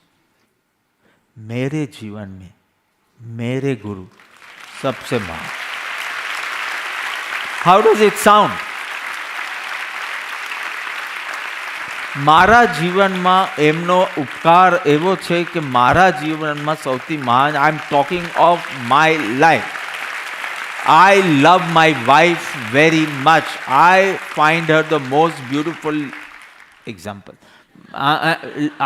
मेरे जीवन में मेरे गुरु सबसे महान. How does it sound? મારા જીવનમાં એમનો ઉપકાર એવો છે કે મારા જીવનમાં સૌથી મહાન. I am talking of my life. I love my wife very much. I find her the most beautiful example.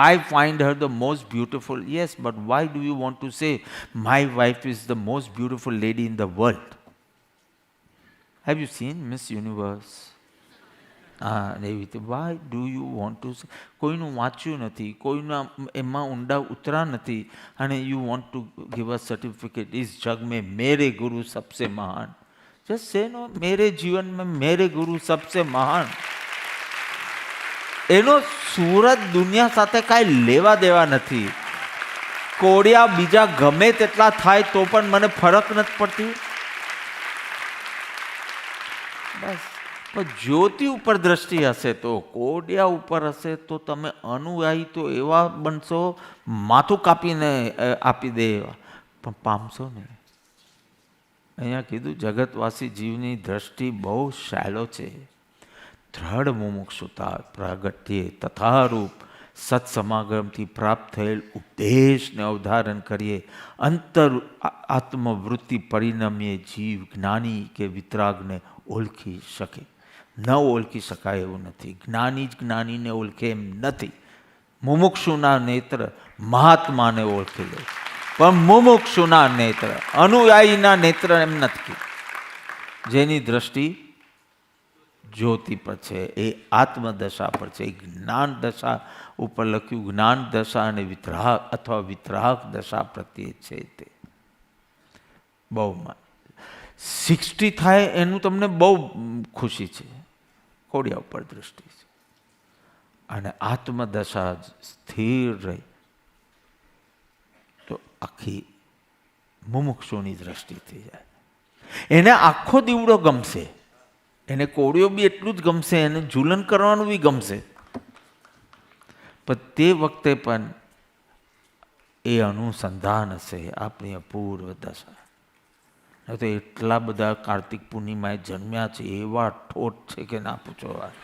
I find her the most beautiful. Yes, but why do you want to say my wife is the most beautiful lady in the world? Have you seen Miss Universe? Why do you want to say? કોઈનું વાંચ્યું નથી, કોઈના એમાં ઊંડા ઉતરા નથી, અને you want to give a certificate. इस जग में मेरे गुरु सबसे महान. Just say no, मेरे जीवन में मेरे गुरु सबसे महान. એનો સુરત દુનિયા સાથે કાંઈ લેવા દેવા નથી. કોડિયા બીજા ગમે તેટલા થાય તો પણ મને ફરક નથી પડતી. બસ. પણ જ્યોતિ ઉપર દ્રષ્ટિ હશે તો, કોડિયા ઉપર હશે તો તમે અનુયાયી તો એવા બનશો, માથું કાપીને આપી દે એવા, પણ પામશો ને. અહીંયા કીધું જગતવાસી જીવની દ્રષ્ટિ બહુ શેલો છે. દ્રઢ મુમુક્ષુતા પ્રાગટ્યે તથારૂપ સત્સમાગમથી પ્રાપ્ત થયેલ ઉપદેશને અવધારણ કરીએ. અંતર આત્મવૃત્તિ પરિણમીએ જીવ જ્ઞાની કે વિતરાગને ઓળખી શકે. ન ઓળખી શકાય એવું નથી. જ્ઞાની જ જ્ઞાનીને ઓળખે એમ નથી. મુમુક્ષુના નેત્ર મહાત્માને ઓળખી લે, પણ મુમુક્ષુના નેત્ર, અનુયાયીના નેત્ર એમ નથી. જેની દ્રષ્ટિ જ્યોતિ પર છે, એ આત્મદશા પર છે, એ જ્ઞાન દશા ઉપર લખ્યું. જ્ઞાન દશા અને વિતરાગ અથવા વિતરાગ દશા પ્રત્યે છે તે બહુ 60 થાય એનું તમને બહુ ખુશી છે. કોડિયા ઉપર દ્રષ્ટિ છે. અને આત્મદશા સ્થિર રહી તો આખી મુમુક્ષુની દ્રષ્ટિ થઈ જાય. એને આખો દીવડો ગમશે, એને કોડિયો બી એટલું જ ગમશે, એને ઝૂલન કરવાનું બી ગમશે. પણ તે વખતે પણ એ અનુસંધાન હશે આપણી અપૂર્વ દશા. તો એટલા બધા કાર્તિક પૂર્ણિમાએ જન્મ્યા છે, એવા ઠોઠ છે કે ના પૂછો વાત.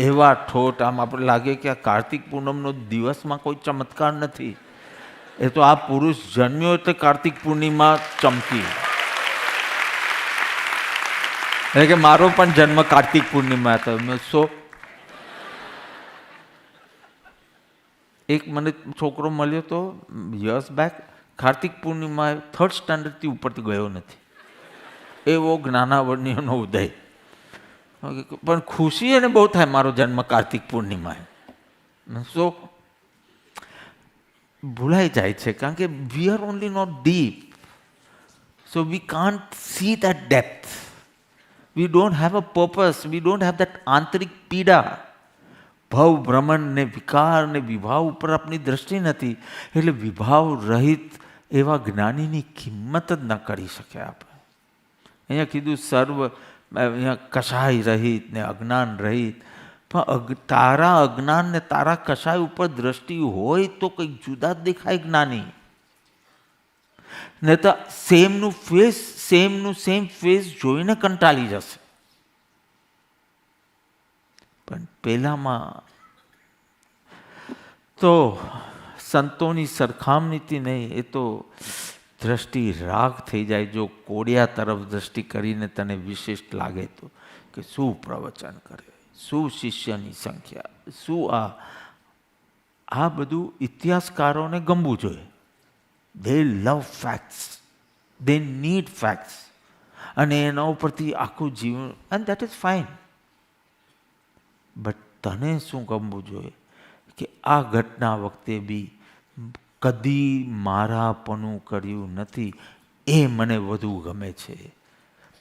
એવા ઠોઠ આમ આપણે લાગે કે આ કાર્તિક પૂનમનો દિવસમાં કોઈ ચમત્કાર નથી. એ તો આ પુરુષ જન્મ્યો એટલે કાર્તિક પૂર્ણિમા ચમકી. એટલે કે મારો પણ જન્મ કાર્તિક પૂર્ણિમા હતો. એક મને છોકરો મળ્યો તો years back, Kartik Purnima 3rd સ્ટાન્ડર્ડથી ઉપરથી ગયો નથી. એવો જ્ઞાનાવર્ણ્યનો ઉદય. પણ ખુશી એને બહુ થાય મારો જન્મ કાર્તિક પૂર્ણિમાએ. સો ભૂલાઈ જાય છે, કારણ કે we are only not deep, so we can't see that depth. We don't have a purpose, we don't have that આંતરિક પીડા. ભવ ભ્રમણ ને વિકાર ને વિભાવ ઉપર આપણી દ્રષ્ટિ નથી, એટલે વિભાવ રહિત એવા જ્ઞાનીની કિંમત જ ન કરી શકે આપણે. અહીંયા કીધું સર્વ, અહીંયા કશાય રહિત ને અજ્ઞાન રહિત. પણ તારા અજ્ઞાન ને તારા કશાય ઉપર દ્રષ્ટિ હોય તો કંઈક જુદા જ દેખાય જ્ઞાની. ને તો સેમનું સેમ ફેસ જોઈને કંટાળી જશે. પણ પહેલામાં તો સંતોની સરખામણીથી નહીં, એ તો દ્રષ્ટિ રાગ થઈ જાય. જો કોડિયા તરફ દ્રષ્ટિ કરીને તને વિશિષ્ટ લાગે તો કે શું પ્રવચન કરે, શું શિષ્યની સંખ્યા, શું આ બધું ઇતિહાસકારોને ગમવું જોઈએ. દે લવ ફેક્ટ્સ, દે નીડ ફેક્ટ્સ, અને એના ઉપરથી આખું જીવન, and that is fine. But તને શું ગમવું જોઈએ કે આ ઘટના વખતે બી કદી મારાપણું કર્યું નથી, એ મને વધુ ગમે છે.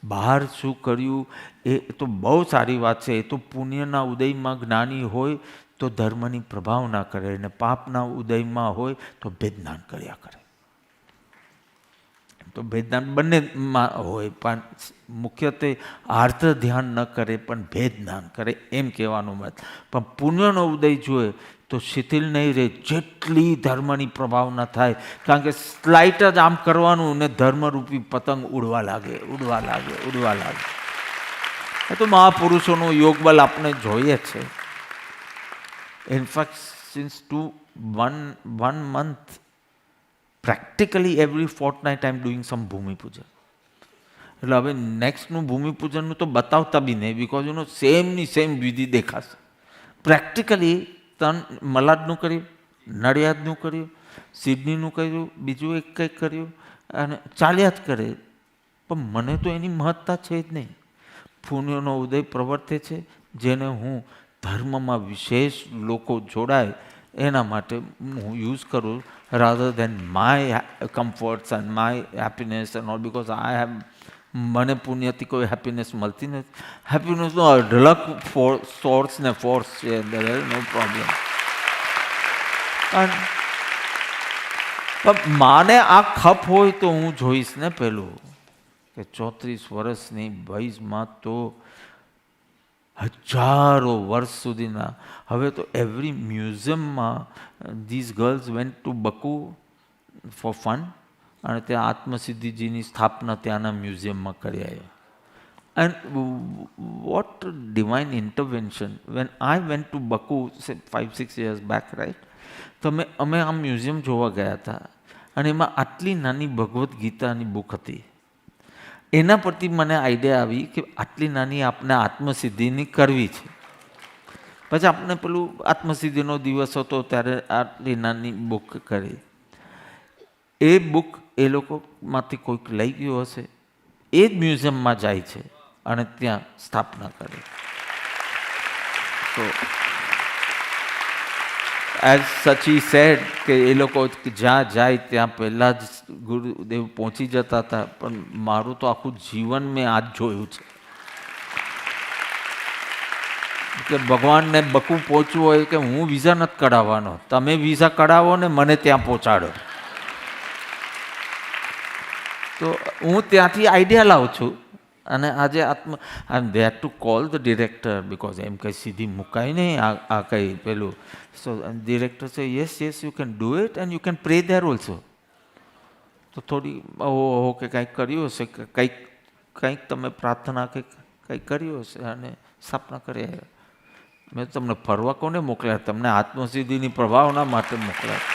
બહાર શું કર્યું એ તો બહુ સારી વાત છે, એ તો પુણ્યના ઉદયમાં જ્ઞાની હોય તો ધર્મની પ્રભાવ ના કરે, અને પાપના ઉદયમાં હોય તો ભેદનાન કર્યા કરે. તો ભેદનાન બંનેમાં હોય, પણ મુખ્યત્વે આર્ત ધ્યાન ન કરે પણ ભેદનાન કરે, એમ કહેવાનું મત. પણ પુણ્યનો ઉદય જોઈએ તો શિથિલ નહીં રહે જેટલી ધર્મની પ્રભાવ ન થાય. કારણ કે સ્લાઇટ જ આમ કરવાનું ને ધર્મરૂપી પતંગ ઉડવા લાગે. એ તો મહાપુરુષોનો યોગ બલ આપણે જોઈએ છે. In fact since one month, practically every fortnight I am doing some ભૂમિ પૂજન. એટલે હવે નેક્સ્ટનું ભૂમિ પૂજનનું તો બતાવતા બી નહીં, બિકોઝ સેમની સેમ વિધિ દેખાશે. પ્રેક્ટિકલી મલાડનું કર્યું, નડિયાદનું કર્યું, સિડનીનું કર્યું, બીજું એક કંઈક કર્યું, અને ચાલ્યા જ કરે. પણ મને તો એની મહત્તા છે જ નહીં. પુણ્યનો ઉદય પ્રવર્તે છે, જેને હું ધર્મમાં વિશેષ લોકો જોડાય એના માટે હું યુઝ કરું, rather than my comforts and my happiness and all, because I have, મને પુણ્યથી કોઈ હેપીનેસ મળતી નથી. હેપીનેસનો અઢળક સોર્સ ને ફોર્સ છે, there is no problem. પણ માને આ ખપ હોય તો હું જોઈશ ને પેલું કે 34 વર્ષની વયસમાં તો હજારો વર્ષ સુધીના, હવે તો એવરી મ્યુઝિયમમાં these girls went to Baku for fun, અને ત્યાં આત્મસિદ્ધિજીની સ્થાપના ત્યાંના મ્યુઝિયમમાં કરી આવ્યા. And what divine intervention. When I went to Baku 5-6 years back, right, તો અમે આ મ્યુઝિયમ જોવા ગયા હતા, અને એમાં આટલી નાની ભગવદ્ ગીતાની બુક હતી. એના પરથી મને આઈડિયા આવી કે આટલી નાની આપણે આત્મસિદ્ધિની કરવી છે. પછી આપણે પેલું આત્મસિદ્ધિનો દિવસ હતો ત્યારે આટલી નાની બુક કરી. એ બુક એ લોકોમાંથી કોઈક લઈ ગયો હશે, એ જ મ્યુઝિયમમાં જાય છે અને ત્યાં સ્થાપના કરે. તો એઝ સચી સેડ કે એ લોકો જ્યાં જાય ત્યાં પહેલાં જ ગુરુદેવ પહોંચી જતા હતા. પણ મારું તો આખું જીવન મેં આ જ જોયું છે કે ભગવાનને બકું પહોંચવું હોય કે હું વિઝા નથી કઢાવવાનો, તમે વિઝા કઢાવો ને મને ત્યાં પહોંચાડો. તો હું ત્યાંથી આઈડિયા લાવું છું. અને આજે they had to call the director, because એમ કંઈ સીધી મુકાય નહીં આ કંઈ પેલું. So director say yes you can do it and you can pray there also. તો થોડી ઓહો કે કંઈક કર્યું હશે, કંઈક તમે પ્રાર્થના કે કંઈક કર્યું હશે અને સ્થાપના કરી આવ્યા. મેં તમને ફરવા કોને મોકલ્યા? તમને આત્મસિદ્ધિની પ્રભાવના માટે મોકલ્યા.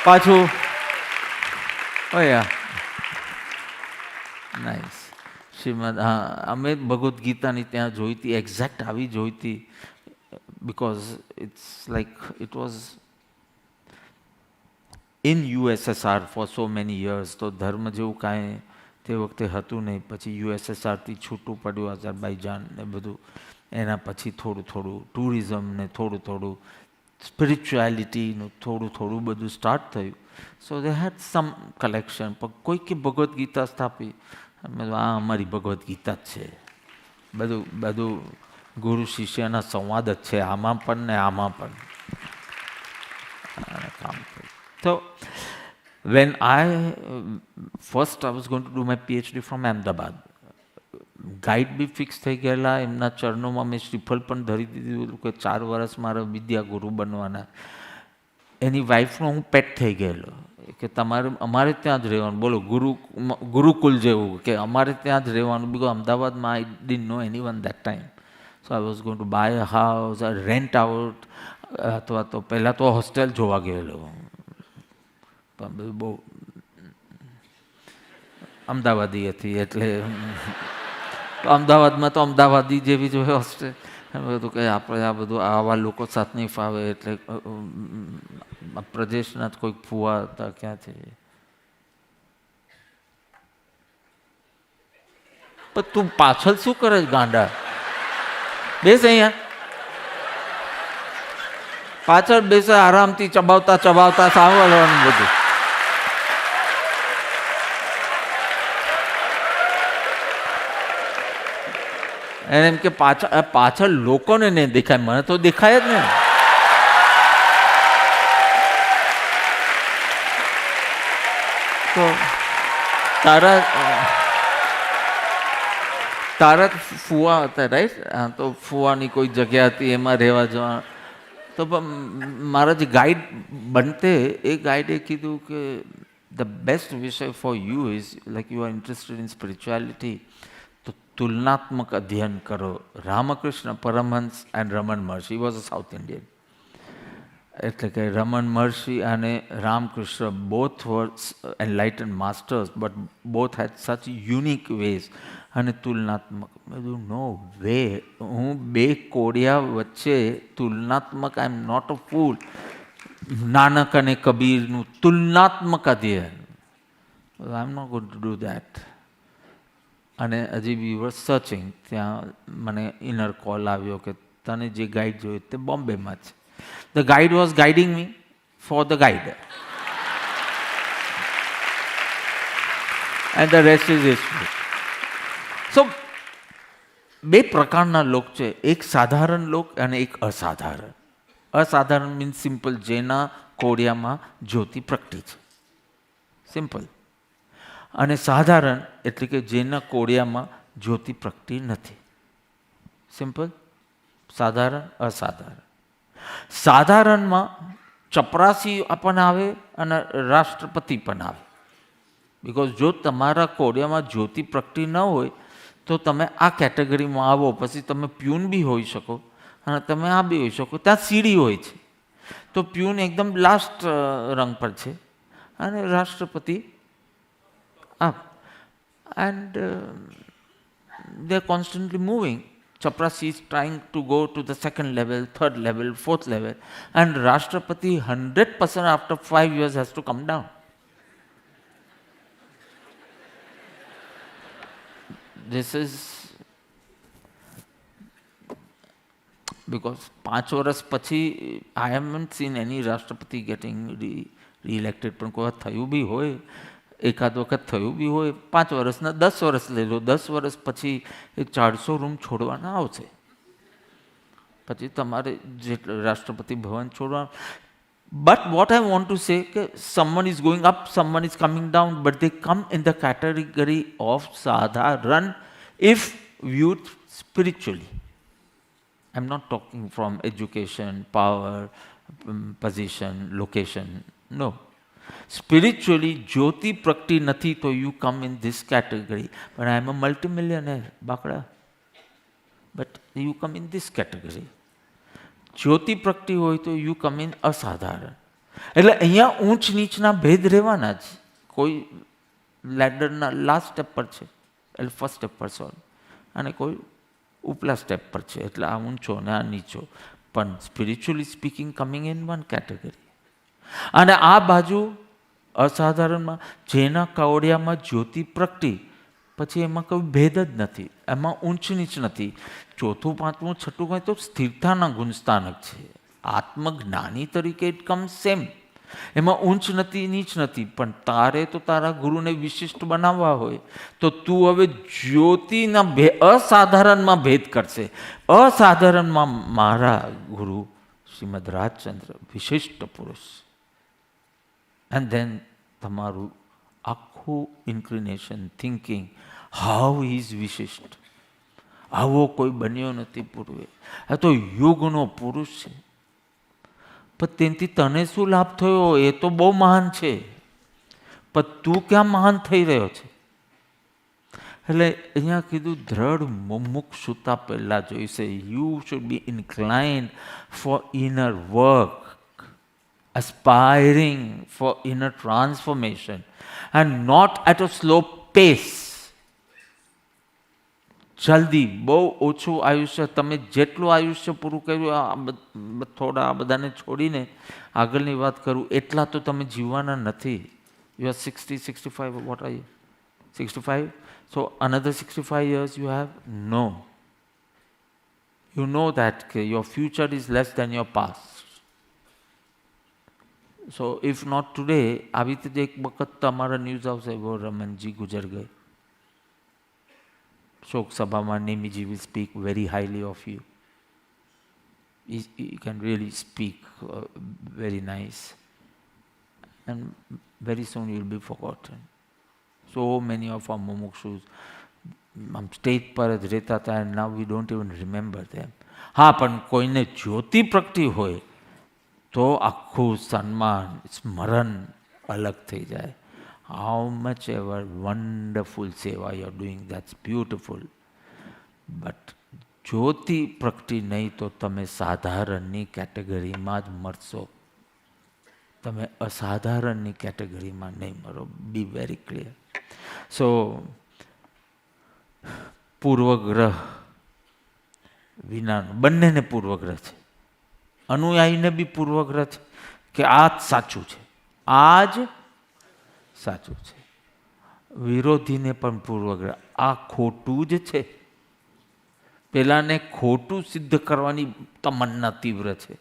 પાછું નાઇસ શ્રીમદ. હા, અમે ભગવદ્ ગીતાની ત્યાં જોઈ હતી, એક્ઝેક્ટ આવી જોઈ હતી, because it's like it was in USSR for so many years. તો ધર્મ જેવું કાંઈ તે વખતે હતું નહીં. પછી USSRથી છૂટું પડ્યું અઝરબાઈજાન ને બધું. એના પછી થોડું થોડું ટુરિઝમ ને થોડું થોડું સ્પિરિચ્યુઆલિટીનું થોડું થોડું બધું સ્ટાર્ટ થયું. સો દે હેડ સમ કલેક્શન. પણ કોઈકે ભગવદ્ ગીતા સ્થાપી. અમે આ અમારી ભગવદ્ ગીતા જ છે. બધું ગુરુ શિષ્યના સંવાદ જ છે, આમાં પણ ને આમાં પણ કામ કર્યું. તો when I was going to do my PhD from Ahmedabad, guide બી ફિક્સ થઈ ગયેલા, એમના ચરણોમાં મેં શ્રીફળ પણ ધરી દીધું કે 4 વર્ષ મારા વિદ્યા ગુરુ બનવાના. એની વાઈફનો હું પેટ થઈ ગયેલો કે તમારે અમારે ત્યાં જ રહેવાનું. બોલો, ગુરુકુલ જેવું કે અમારે ત્યાં જ રહેવાનું. બિકોઝ અમદાવાદમાં I didn't know anyone that time. So I was going to buy a house, rent out, અથવા તો પહેલાં તો હોસ્ટેલ જોવા ગયેલો. પણ બધું બહુ અમદાવાદી હતી એટલે અમદાવાદમાં તો અમદાવાદી જેવી જ હોય હોસ્ટેલ. બધું કે આપણે આ બધું આવા લોકો સાથે નહીં ફાવે એટલે પ્રદેશના જ કોઈક ફુવા હતા ક્યાંથી. પણ તું પાછળ શું કરે ગાંડા? બેસ અહીંયા પાછળ બેસે, આરામથી ચબાવતા ચબાવતા સાંભળવાનું બધું. એને એમ કે પાછળ લોકોને નહીં દેખાય, મને તો દેખાય જ ને. તો તારા ફુવા હતા, રાઈટ? હા, તો ફુવાની કોઈ જગ્યા હતી, એમાં રહેવા જવા. તો મારા જે ગાઈડ બનતે એ ગાઈડે કીધું કે ધ બેસ્ટ વિષય for you is like you are interested in spirituality, તો તુલનાત્મક અધ્યયન કરો. Ramakrishna Paramahansa and Raman Maharshi was a South Indian. એટલે કે રમણ મહર્ષિ અને Ramakrishna both were enlightened masters, but both had such unique ways. અને તુલનાત્મક, બધું નો વે. હું બે કોડિયા વચ્ચે તુલનાત્મક, આઈ એમ નોટ અ ફૂલ. નાનક અને કબીરનું તુલનાત્મક અધ્યયન, I am not going to do that. અને હજી વી વર સર્ચિંગ, ત્યાં મને ઇનર કોલ આવ્યો કે તને જે ગાઈડ જોયું તે બોમ્બેમાં છે. The guide was guiding me for the guide and the rest is history. So બે પ્રકારના લોક છે, એક સાધારણ લોક અને એક અસાધારણ. અસાધારણ મીન્સ સિમ્પલ, જેના કોડિયામાં જ્યોતિ પ્રગટી છે, સિમ્પલ. અને સાધારણ એટલે કે જેના કોડિયામાં જ્યોતિ પ્રગટી નથી, સિમ્પલ. સાધારણ, અસાધારણ. સાધારણમાં ચપરાસી પણ આવે અને રાષ્ટ્રપતિ પણ આવે. બિકોઝ જો તમારા કોડિયામાં જ્યોતિ પ્રગટી ન હોય તો તમે આ કેટેગરીમાં આવો. પછી તમે પ્યુન બી હોઈ શકો અને તમે આ બી હોઈ શકો. ત્યાં સીડી હોય છે, તો પ્યુન એકદમ લાસ્ટ રંગ પર છે અને રાષ્ટ્રપતિ up. And they're constantly moving. Chaprasi is trying to go to the second level, third level, fourth level, and Rashtrapati 100% after 5 years has to come down. This is because 5 વર્ષ પછી I haven't seen any Rashtrapati getting re-elected. પણ કોઈ થયું બી હોય, એકાદ વખત થયું બી હોય. 5 વર્ષના 10 વર્ષ લઈ લો, 10 વર્ષ પછી એ 400 રૂમ છોડવાના આવશે. પછી તમારે જે રાષ્ટ્રપતિ ભવન છોડવાનું. But what I want two say કે someone is going up, someone is coming down, but they come in the category of sadharan if viewed spiritually. I'm not talking from education, power, position, location. No. Spiritually, Jyoti Prakti Nati, so you come in this category. But I am a multimillionaire, Bakra. But you come in this category. Jyoti Prakti હોય તો you come in અસાધારણ. એટલે અહીંયા ઊંચ નીચના ભેદ રહેવાના જ. કોઈ લેડરના લાસ્ટ સ્ટેપ પર છે એટલે ફર્સ્ટ સ્ટેપ પર સોરી, અને કોઈ ઉપલા સ્ટેપ પર છે એટલે આ ઊંચો ને આ નીચો. પણ spiritually speaking coming in one category. અને આ બાજુ અસાધારણમાં જેના કાવડિયામાં જ્યોતિ પ્રગટી, પછી એમાં કોઈ ભેદ જ નથી, એમાં ઊંચ નીચ નથી. ચોથું પાંચમું છઠ્ઠું કંઈ તો સ્થિરતાના ગુણસ્થાનક છે. આત્મજ્ઞાની તરીકે ઇટ કમ્સ સેમ. એમાં ઊંચ નથી નીચ નથી, પણ તારે તો તારા ગુરુને વિશિષ્ટ બનાવવા હોય તો તું હવે જ્યોતિના અસાધારણમાં ભેદ કરશે. અસાધારણમાં મારા ગુરુ શ્રીમદ રાજચંદ્ર વિશિષ્ટ પુરુષ. એન્ડ ધેન તમારું આખું ઇન્ક્લિનેશન થિંકિંગ હાઉ ઇઝ વિશિષ્ટ. આવો કોઈ બન્યો નથી પૂર્વે, આ તો યુગનો પુરુષ છે. પણ તેનાથી તને શું લાભ થયો? એ તો બહુ મહાન છે, પણ તું ક્યાં મહાન થઈ રહ્યો છે? એટલે અહીંયા કીધું દ્રઢ મુમુક્ષુતા પહેલાં જોઈશે. You should be inclined for inner work, aspiring for inner transformation and not at a slow pace. જલ્દી, બહુ ઓછું આયુષ્ય, તમે જેટલું આયુષ્ય પૂરું કર્યું, થોડા આ બધાને છોડીને આગળની વાત કરું, એટલા તો તમે જીવવાના નથી. You are 60, 65, what are you? 65? So another 65 years you have? No. You know that your future is less than your past. So if not today, આવી રીતે એક વખત તમારા ન્યૂઝ આવશે, વો રમનજી ગુજર ગए. શોક સભામાં નેમીજી will speak very highly of you. He can really speak very nice. And very soon you will be forgotten. So many of our mumukshus stage પર જ રહેતા હતા, and now we don't even remember them. હા, પણ કોઈને જ્યોતિ પ્રગટી હોય તો આખું સન્માન સ્મરણ અલગ થઈ જાય. How much ever wonderful seva you are doing, that's beautiful. But જ્યોતિ પ્રગટી નહીં તો તમે સાધારણની કેટેગરીમાં જ મરશો, તમે અસાધારણની કેટેગરીમાં નહીં મરો. Be very clear. સો પૂર્વગ્રહ વિનાનું, બંનેને પૂર્વગ્રહ છે. અનુયાયીને બી પૂર્વગ્રહ છે કે આ જ સાચું છે, આ જ સાચું છે. વિરોધીને પણ પૂર્વગ્રહ, આ ખોટું જ છે. પેલાને ખોટું સિદ્ધ કરવાની તમન્ના તીવ્ર છે,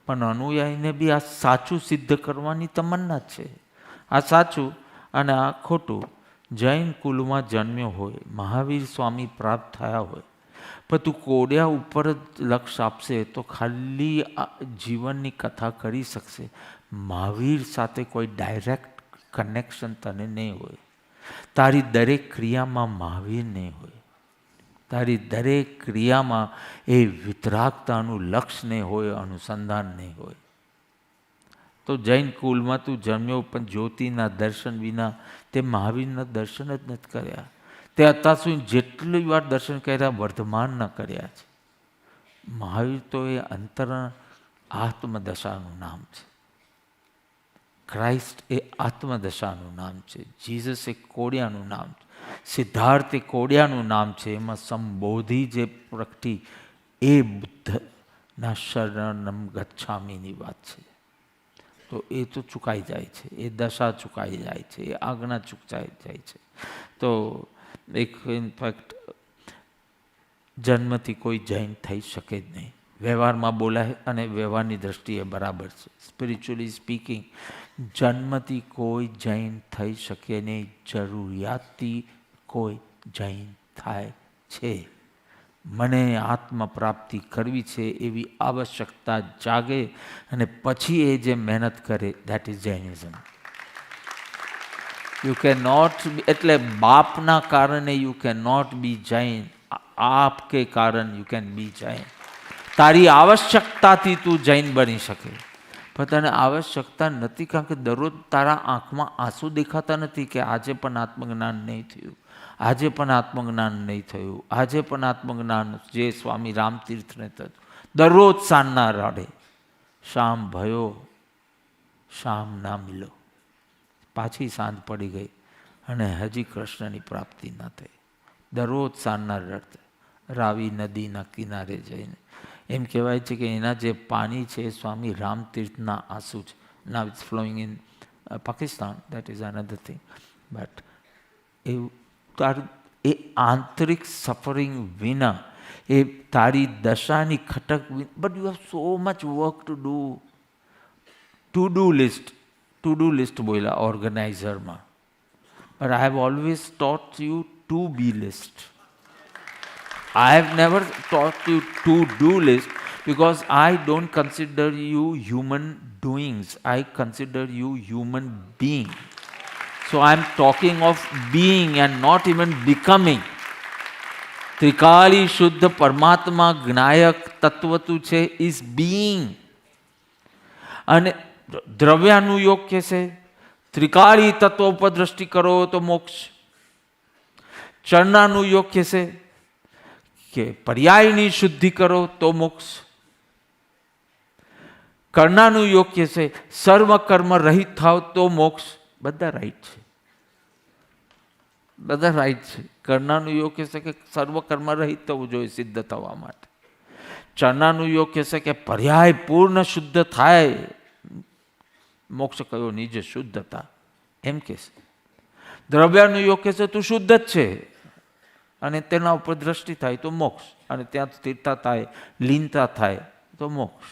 પણ અનુયાયીને બી આ સાચું સિદ્ધ કરવાની તમન્ના છે. આ સાચું અને આ ખોટું. જૈન કુલમાં જન્મ્યો હોય, મહાવીર સ્વામી પ્રાપ્ત થયા હોય, પણ તું કોડિયા ઉપર જ લક્ષ આપશે તો ખાલી જીવનની કથા કરી શકશે. મહાવીર સાથે કોઈ ડાયરેક્ટ કનેક્શન તને નહીં હોય. તારી દરેક ક્રિયામાં મહાવીર નહીં હોય, તારી દરેક ક્રિયામાં એ વિતરાગતાનું લક્ષ્ય નહીં હોય, અનુસંધાન નહીં હોય. તો જૈન કુલમાં તું જન્મ્યો, પણ જ્યોતિના દર્શન વિના તે મહાવીરના દર્શન જ નથી કર્યા. તે અત્યાર સુધી જેટલી વાર દર્શન કર્યા, વર્ધમાનના કર્યા છે. મહાવીર તો એ અંતર આત્મદશાનું નામ છે. ક્રાઇસ્ટ એ આત્મદશાનું નામ છે. જીસસ એ કોડિયાનું નામ છે. સિદ્ધાર્થ એ કોડિયાનું નામ છે. એમાં સંબોધી જે પ્રગટી એ બુદ્ધના શરણમ ગચ્છામીની વાત છે. તો એ તો ચૂકાઈ જાય છે, એ દશા ચૂકાઈ જાય છે, એ આજ્ઞા ચૂકાઈ જાય છે. તો એક ઇનફેક્ટ જન્મથી કોઈ જૈન થઈ શકે જ નહીં. વ્યવહારમાં બોલાય અને વ્યવહારની દ્રષ્ટિએ બરાબર છે. સ્પિરિચ્યુઅલી સ્પીકિંગ જન્મથી કોઈ જૈન થઈ શકે નહીં, જરૂરિયાતથી કોઈ જૈન થાય છે. મને આત્મ પ્રાપ્તિ કરવી છે એવી આવશ્યકતા જાગે અને પછી એ જે મહેનત કરે, that is Jainism. You can not, એટલે બાપના કારણે you can not be Jain, આપ કે કારણ યુ કેન બી જૈન. તારી આવશ્યકતાથી તું જૈન બની શકે, પણ તને આવશ્યકતા નથી, કારણ કે દરરોજ તારા આંખમાં આંસુ દેખાતા નથી કે આજે પણ આત્મજ્ઞાન નહીં થયું, આજે પણ આત્મજ્ઞાન નહીં થયું, આજે પણ આત્મજ્ઞાન જે સ્વામી રામતીર્થને થયું. દરરોજ સાંજના રાડે શામ ભયો શામ ના મિલો, પાછી સાંજ પડી ગઈ અને હજી કૃષ્ણની પ્રાપ્તિ ન થઈ. દરરોજ સાંજના રડતે રાવી નદીના કિનારે જઈને એમ કહેવાય છે કે એના જે પાણી છે એ સ્વામી રામતીર્થના આંસુ છે. Now it's flowing in Pakistan, that is another thing. But એવું તારું એ આંતરિક સફરિંગ વિના એ તારી દશાની ખટક, but you have so much work to do. To do list બોલ્યા ઓર્ગેનાઇઝરમાં, but I have always taught you to be list. I have never taught you to do list because I don't consider you human doings. I consider you human being. So I am talking of being and not even becoming. Trikali Shuddha Paramatma Gnayak Tattvatu છે is being. અને દ્રવ્યાનું યોગ કે છે ત્રિકાળી તત્વ ઉપર દ્રષ્ટિ કરો તો મોક્ષ. ચરણાનું યોગ કે છે કે પર્યાયની શુદ્ધિ કરો તો મોક્ષ. કર્ણાનું યોગ કે છે સર્વ કર્મ રહિત થાવ તો મોક્ષ. બધા રાઈટ છે, બધા રાઈટ છે. કર્ણાનું યોગ કે છે કે સર્વ કર્મ રહિત થવું જોઈએ સિદ્ધ થવા માટે. ચરણાનું યોગ કે છે કે પર્યાય પૂર્ણ શુદ્ધ થાય, મોક્ષ કયો નિજ શુદ્ધતા એમ કે છે. દ્રવ્યાનું યોગ કે છે તું શુદ્ધ જ છે અને તેના ઉપર દ્રષ્ટિ થાય તો મોક્ષ, અને ત્યાં સ્થિરતા થાય, લીનતા થાય તો મોક્ષ.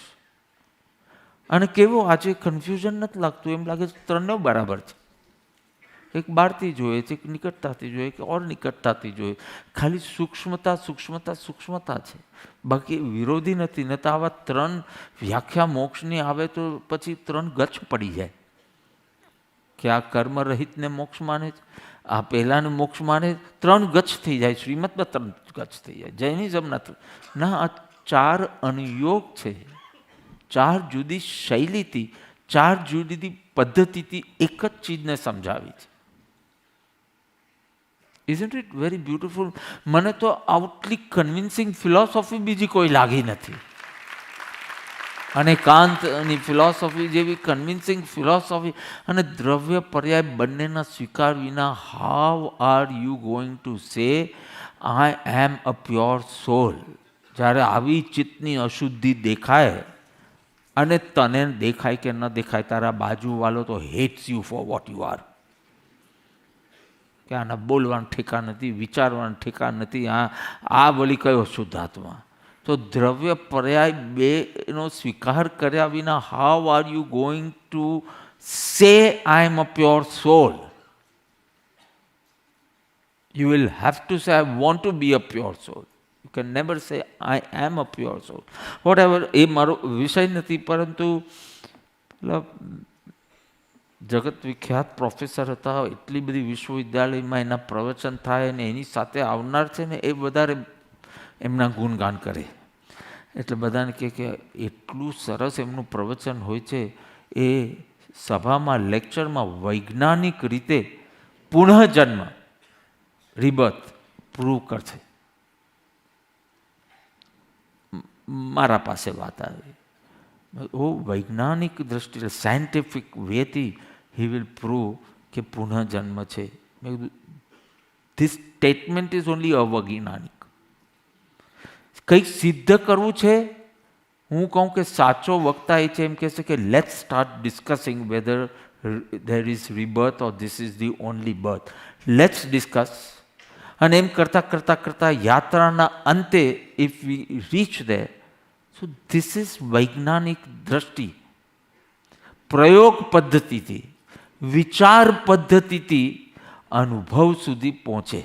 અને કેવો આજે કન્ફ્યુઝન નથી લાગતું, એમ લાગે છે ત્રણેય બરાબર છે. એક બહારથી જોઈએ છે, એક નિકટતાથી જોઈએ, કે ઓર નિકટતાથી જોઈએ. ખાલી સૂક્ષ્મતા છે, બાકી વિરોધી નથી. ન તો આવા ત્રણ વ્યાખ્યા મોક્ષની આવે તો પછી ત્રણ ગચ્છ પડી જાય કે આ કર્મ રહિતને મોક્ષ માને છે, આ પહેલાને મોક્ષ માને. ત્રણ ગચ્છ થઈ જાય, શ્રીમતમાં ત્રણ ગચ્છ થઈ જાય. જૈનિઝમના ના, આ ચાર અનુયોગ છે. ચાર જુદી શૈલીથી, ચાર જુદી પદ્ધતિથી એક જ ચીજને સમજાવી છે. Isn't it very beautiful? મને તો આઉટલી કન્વિન્સિંગ ફિલોસોફી બીજી કોઈ લાગી નથી. અને કાંતની ફિલોસોફી જેવી કન્વિન્સિંગ ફિલોસોફી અને દ્રવ્ય પર્યાય બંનેના સ્વીકાર વિના how are you going to say I am a pure સોલ? જ્યારે આવી ચિત્તની અશુદ્ધિ દેખાય, અને તને દેખાય કે ન દેખાય, તારા બાજુવાળો તો hats you for what you are. કે આના બોલવાનું ઠેકા નથી, વિચારવાનું ઠેકા નથી, આ વળી કયો શુદ્ધાત્મા? તો દ્રવ્ય પર્યાય બેનો સ્વીકાર કર્યા વિના how are you going to say I am a pure soul? You will have to say I want to be a pure soul. You can never say I am a pure soul. Whatever, એ મારો વિષય નથી, પરંતુ જગત વિખ્યાત પ્રોફેસર હતા, એટલી બધી વિશ્વવિદ્યાલયમાં એના પ્રવચન થાય, અને એની સાથે આવનાર છે ને એ વધારે એમના ગુણગાન કરે. એટલે બધાને કહે કે એટલું સરસ એમનું પ્રવચન હોય છે. એ સભામાં, લેક્ચરમાં વૈજ્ઞાનિક રીતે પુનઃજન્મ, રિબર્થ પ્રૂવ કરશે. મારા પાસે વાત આવી, વૈજ્ઞાનિક દ્રષ્ટિએ સાયન્ટિફિક વેથી હી વિલ પ્રૂવ કે પુનઃજન્મ છે. મેં કીધું ધીસ સ્ટેટમેન્ટ ઇઝ ઓનલી અવૈજ્ઞાનિક. કંઈક સિદ્ધ કરવું છે, હું કહું કે સાચો વક્તા એ છે એમ કહેશે કે let's start discussing whether there is rebirth or this is the only birth. Let's discuss. અને એમ કરતાં યાત્રાના અંતે if we reach there, so this is વૈજ્ઞાનિક દ્રષ્ટિ. પ્રયોગ પદ્ધતિથી, વિચાર પદ્ધતિથી અનુભવ સુધી પહોંચે.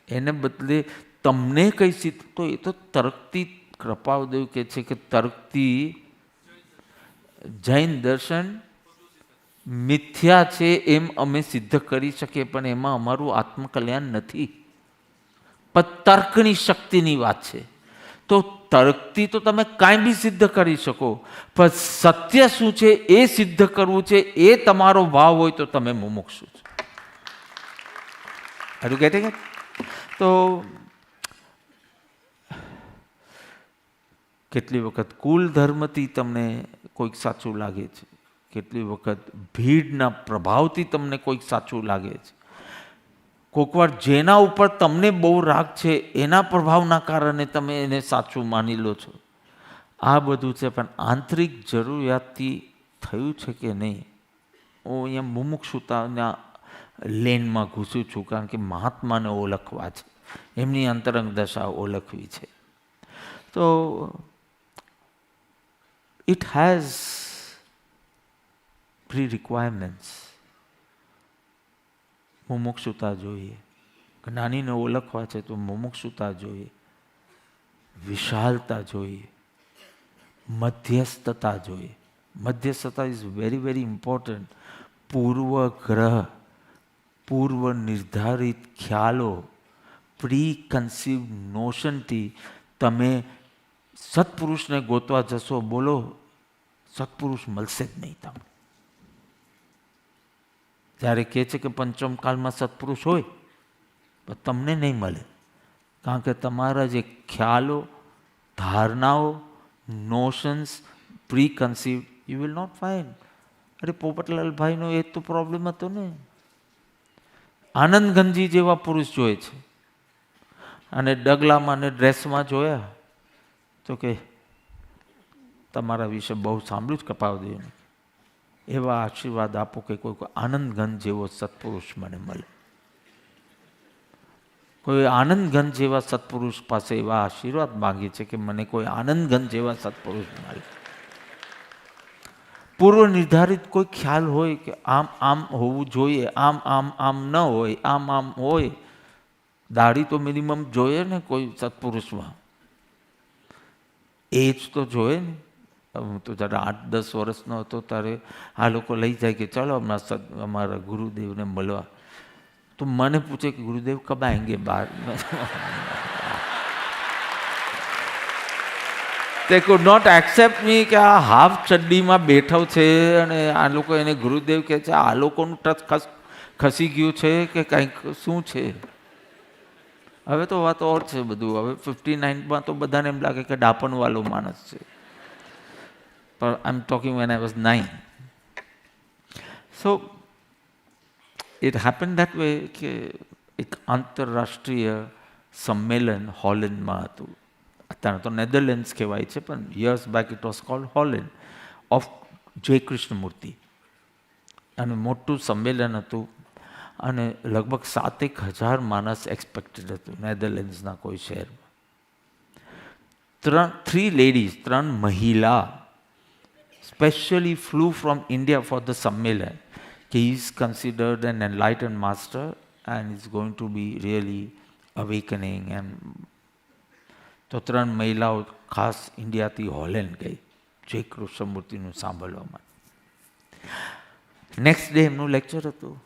એને બદલે તમને કઈ સિદ્ધ, તો એ તો તર્કથી, કૃપાદેવ કહે છે કે તર્કથી જૈન દર્શન મિથ્યા છે એમ અમે સિદ્ધ કરી શકીએ, પણ એમાં અમારું આત્મકલ્યાણ નથી. પણ તર્કની શક્તિની વાત છે. તો તર્કથી તો તમે કાંઈ બી સિદ્ધ કરી શકો, પણ સત્ય શું છે એ સિદ્ધ કરવું છે, એ તમારો ભાવ હોય તો તમે મુમુક્ષુ છો. Are you getting it? તો કેટલી વખત કુલ ધર્મથી તમને કોઈક સાચું લાગે છે, કેટલી વખત ભીડના પ્રભાવથી તમને કોઈક સાચું લાગે છે, કોઈક વાર જેના ઉપર તમને બહુ રાગ છે એના પ્રભાવના કારણે તમે એને સાચું માની લો છો. આ બધું છે, પણ આંતરિક જરૂરિયાતથી થયું છે કે નહીં? હું અહીંયા મુમુક્ષુતાના લેનમાં ઘૂસું છું, કારણ કે મહાત્માને ઓળખવા છે. એમની અંતરંગ દશા ઓળખવી છે. તો ઇટ હેઝ પ્રી રિક્વાયરમેન્ટ્સ. મુમુક્ષુતા જોઈએ, જ્ઞાનીને ઓળખવા છે તો મુમુક્ષુતા જોઈએ, વિશાલતા જોઈએ, મધ્યસ્થતા જોઈએ. મધ્યસ્થતા ઇઝ વેરી વેરી ઇમ્પોર્ટન્ટ. પૂર્વગ્રહ, પૂર્વ નિર્ધારિત ખ્યાલો, પ્રી કન્સીવ્ડ નોશનથી તમે સત્પુરુષને ગોતવા જશો, બોલો સત્પુરુષ મળશે જ નહીં તમને. જ્યારે કહે છે કે પંચમ કાળમાં સત્પુરુષ હોય પણ તમને નહીં મળે, કારણ કે તમારા જે ખ્યાલો, ધારણાઓ, notions preconceived, you will not find. અરે પોપટલાલભાઈનો એ તો પ્રોબ્લેમ હતો ને. આનંદગંજી જેવા પુરુષ જોઈએ છે અને ડગલામાં અને ડ્રેસમાં જોયા તો કે તમારા વિશે બહુ સાંભળ્યું જ કપાવદેવને. એવા આશીર્વાદ આપો કે કોઈ આનંદગંજ જેવો સત્પુરુષ મને મળે. કોઈ આનંદગંજ જેવા સત્પુરુષ પાસે એવા આશીર્વાદ માંગે છે કે મને કોઈ આનંદગંજ જેવા સત્પુરુષ મળે. પૂર્વ નિર્ધારિત કોઈ ખ્યાલ હોય કે આમ આમ હોવું જોઈએ, આમ આમ આમ ન હોય, આમ આમ હોય. દાઢી તો મિનિમમ જોઈએ ને કોઈ સત્પુરુષમાં, એજ તો જોઈએ ને. હું તો જ્યારે 8-10 વર્ષનો હતો ત્યારે આ લોકો લઈ જાય કે ચાલો અમારા ગુરુદેવને મળવા. તો મને પૂછે કે ગુરુદેવ કબ આएंगे બહાર. They could not accept me કે આ હાફ ચડ્ડીમાં બેઠો છે અને આ લોકો એને ગુરુદેવ કહે છે આ લોકોનું ટચ ખસી ગયું છે કે કંઈક શું છે. હવે તો વાત ઓર છે બધું. હવે 59માં તો બધાને એમ લાગે કે ડાપણવાળો માણસ છે. પણ I am talking when I was 9. So it happen that way કે એક આંતરરાષ્ટ્રીય સંમેલન હોલેન્ડમાં હતું. અત્યારે તો નેધરલેન્ડ્સ કહેવાય છે પણ years back it was cold Holland, of જય કૃષ્ણમૂર્તિ. અને મોટું સંમેલન હતું અને લગભગ 7,000 માણસ એક્સપેક્ટેડ હતું નેધરલેન્ડ્સના કોઈ શહેરમાં. 3 લેડીઝ, 3 મહિલા specially flew from India for the Sammelan. He is considered an enlightened master and is going to be really awakening. And તો 3 મહિલાઓ ખાસ ઇન્ડિયાથી હોલેન્ડ ગઈ જય કૃષ્ણમૂર્તિનું સાંભળવા માટે. નેક્સ્ટ ડે એમનું લેક્ચર હતું.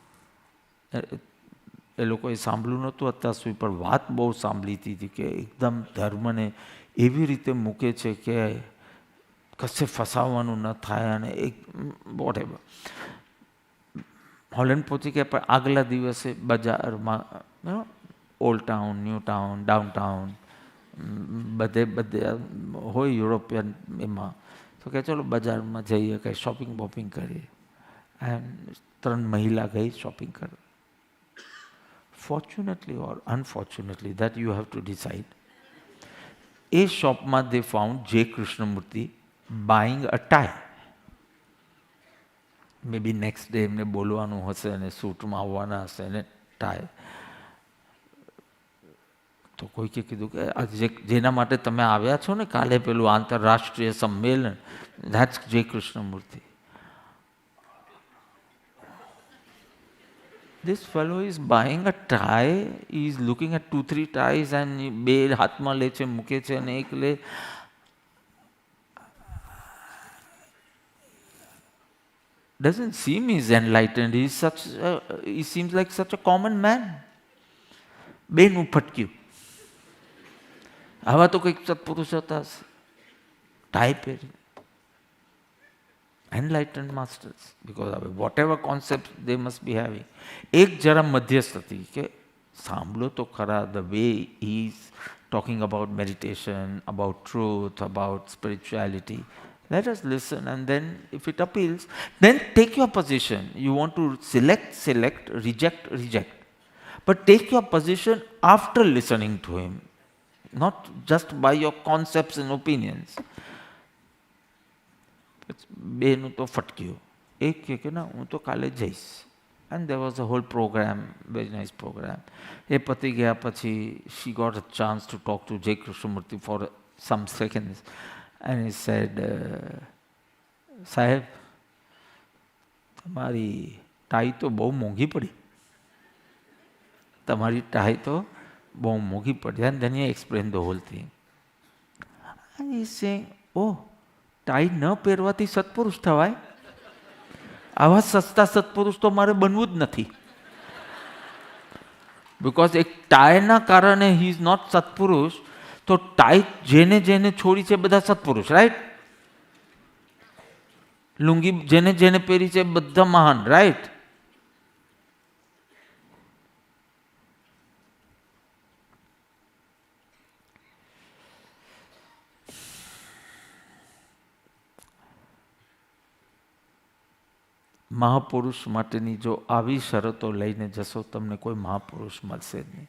એ લોકોએ સાંભળ્યું નહોતું અત્યાર સુધી, પણ વાત બહુ સાંભળી હતી કે એકદમ ધર્મને એવી રીતે મૂકે છે કે કશે ફસાવવાનું ન થાય. અને એક વોટેવર હોલેન્ડ પહોંચી ગયા પણ આગલા દિવસે બજારમાં old town, new town, down town બધે હોય યુરોપિયન એમાં. તો કે ચલો બજારમાં જઈએ, કંઈ શોપિંગ બોપિંગ કરીએ. એન્ડ 3 મહિલા ગઈ શોપિંગ કરવા. Fortunately or unfortunately that you have to decide, એ શોપમાં they found J Krishnamurti buying a tie. Maybe next day એમને બોલવાનું હશે અને સૂટમાં આવવાના હશે અને ટાય. તો કોઈકે કીધું કે જેના માટે તમે આવ્યા છો ને કાલે પેલું આંતરરાષ્ટ્રીય સંમેલન, ધેટ્સ જય Krishnamurthy. This fellow is buying a tie, he is looking at 2-3 ties and બે હાથમાં લે છે, મૂકે છે અને એક લે. Doesn't seem he's enlightened. He seems like such a common man. બેનું ફટક્યું. આવા તો કંઈક સત્પુરુષ હતા હશે ટાઈ પહેરી. Enlightened masters, because whatever concepts they must be having. એક જરા મધ્યસ્થ હતી કે સાંભળો તો ખરા, the way he is talking about meditation, about truth, about spirituality. Let us listen, and then if it appeals, then take your position. You want to select, reject. But take your position after listening to him, not just by your concepts and opinions. બેનું તો ફટક્યું. એક કે ના હું તો કાલે જઈશ. And there was a whole program, very nice program. એ પતી ગયા પછી she got a chance to talk to J Krishnamurti for some seconds and he said, સાહેબ તમારી ટાઈ તો બહુ મોંઘી પડી, તમારી ટાઈ તો બહુ મોંઘી પડી. And then he explain the hall thing. And he saying, oh, tie ન પહેરવાથી સત્પુરુષ થવાય? આવા સસ્તા સત્પુરુષ તો મારે બનવું જ નથી. બિકોઝ એક ટાઈના કારણે હી ઇઝ નોટ સત્પુરુષ. તો ટાઈ જેને જેને છોડી છે બધા સત્પુરુષ, રાઈટ? લુંગી જેને જેને પહેરી છે બધા મહાન, રાઈટ? મહાપુરુષ માટેની જો આવી શરતો લઈને જશો તમને કોઈ મહાપુરુષ મળશે જ નહીં.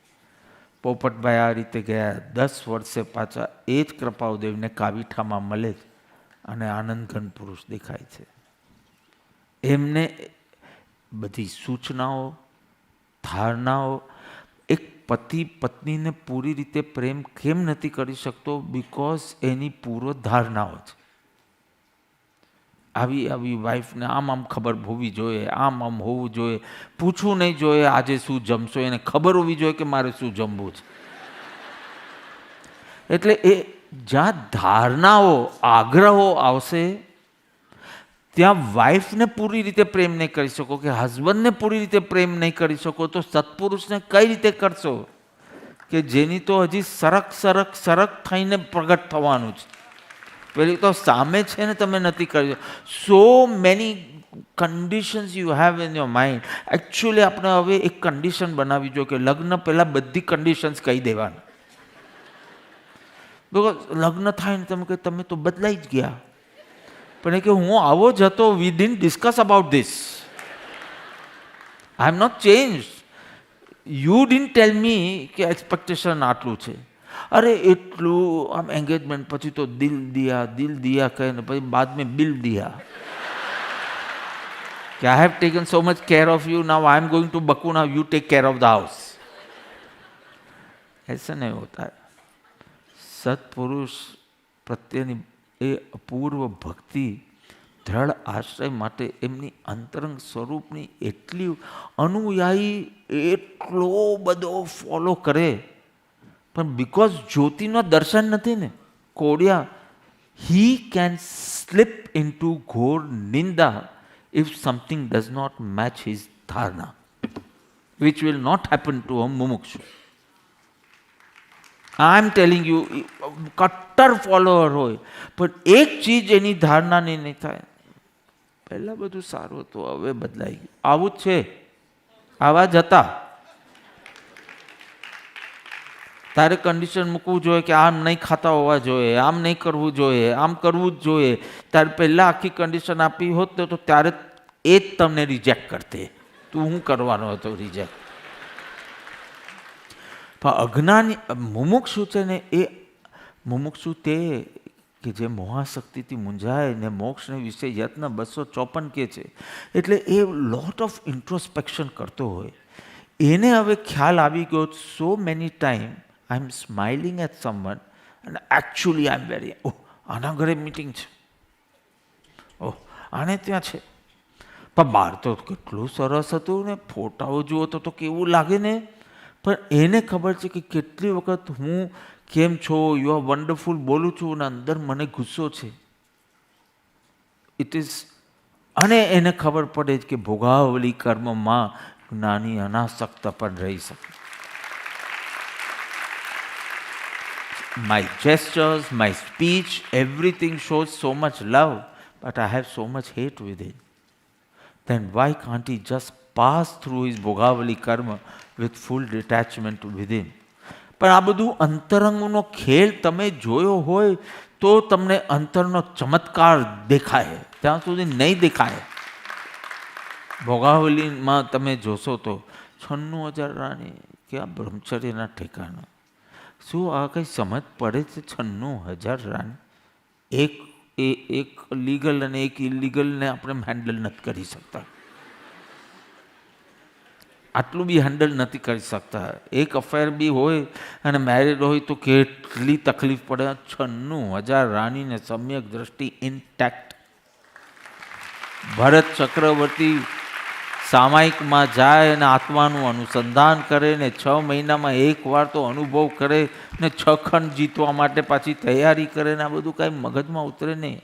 પોપટભાઈ આ રીતે ગયા, 10 વર્ષે પાછા એ જ કૃપાળુદેવને કાવીઠામાં મળે જ અને આનંદઘન પુરુષ દેખાય છે. એમને બધી સૂચનાઓ, ધારણાઓ, એક પતિ પત્નીને પૂરી રીતે પ્રેમ કેમ નથી કરી શકતો? બિકોઝ એની પૂર્વ ધારણાઓ છે. આવી આવી વાઈફને આમ આમ ખબર હોવી જોઈએ, આમ આમ હોવું જોઈએ, પૂછવું નહીં જોઈએ આજે શું જમશો, એને ખબર હોવી જોઈએ કે મારે શું જમવું છે. એટલે એ જ્યાં ધારણાઓ, આગ્રહો આવશે ત્યાં વાઈફને પૂરી રીતે પ્રેમ નહીં કરી શકો, કે હસબન્ડને પૂરી રીતે પ્રેમ નહીં કરી શકો, તો સત્પુરુષને કઈ રીતે કરશો કે જેની તો હજી સરક સરક સરક થઈને પ્રગટ થવાનું છે. પેલી તો સામે છે ને તમે નથી કરી. So many conditions you have in your mind. Actually આપણે હવે એક કન્ડિશન બનાવવી જોઈએ કે લગ્ન પહેલાં બધી કન્ડિશન્સ કહી દેવાના. બિકોઝ લગ્ન થાય ને તમે કહે તમે તો બદલાઈ જ ગયા, પણ એ કે હું આવો જ હતો, we didn't discuss about this, I am not change, you didn't tell me કે એક્સપેક્ટેશન આટલું છે. અરે એટલું આમ એંગેજમેન્ટ પછી તો દિલ દિયા કહે ને પછી બાદ મેં બિલ દિયા કે I have taken so much care of you, now I am going to Baku, now you take care of the house. ऐसा नहीं होता है. સત્પુરુષ પ્રત્યેની એ અપૂર્વ ભક્તિ, દ્રઢ આશ્રય માટે એમની અંતરંગ સ્વરૂપની એટલી અનુયાયી એટલો બધો ફોલો કરે, પણ બિકોઝ જ્યોતિનો દર્શન નથી ને કોડિયા, he can sleep in to ઘોર નિંદા if something does not match his ધારણા, which will not happen to a મુમુક્ષુ. આઈ એમ ટેલિંગ યુ, કટ્ટર ફોલોઅર હોય પણ એક ચીજ એની ધારણાની નહીં થાય. પહેલાં બધું સારું હતું, હવે બદલાઈ ગયું. આવું જ છે, આવા જ હતા. તારે કન્ડિશન મૂકવું જોઈએ કે આમ નહીં ખાતા હોવા જોઈએ, આમ નહીં કરવું જોઈએ, આમ કરવું જ જોઈએ. તારે પહેલાં આખી કન્ડિશન આપી હોત તો ત્યારે એ જ તમને રિજેક્ટ કરતે. તું શું કરવાનો હતો રિજેક્ટ? પણ અજ્ઞાની મુમુક્ષુ છે ને, એ મુમુક્ષુ તે કે જે મોહાશક્તિથી મૂંઝાય ને મોક્ષને વિશે યત્ન 254 કે છે. એટલે એ લોટ ઓફ ઇન્ટ્રોસ્પેક્શન કરતો હોય. એને હવે ખ્યાલ આવી ગયો, so many time I am smiling at someone and actually I am very, oh આના ઘરે મીટિંગ છે, ઓહ આને ત્યાં છે. પણ બહાર તો કેટલું સરસ હતું ને, ફોટાઓ જુઓ તો કેવું લાગે ને. પણ એને ખબર છે કે કેટલી વખત હું કેમ છો, યુ આર વન્ડરફુલ બોલું છું અને અંદર મને ગુસ્સો છે. ઇટ ઇઝ, અને એને ખબર પડે છે કે ભોગાવલી કર્મમાં જ્ઞાની અનાસક્ત પણ રહી શકે. My gestures, my speech, everything shows so much love, but I have so much hate within. Then why can't he just pass through his Bhogavali karma with full detachment within? પણ આ બધું અંતરંગનો ખેલ તમે જોયો હોય તો તમને અંતરનો ચમત્કાર દેખાય, ત્યાં સુધી નહીં દેખાય. ભોગાવલીમાં તમે જોશો તો 96,000 રાણી, ક્યાં બ્રહ્મચર્યના ઠેકાણા. શું આ કંઈ સમજ પડે છે? 96,000 રાણી, એક લીગલ અને એક ઇલીગલને આપણે હેન્ડલ નથી કરી શકતા. આટલું બી હેન્ડલ નથી કરી શકતા. એક અફેર બી હોય અને મેરિડ હોય તો કેટલી તકલીફ પડે. 96,000 રાણીને સમ્યક દ્રષ્ટિ ઇન્ટેક્ટ. ભરત ચક્રવર્તી સામાયિકમાં જાય અને આત્માનું અનુસંધાન કરે ને 6 મહિનામાં એકવાર તો અનુભવ કરે ને 6 ખંડ જીતવા માટે પાછી તૈયારી કરે ને આ બધું કાંઈ મગજમાં ઉતરે નહીં.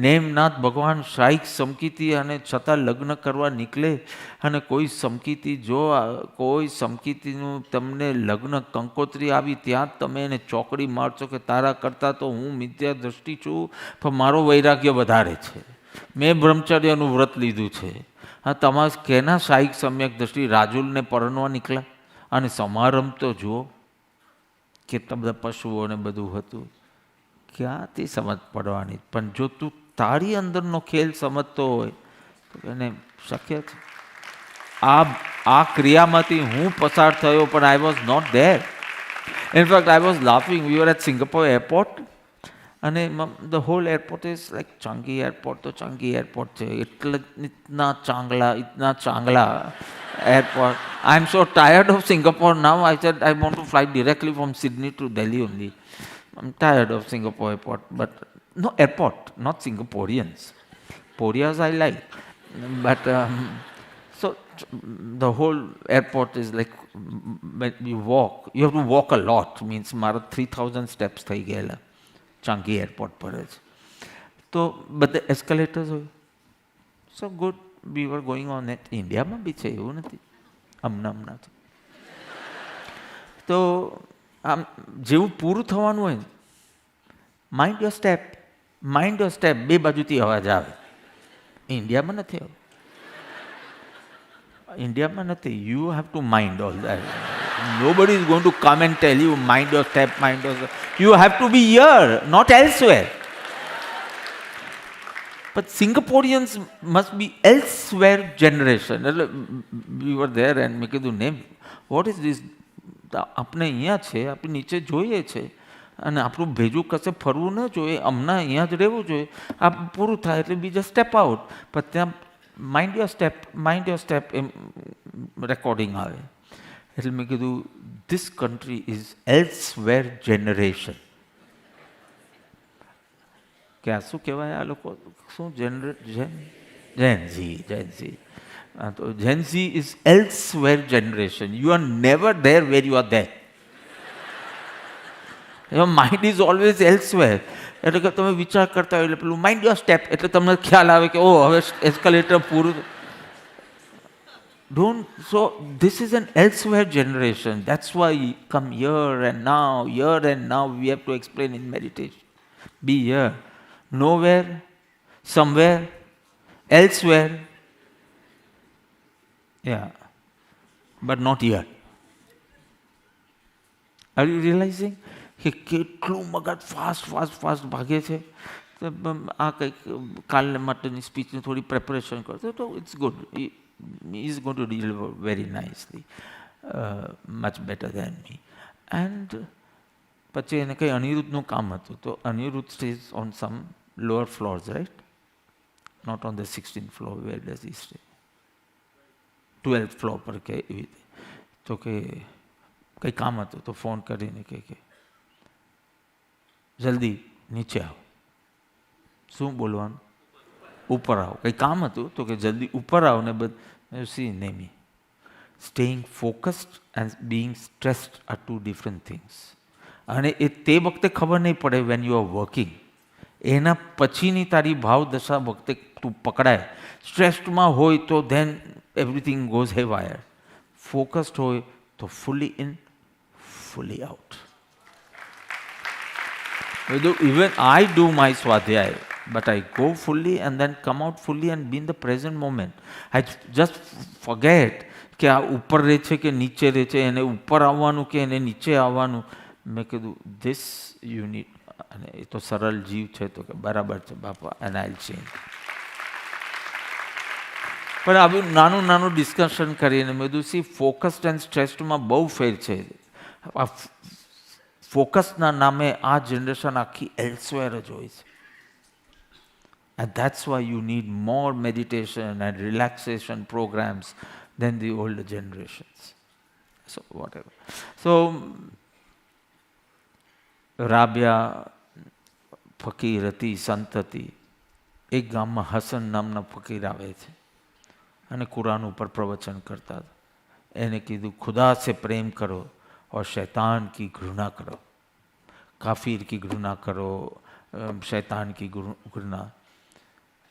નેમનાથ ભગવાન શાહીક સમકીતી અને છતાં લગ્ન કરવા નીકળે અને કોઈ સમકીતીનું તમને લગ્ન કંકોત્રી આવી ત્યાં જ તમે એને ચોકડી મારશો કે તારા કરતાં તો હું મિથ્યા દ્રષ્ટિ છું પણ મારો વૈરાગ્ય વધારે છે, મેં બ્રહ્મચર્યનું વ્રત લીધું છે. હા, તમારે કેના શાહીક સમ્યક દ્રષ્ટિ રાજુલને પરણવા નીકળ્યા અને સમારંભ તો જુઓ કેટલા બધા પશુઓ ને બધું હતું. ક્યાંથી સમજ પડવાની? પણ જો તું તારી અંદરનો ખેલ સમજતો હોય તો એને શક્ય છે. આ ક્રિયામાંથી હું પસાર થયો પણ I was not there. In fact I was laughing. We are at Singapore airport અને the whole airport is like Changi airport. તો ચાંગી એરપોર્ટ છે એટલે ઇતના ચાંગલા airport. I am so tired of Singapore now. I said I want to fly directly from Sydney to Delhi only. I'm tired of Singapore airport, but no airport, not Singaporeans. Porias I like, but so the whole airport is like when you walk, you have to walk a lot. Means mara 3,000 steps થઈ ગયેલા ચાંગી એરપોર્ટ પર જ. તો બધા એસ્કેલેટર્સ હોય. So good, we were going on it. ઇન્ડિયામાં બી છે, એવું નથી હમણાં. તો આમ જેવું પૂરું થવાનું હોય, માઇન્ડ યોર સ્ટેપ, બે બાજુથી અવાજ આવે. ઇન્ડિયામાં નથી આવે. ઇન્ડિયામાં નથી. You have to mind all that. Nobody is going to come and tell you mind your step, mind your step. You have to be here, not elsewhere. But Singaporeans must be elsewhere generation. We were there and મેં કીધું નેમ what is this? આપણે અહીંયા છે, આપણે નીચે જોઈએ છે અને આપણું ભેજું કશે ફરવું ન જોઈએ, હમણાં અહીંયા જ રહેવું જોઈએ. આ પૂરું થાય એટલે બીજા સ્ટેપ આઉટ. પણ ત્યાં માઇન્ડ યોર સ્ટેપ એમ રેકોર્ડિંગ આવે. એટલે મેં કીધું this country is elsewhere generation. કે આ શું કહેવાય આ લોકો શું જેનઝી. તો Gen Z is elsewhere generation. You are never there where you are there. Your mind is always elsewhere. એટલે કે તમે વિચાર કરતા હોય એટલે પેલું માઇન્ડ યોર સ્ટેપ એટલે તમને ખ્યાલ આવે કે ઓ હવે એસ્કેલેટર પૂરું. Don't. So this is an elsewhere generation. That's why you come here and now we have to explain in meditation. Be here. Nowhere, somewhere, elsewhere. Yeah, but not here. Are you realizing? કે કેટલું મગજ ફાસ્ટ ભાગે છે. આ કંઈક કાલને માટેની સ્પીચની થોડી પ્રેપરેશન કરતો તો it's good. He is going to deliver very nicely, much better than me. And પછી એને કંઈ અનિરુદ્ધનું કામ હતું તો Aniruddh stays on some lower floors, right? Not on the 16th floor. Where does he stay? 12th floor પર કે એવી રીતે. તો કે કંઈ કામ હતું તો ફોન કરીને કે જલ્દી નીચે આવો. શું બોલવાનું? ઉપર આવો. કંઈ કામ હતું તો કે જલ્દી ઉપર આવો ને સી નેમી. Staying focused and being stressed are two different things. અને એ તે વખતે ખબર નહીં પડે વેન યુ આર વર્કિંગ. એના પછીની તારી ભાવ દશા વખતે તું પકડાય. સ્ટ્રેસ્ડમાં હોય તો than everything goes haywire. Focused હોય તો fully in, fully out. Even I do my swadhyay, but I go fully and then come out fully and be in the present moment. I just forget કે આ ઉપર રહે છે કે નીચે રહે છે, એને ઉપર આવવાનું કે એને નીચે આવવાનું. મેં કીધું this you need. અને એ તો સરળ જીવ છે તો કે બરાબર છે બાપા, and I'll change. પણ આવું નાનું ડિસ્કશન કરીને મેં કીધું સી ફોકસ્ડ એન્ડ સ્ટ્રેસ્ડમાં બહુ ફેર છે. આ ફોકસના નામે આ જનરેશન આખી એલ્સવેર જ હોય છે. And that's why you need more meditation and relaxation programs, than the older generations. So whatever. So Rabia ફકીર હતી, સંત હતી. એક ગામમાં હસન નામના ફકીર આવે છે અને કુરાન ઉપર પ્રવચન કરતા હતા. એને કીધું ખુદા સે પ્રેમ કરો और शैतान की घृणा करो, काफिर की घृणा करो, शैतान की घृणा.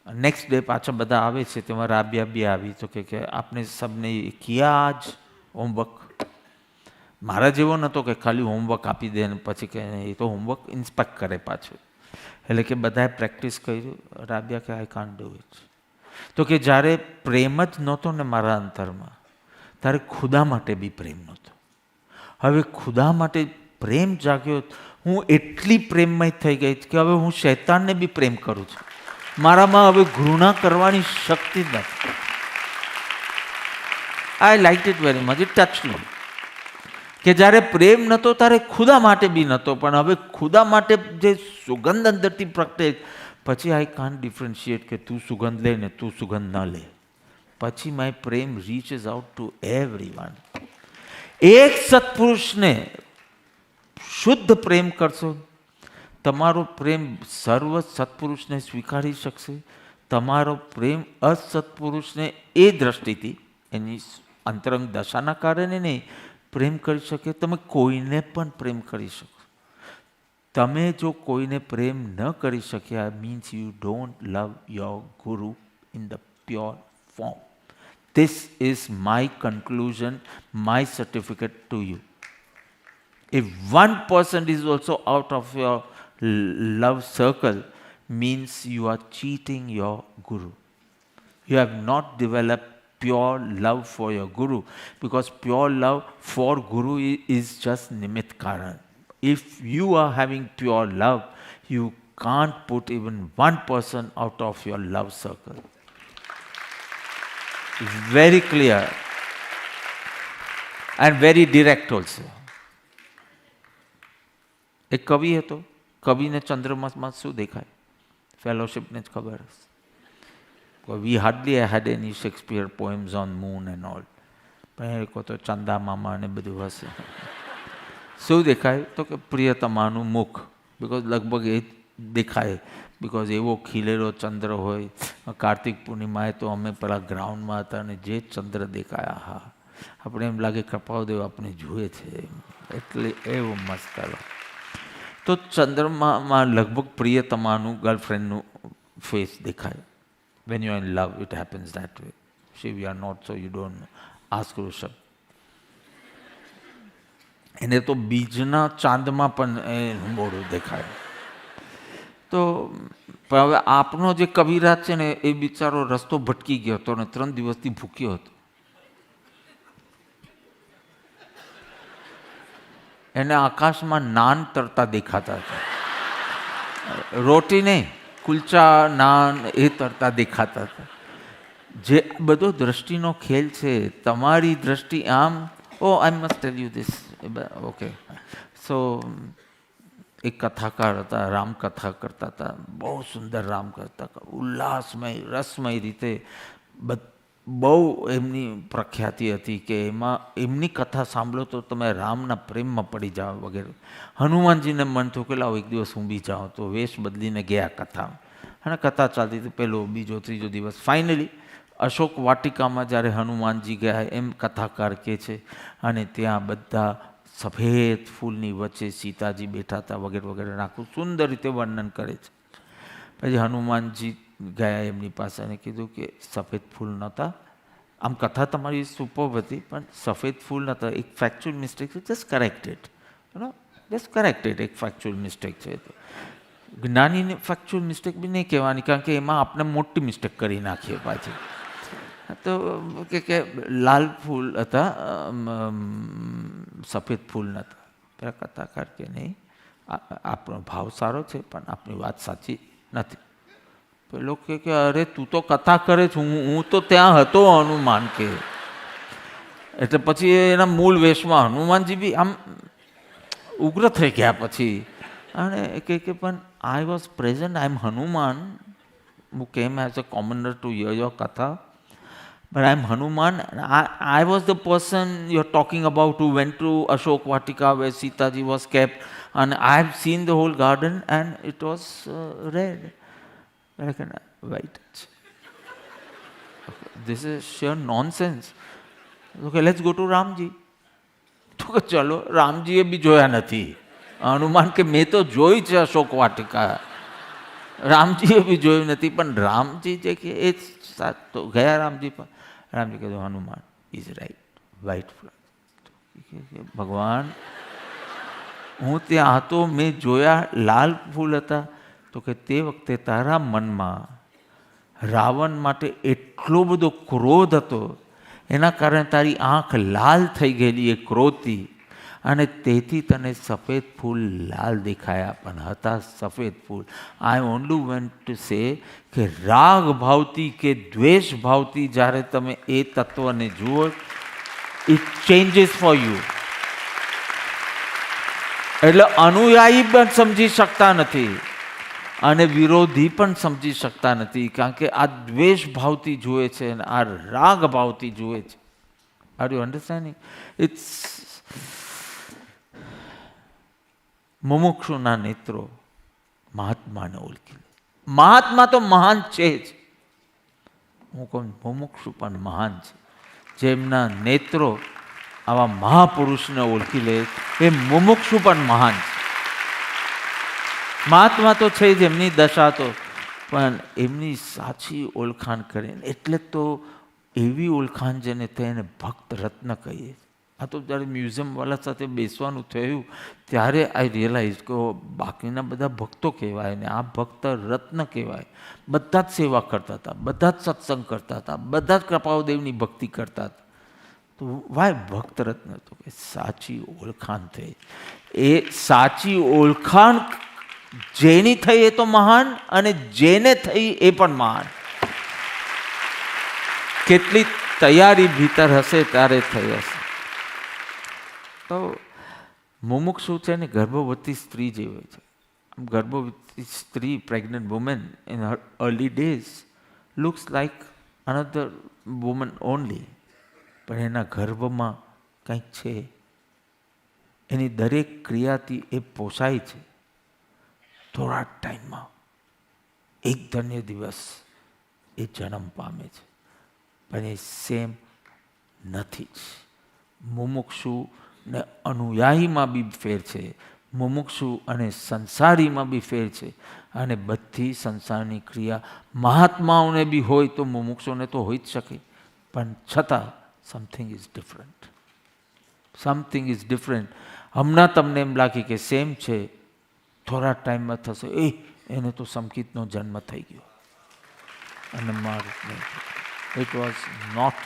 नेक्स्ट डे पाछा बधा आवे छे तेमां राबिया बी आवी तो के आपने सबने किया आज होमवर्क. मारा जेवो नतो कि खाली होमवर्क आपी दे ने पछी के ये तो होमवर्क इंस्पेक्ट करे पाछो. એટલે કે બધાએ પ્રેક્ટિસ કર્યું. રાબિયા કે આઈ કાન્ટ ડુ ઇટ. તો કે જ્યારે પ્રેમ જ નહોતો ને મારા અંતરમાં ત્યારે ખુદા માટે બી પ્રેમ નહોતો. હવે ખુદા માટે પ્રેમ જાગ્યો. હું એટલી પ્રેમમય થઈ ગઈ કે હવે હું શૈતાનને બી પ્રેમ કરું છું. મારામાં હવે ઘૃણા કરવાની શક્તિ જ નથી. I like it very much. It touch me કે જ્યારે પ્રેમ નહોતો ત્યારે ખુદા માટે બી નહોતો, પણ હવે ખુદા માટે જે સુગંધ અંદરથી પ્રગટે પછી આઈ કાન્ટ ડિફરન્શિએટ કે તું સુગંધ લે ને તું સુગંધ ન લે. પછી my prem reaches out to everyone. એક સત્પુરુષને શુદ્ધ પ્રેમ કરશો, તમારો પ્રેમ સર્વ સત્પુરુષને સ્વીકારી શકશે. તમારો પ્રેમ અસત્પુરુષને એ દ્રષ્ટિથી એની અંતરંગ દશાના કારણે નહીં પ્રેમ કરી શકે. તમે કોઈને પણ પ્રેમ કરી શકો. તમે જો કોઈને પ્રેમ ન કરી શક્યા means you don't love your guru in the pure form. This is my conclusion, my certificate to you. If one person is also out of your love circle, means you are cheating your guru. You have not developed pure love for your guru, because pure love for guru is just nimit karan. If you are having pure love, you can't put even one person out of your love circle. Very clear and very direct also. એક કવિ હતો. કવિને ચંદ્રમાસમાં શું દેખાય? ફેલોશિપને જ ખબર હશે. We hardly had any Shakespeare poems on moon and all. પણ એ કહો તો ચંદા મામા ને બધું હશે. શું દેખાય? તો કે પ્રિયતમાનું મુખ. બિકોઝ લગભગ એ દેખાય. બિકોઝ એવો ખીલેલો ચંદ્ર હોય. કાર્તિક પૂર્ણિમાએ તો અમે પેલા ગ્રાઉન્ડમાં હતા અને જે ચંદ્ર દેખાય હા આપણે એમ લાગે કપાવદેવ આપણે જુએ છે. એટલે એવું મસ્ત. તો ચંદ્રમામાં લગભગ પ્રિયતમાનું ગર્લફ્રેન્ડનું ફેસ દેખાય. When you are in love, it happens that way. Shiv, you are not, so you don't know. Ask Rishabh. એને તો બીજના ચાંદમાં પણ એનું મોઢું દેખાય. તો હવે આપનો જે કવિરાજ છે ને એ બિચારો રસ્તો ભટકી ગયો હતો અને 3 દિવસથી ભૂખ્યો હતો. એને આકાશમાં નાન તરતા દેખાતા હતા. રોટી નહીં, કુલચા નાન એ તરતા દેખાતા હતા. જે બધો દ્રષ્ટિનો ખેલ છે. તમારી દ્રષ્ટિ આમ I must tell you this. Okay. So એક કથાકાર હતા, રામકથા કરતા હતા. બહુ સુંદર રામકથા, ઉલ્લાસમય રસમય રીતે બહુ એમની પ્રખ્યાતિ હતી કે એમાં એમની કથા સાંભળો તો તમે રામના પ્રેમમાં પડી જાઓ વગેરે. હનુમાનજીને મન થયું કે લાવો એક દિવસ હું બી જાઉં, તો વેશ બદલીને ગયા કથા. અને કથા ચાલતી હતી પહેલો બીજો ત્રીજો દિવસ. ફાઇનલી અશોક વાટિકામાં જ્યારે હનુમાનજી ગયા એમ કથાકાર કહે છે અને ત્યાં બધા સફેદ ફૂલની વચ્ચે સીતાજી બેઠા હતા વગેરે વગેરે આખું સુંદર રીતે વર્ણન કરે છે. પછી હનુમાનજી ગયા એમની પાસે અને કીધું કે સફેદ ફૂલ નહોતા. આમ કથા તમારી સુપર્બ હતી પણ સફેદ ફૂલ નહોતા. એક ફેક્ચ્યુઅલ મિસ્ટેક છે, જસ્ટ કરેક્ટેડ. Just corrected. એક ફેક્ચ્યુઅલ મિસ્ટેક છે. જ્ઞાનીને ફેક્ચ્યુઅલ મિસ્ટેક બી નહીં કહેવાની, કારણ કે એમાં આપણે મોટી મિસ્ટેક કરી નાખીએ પાછી. તો કે લાલ ફૂલ હતા, સફેદ ફૂલ નહોતા. પેલા કથાકાર કે નહીં, આપણો ભાવ સારો છે પણ આપણી વાત સાચી નથી. પેલો કે અરે તું તો કથા કરે છે, હું તો ત્યાં હતો હનુમાન કે. એટલે પછી એના મૂળ વેશમાં હનુમાનજી બી આમ ઉગ્ર થઈ ગયા પછી. અને કે પણ I was present, I am Hanuman, who came as a commoner to hear your katha. But I'm Hanuman. And I was the person you're talking about who went to Ashok Vatika where Sitaji was kept. And I've seen the whole garden and it was red. Like, wait. Okay, this is sheer nonsense. Okay, let's go to Ramji. તો કે ચલો રામજીએ બી જોયા નથી. હનુમાન કે મેં તો જોઈ છે અશોક વાટિકા, રામજીએ બી જોયું નથી. પણ રામજી જે કે એ તો ગયા રામજી પર. રામજી કીધું Hanuman is right, white flower. ભગવાન હું ત્યાં હતો, મેં જોયા લાલ ફૂલ હતા. તો કે તે વખતે તારા મનમાં રાવણ માટે એટલો બધો ક્રોધ હતો, એના કારણે તારી આંખ લાલ થઈ ગયેલી એ ક્રોધથી, અને તેથી તને સફેદ ફૂલ લાલ દેખાયા, પણ હતા સફેદ ફૂલ. I only want to say કે રાગ ભાવથી કે દ્વેષ ભાવથી જ્યારે તમે એ તત્વને જુઓ, ઇટ ચેન્જીસ ફોર યુ. એટલે અનુયાયી પણ સમજી શકતા નથી અને વિરોધી પણ સમજી શકતા નથી, કારણ કે આ દ્વેષ ભાવથી જુએ છે અને આ રાગ ભાવથી જુએ છે. Are you understanding? ઇટ્સ મુમુક્ષુના નેત્રો મહાત્માને ઓળખી લે. મહાત્મા તો મહાન છે જ, હું કહું મુમુક્ષુ પણ મહાન છે. જેમના નેત્રો આવા મહાપુરુષને ઓળખી લે એ મુમુક્ષુ પણ મહાન છે. મહાત્મા તો છે જ, એમની દશા તો, પણ એમની સાચી ઓળખાણ કરીને, એટલે તો એવી ઓળખાણ જેને તેને ભક્ત રત્ન કહીએ. આ તો જ્યારે મ્યુઝિયમવાળા સાથે બેસવાનું થયું ત્યારે આઈ રિયલાઇઝ કે બાકીના બધા ભક્તો કહેવાય ને આ ભક્ત રત્ન કહેવાય. બધા જ સેવા કરતા હતા, બધા જ સત્સંગ કરતા હતા, બધા જ કૃપાળદેવની ભક્તિ કરતા હતા. તો વાય ભક્ત રત્ન? તો કે સાચી ઓળખાણ થઈ. એ સાચી ઓળખાણ જેની થઈ એ તો મહાન, અને જેને થઈ એ પણ મહાન. કેટલી તૈયારી ભીતર હશે ત્યારે થઈ હશે. તો મુમુક્ષુ છે ને ગર્ભવતી સ્ત્રી જેવી છે. ગર્ભવતી સ્ત્રી, pregnant woman in her early days looks like another woman only. પણ એના ગર્ભમાં કંઈક છે, એની દરેક ક્રિયાથી એ પોસાય છે. થોડા ટાઈમમાં એક ધન્ય દિવસ એ જન્મ પામે છે, પણ એ સેમ નથી જ. મુમુક્ષુ ને અનુયાયીમાં બી ફેર છે, મુમુક્ષુ અને સંસારીમાં બી ફેર છે. અને બધી સંસારની ક્રિયા મહાત્માઓને બી હોય તો મુમુક્ષુને તો હોઈ જ શકે, પણ છતાં something is different. Something is different. હમણાં તમને એમ લાગે કે સેમ છે, થોડા ટાઈમમાં થશે એને તો સંકિતનો જન્મ થઈ ગયો અને મારું નહીં. It was not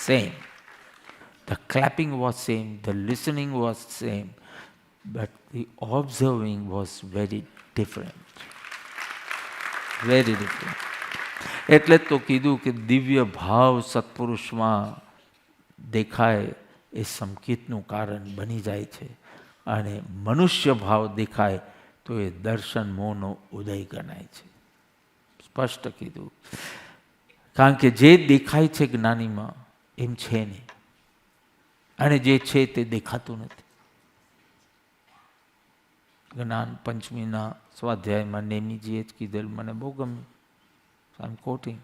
same. The clapping was same, the listening was same, but the observing was very different. Very different. એટલે તો કીધું કે દિવ્ય ભાવ સત્પુરુષમાં દેખાય એ સંકેતનું કારણ બની જાય છે, અને મનુષ્ય ભાવ દેખાય તો એ દર્શન મોહનો ઉદય ગણાય છે. સ્પષ્ટ કીધું. કારણ કે જે દેખાય છે જ્ઞાનીમાં એમ છે નહીં, અને જે છે તે દેખાતું નથી. જ્ઞાન પંચમીના સ્વાધ્યાયમાં નેમીજીએ જ કીધેલું મને બહુ ગમ્યું. આઈ એમ કોટિંગ.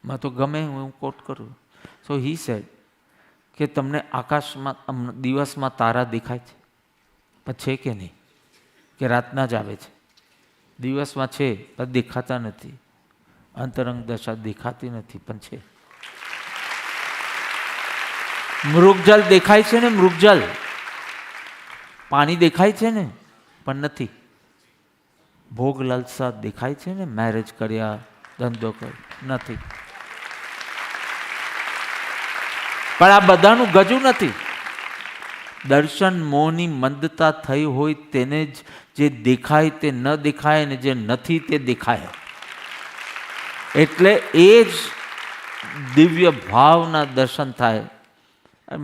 મને તો ગમે હું કોટ કરું. સો હી સેડ કે તમને આકાશમાં દિવસમાં તારા દેખાય છે, પણ છે કે નહીં? કે રાતના જ આવે છે? દિવસમાં છે પણ દેખાતા નથી. અંતરંગ દશા દેખાતી નથી પણ છે. મૃગજલ દેખાય છે ને, મૃગજલ પાણી દેખાય છે ને પણ નથી. ભોગ લાલસા દેખાય છે ને, મેરેજ કર્યા, ધંધો કર્યો, નથી. પણ આ બધાનું ગજું નથી. દર્શન મોહની મંદતા થઈ હોય તેને જ જે દેખાય તે ન દેખાય, ને જે નથી તે દેખાય. એટલે એ જ દિવ્ય ભાવના દર્શન થાય.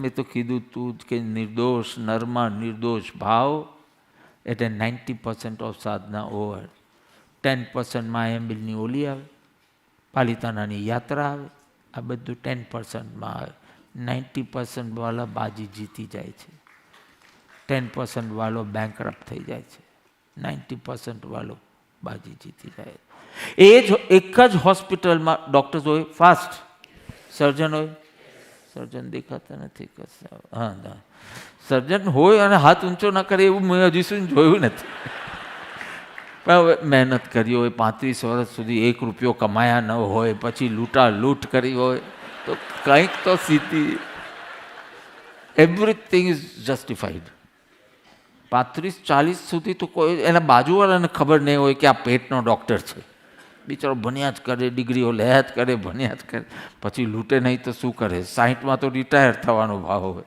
મેં તો કીધું તું કે નિર્દોષ નરમાં નિર્દોષ ભાવ એટલે 90% ઓફ સાધના ઓવર. 10% માં એમ્બિલની ઓલી આવે, પાલિતાનાની યાત્રા આવે, આ બધું 10%માં આવે. 90% વાળા બાજી જીતી જાય છે, 10% વાળો બેંકરપ્ટ થઈ જાય છે, 90% વાળો બાજી જીતી જાય. એ જ એક જ હોસ્પિટલમાં ડૉક્ટર્સ હોય ફાસ્ટ, સર્જન હોય, સર્જન દેખાતા નથી. હા, સર્જન હોય અને હાથ ઊંચો ના કરે એવું મેં હજી સુધી જોયું નથી. પણ હવે મહેનત કરી હોય, 35 વર્ષ સુધી 1 રૂપિયો કમાયા ન હોય, પછી લૂંટ કરી હોય, તો કંઈક તો સ્થિતિ, એવરીથિંગ ઇઝ જસ્ટિફાઈડ. 35-40 સુધી તો કોઈ એના બાજુવાળાને ખબર નહીં હોય કે આ પેટનો ડૉક્ટર છે. બિચારો ભણ્યા જ કરે, ડિગ્રીઓ લયા જ કરે, ભણ્યા જ કરે, પછી લૂંટે નહીં તો શું કરે? 60માં તો રિટાયર થવાનો ભાવ હોય.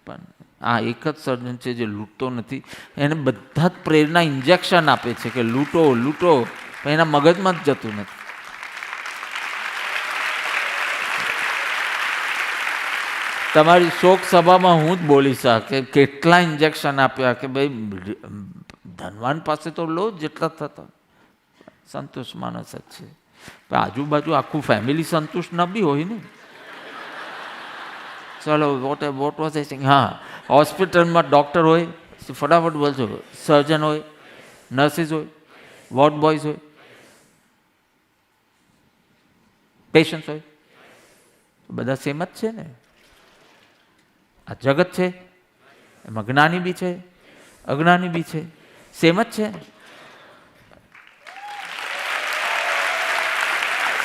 પણ આ એક જ સર્જન છે જે લૂંટતો નથી. એને બધા જ પ્રેરણા ઇન્જેક્શન આપે છે કે લૂંટો લૂંટો, પણ એના મગજમાં જ જતું નથી. તમારી શોક સભામાં હું જ બોલીશ કે કેટલા ઇન્જેક્શન આપ્યા કે ભાઈ ધનવાન પાસે તો લો જેટલા થતા, સંતોષ માણસ જ છે. પણ આજુબાજુ આખું ફેમિલી સંતુષ્ટ ન બી હોય ને. ચલો વોટ વોઝ આઈ સેઇંગ? હા, હોસ્પિટલમાં ડૉક્ટર હોય, ફટાફટ બોલજો, સર્જન હોય, નર્સિસ હોય, વોર્ડ બોયઝ હોય, પેશન્ટ્સ હોય, બધા સેમ જ છે ને. આ જગત છે, એમાં જ્ઞાની બી છે, અજ્ઞાની બી છે, સેમ જ છે.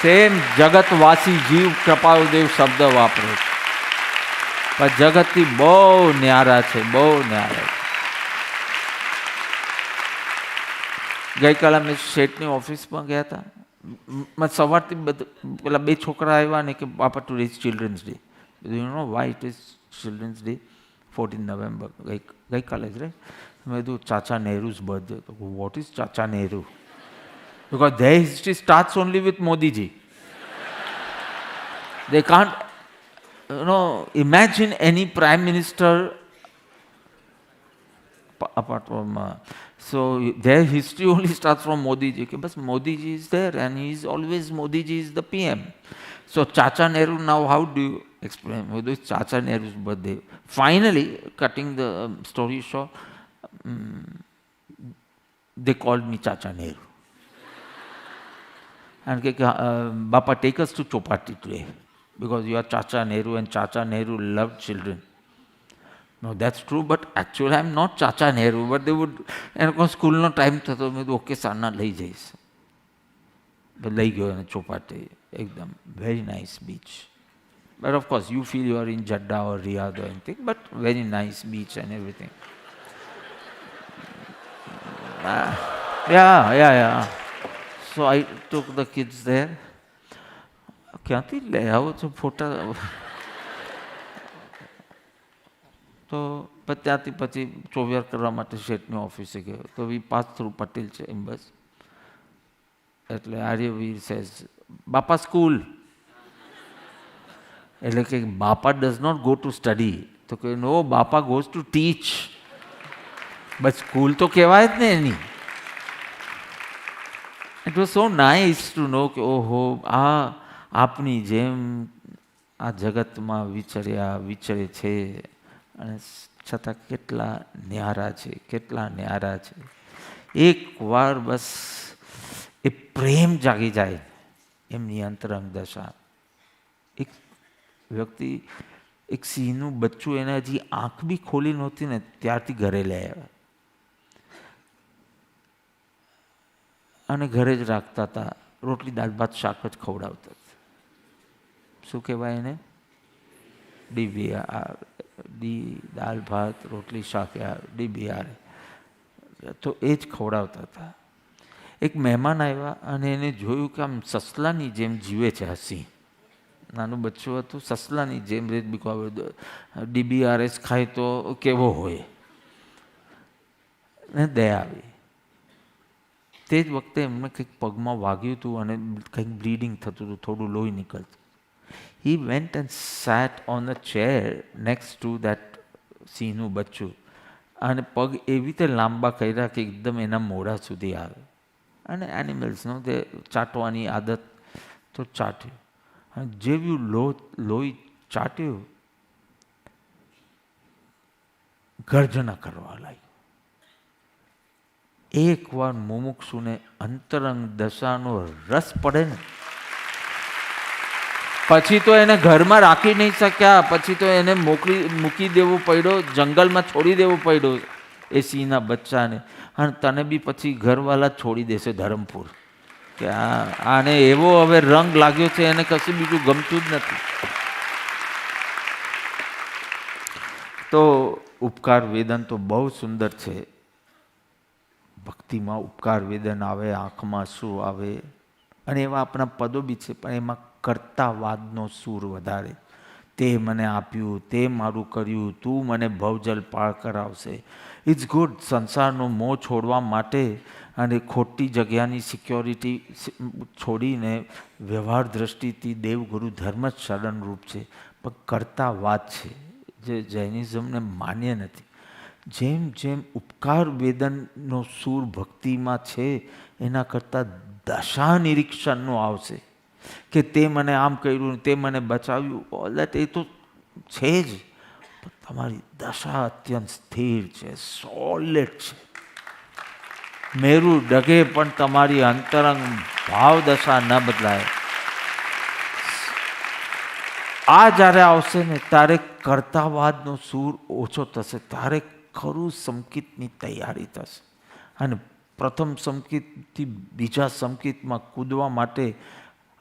સેમ જગતવાસી જીવ કૃપાળુદેવ શબ્દ વાપરે છે, પણ જગતથી બહુ ન્યારા છે, બહુ ન્યારા છે. ગઈકાલે અમે શેઠની ઓફિસમાં ગયા હતા. સવારથી પેલા 2 છોકરા આવ્યા ને કે papa today is children's day. You know why it is children's day? 14 November, ગઈકાલે જ રે. મેં કીધું ચાચા નહેરુ's birthday. તો what is Chacha Nehru? Because their history starts only with Modi ji. They can't, imagine any prime minister apart from. So their history only starts from Modi ji. But Modi ji is there and he is always, Modi ji is the PM. So Chacha Nehru, now how do you explain? It's Chacha Nehru's birthday. Finally, cutting the story short, they called me Chacha Nehru. And Bapa, take us to Chopati today, because you are Chacha Nehru and Chacha Nehru loved children. No, that's true, but actually I'm not Chacha Nehru. But they would, and school no time thato, me to okay sana lai jais. But lai gyo na Chopati, ekdam very nice beach. But of course you feel you are in Jeddah or Riyadh or anything, but very nice beach and everything. Yeah. So I took the kids there. ક્યાંથી લઈ આવો છો ફોટા? તો ત્યાંથી પછી ચોવિયાર કરવા માટે શેઠની ઓફિસે ગયો. તો વી પાસ થ્રુ પટેલ છે એમ બસ. એટલે આર્યવીર સેઝ બાપા સ્કૂલ. એટલે કે બાપા does not go to study. તો કે નો, બાપા ગોઝ ટુ ટીચ. બસ સ્કૂલ તો કહેવાય જ ને એની. It was so nice to know કે ઓહો, આપની જેમ આ જગતમાં વિચરે છે અને છતાં કેટલા ન્યારા છે, કેટલા ન્યારા છે. એક વાર બસ એ પ્રેમ જાગી જાય એમની અંતરંગ દશા. એક વ્યક્તિ, એક સિંહનું બચ્ચું, એને હજી આંખ બી ખોલી નહોતી ને ત્યારથી ઘરે લઈ આવ્યા અને ઘરે જ રાખતા હતા. રોટલી દાળ ભાત શાક જ ખવડાવતા હતા. શું કહેવાય એને? DBR, દાળ ભાત રોટલી શાક, DBR. તો એ જ ખવડાવતા હતા. એક મહેમાન આવ્યા અને એને જોયું કે આમ સસલાની જેમ જીવે છે આ સિંહ. નાનું બચ્ચું હતું, સસલાની જેમ DBRS ખાય તો કેવો હોય, ને દયા આવી. તે જ વખતે એમને કંઈક પગમાં વાગ્યું હતું અને કંઈક બ્લીડિંગ થતું હતું, થોડું લોહી નીકળતું. He went and sat on a chair next to that સિંહનું બચ્ચું અને પગ એવી રીતે લાંબા કર્યા કે એકદમ એના મોઢા સુધી આવે. અને એનિમલ્સનો તે ચાટવાની આદત, તો ચાટ્યું. જેવું લોહી ચાટ્યું, ગર્જના કરવા લાગ્યો. એકવાર મુમુક્ષુને અંતરંગ દશાનો રસ પડે ને, પછી તો એને ઘરમાં રાખી નહીં શક્યા, પછી તો એને મૂકી દેવો પડ્યો, જંગલમાં છોડી દેવો પડ્યો એ સિંહના બચ્ચાને. અને તને બી પછી ઘરવાળા છોડી દેશે ધરમપુર, કે આને એવો હવે રંગ લાગ્યો છે, એને કશું બીજું ગમતું જ નથી. તો ઉપકાર વેદન તો બહુ સુંદર છે. ભક્તિમાં ઉપકાર વેદન આવે, આંખમાં શું આવે, અને એવા આપણા પદો બી છે, પણ એમાં કર્તાવાદનો સૂર વધારે. તે મને આપ્યું, તે મારું કર્યું, તું મને ભવજલ પાર કરાવશે. It's good. સંસારનો મોહ છોડવા માટે અને ખોટી જગ્યાની સિક્યોરિટી છોડીને વ્યવહાર દ્રષ્ટિથી દેવગુરુ ધર્મ જ શરણરૂપ છે, પણ કર્તાવાદ છે જે જૈનિઝમને માન્ય નથી. જેમ જેમ ઉપકાર વેદનનો સૂર ભક્તિમાં છે, એના કરતાં દશા નિરીક્ષણનો આવશે, કે તે મને આમ કર્યું, તે મને બચાવ્યું. ઓલ દેટ એ તો છે જ, પણ તમારી દશા અત્યંત સ્થિર છે, સોલિડ છે. મેરુ ડગે પણ તમારી અંતરંગ ભાવ દશા ન બદલાય. આ જ્યારે આવશે ને, ત્યારે કર્તાવાદનો સૂર ઓછો થશે, ત્યારે ખરું સંકિતની તૈયારી થશે. અને પ્રથમ સંકિતથી બીજા સંકિતમાં કૂદવા માટે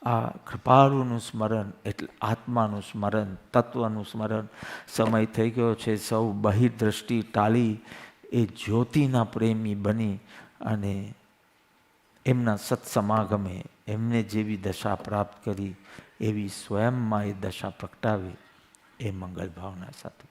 આ કૃપાળુનું સ્મરણ, એટલે આત્માનું સ્મરણ, તત્વનું સ્મરણ. સમય થઈ ગયો છે સૌ બહિર્દ્રષ્ટિ ટાળી એ જ્યોતિના પ્રેમી બની અને એમના સત્સમાગમે એમને જેવી દશા પ્રાપ્ત કરી, એવી સ્વયંમાં એ દશા પ્રગટાવી, એ મંગલ ભાવના સાથે.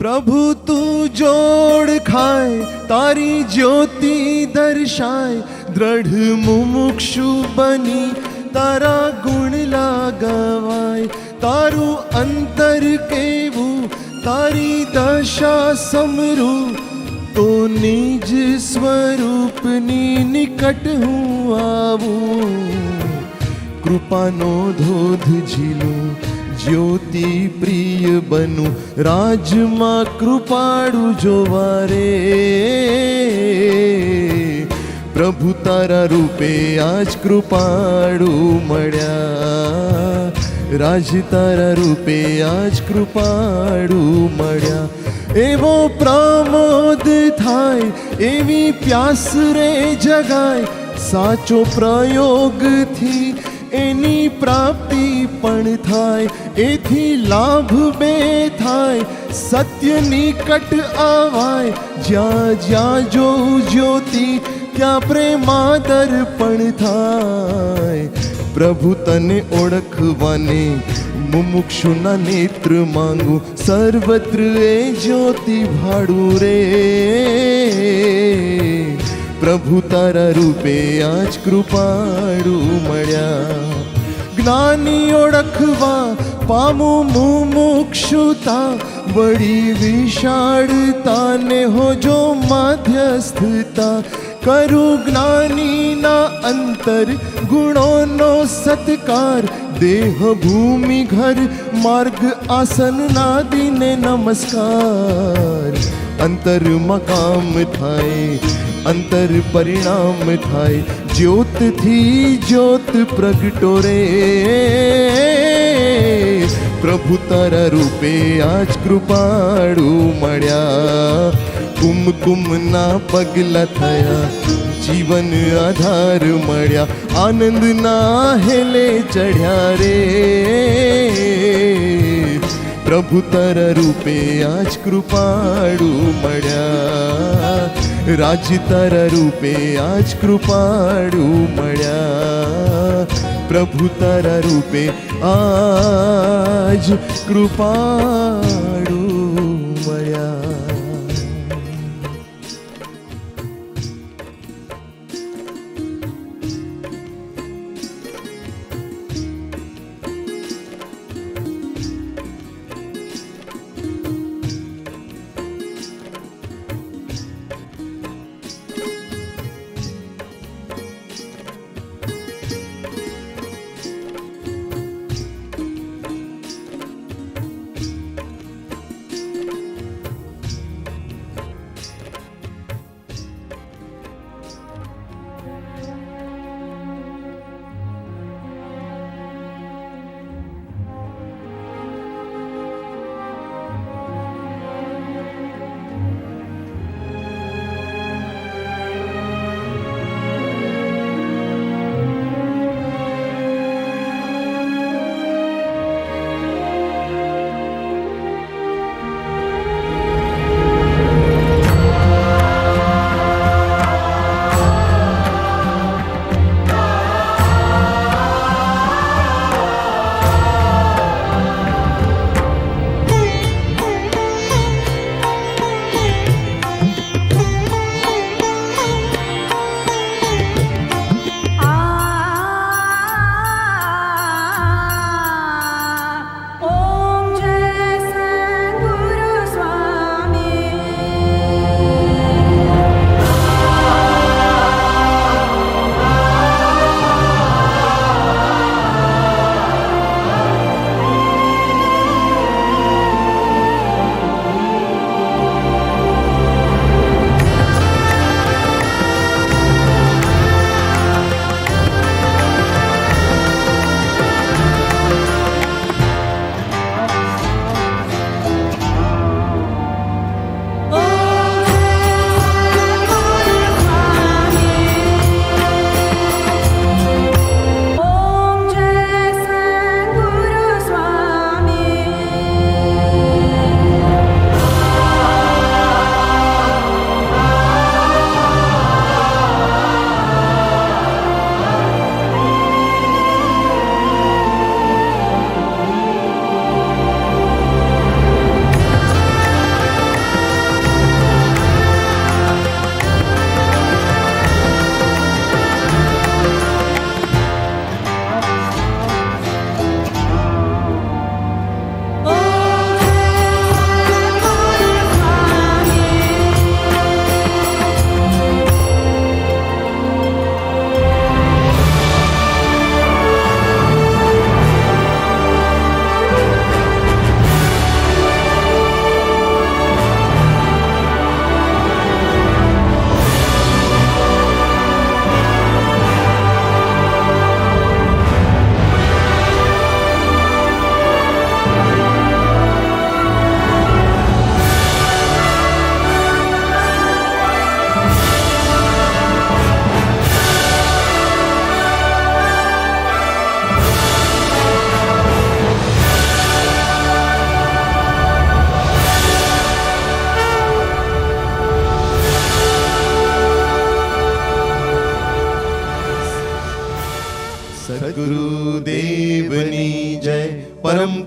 પ્રભુ તું જોડ ખાય, તારી જ્યોતિ દર્શાય, દ્રઢ મુમુક્ષુ બની તારા ગુણ લાગવાય. તારું અંતર કેવું, તારી દશા સમરું, તો નિજ સ્વરૂપની નિકટ હું આવું. કૃપાનો ધોધ ઝીલું, જ્યોતિ પ્રિય બનું, રાજમાં કૃપાળુ જોવા રે. પ્રભુ તારા રૂપે આજ કૃપાળુ મળ્યા, રાજ તારા રૂપે આજ કૃપાળુ મળ્યા. એવો પ્રમોદ થાય, એવી પ્યાસ રે જગાય, સાચો પ્રયોગથી એની પ્રાપ્તિ પણ થાય. એથી લાભ બે થાય, સત્ય નિકટ આવાય. જ્યાં જ્યાં જોઉં જ્યોતિ, ત્યાં પ્રેમાદર પણ થાય. પ્રભુ તને ઓળખવાને મુમુક્ષુના નેત્ર માંગુ, સર્વત્ર એ જ્યોતિ ભાડું રે. પ્રભુ તારા રૂપે આજ કૃપાળુ મળ્યા. જ્ઞાની ઓળખવા પામું મુમુક્ષુતા, વળી વિશાળતા ને હો જો માધ્યસ્થતા. કરું જ્ઞાનીના અંતર ગુણોનો સત્કાર, દેહ ભૂમિ ઘર માર્ગ આસન નાદીને નમસ્કાર. અંતરમાં કામ થાય, અંતર પરિણામ થાય, જ્યોતથી જ્યોત પ્રગટો રે. પ્રભુ તારા રૂપે આજ કૃપાળુ મળ્યા. કુમકુમના પગલા થયા, જીવન આધાર મળ્યા, આનંદના હેલે ચઢ્યા રે. પ્રભુ તારા રૂપે આજ કૃપાળુ મળ્યા, રાજ તારા રૂપે આજ કૃપાળુ મળ્યા. પ્રભુ તારા રૂપે આજ કૃપાળુ મળ્યા.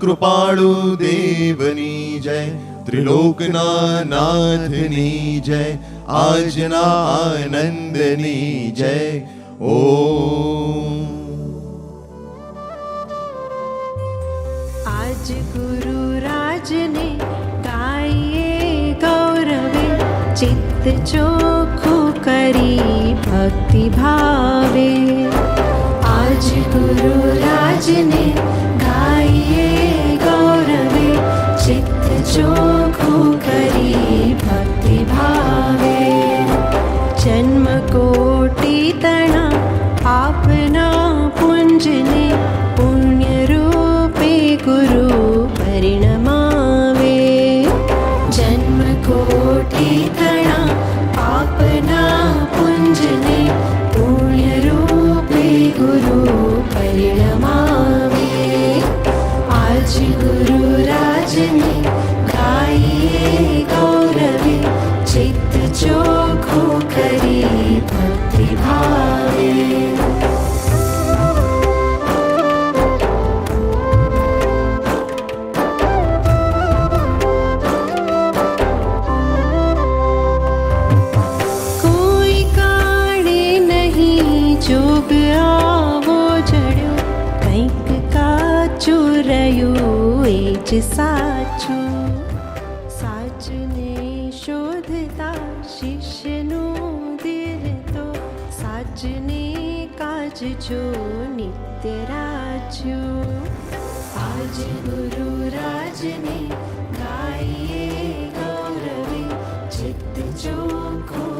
કૃપાળુ દેવની જય, ત્રિલોકના નાથની જય, આજના આનંદની જય. ઓમ. आज गुरु राज ने गाइए गौरवे, चित्त चोखू करी भक्ति भावे. आज गुरु राज ने गाइए गौरवे, चित्त चोखू करी भक्ति भावे. जन्म कोटि तना आपना पुंजने, पुण्य रूपे गुरु परिणमावे. जन्म कोटि तना आपना पुंजने, पुण्य रूपे गुरु परिणमावे. आज गुरु राजने गाइए गौरवे, चित्त चोखू करी भक्ति भावे. कोई काणे नहीं जोग आवो जड़्यो, કંઈક કાચું રહ્યું એ જ સાચું. સાચને શોધતા શિષ્યનું દિલ તો સાચને કાજ જો નિત્ય રાજ્યું. આજ ગુરુ રાજને ગાઈએ ગૌરવે, ચિત્ત ચોખ્ખું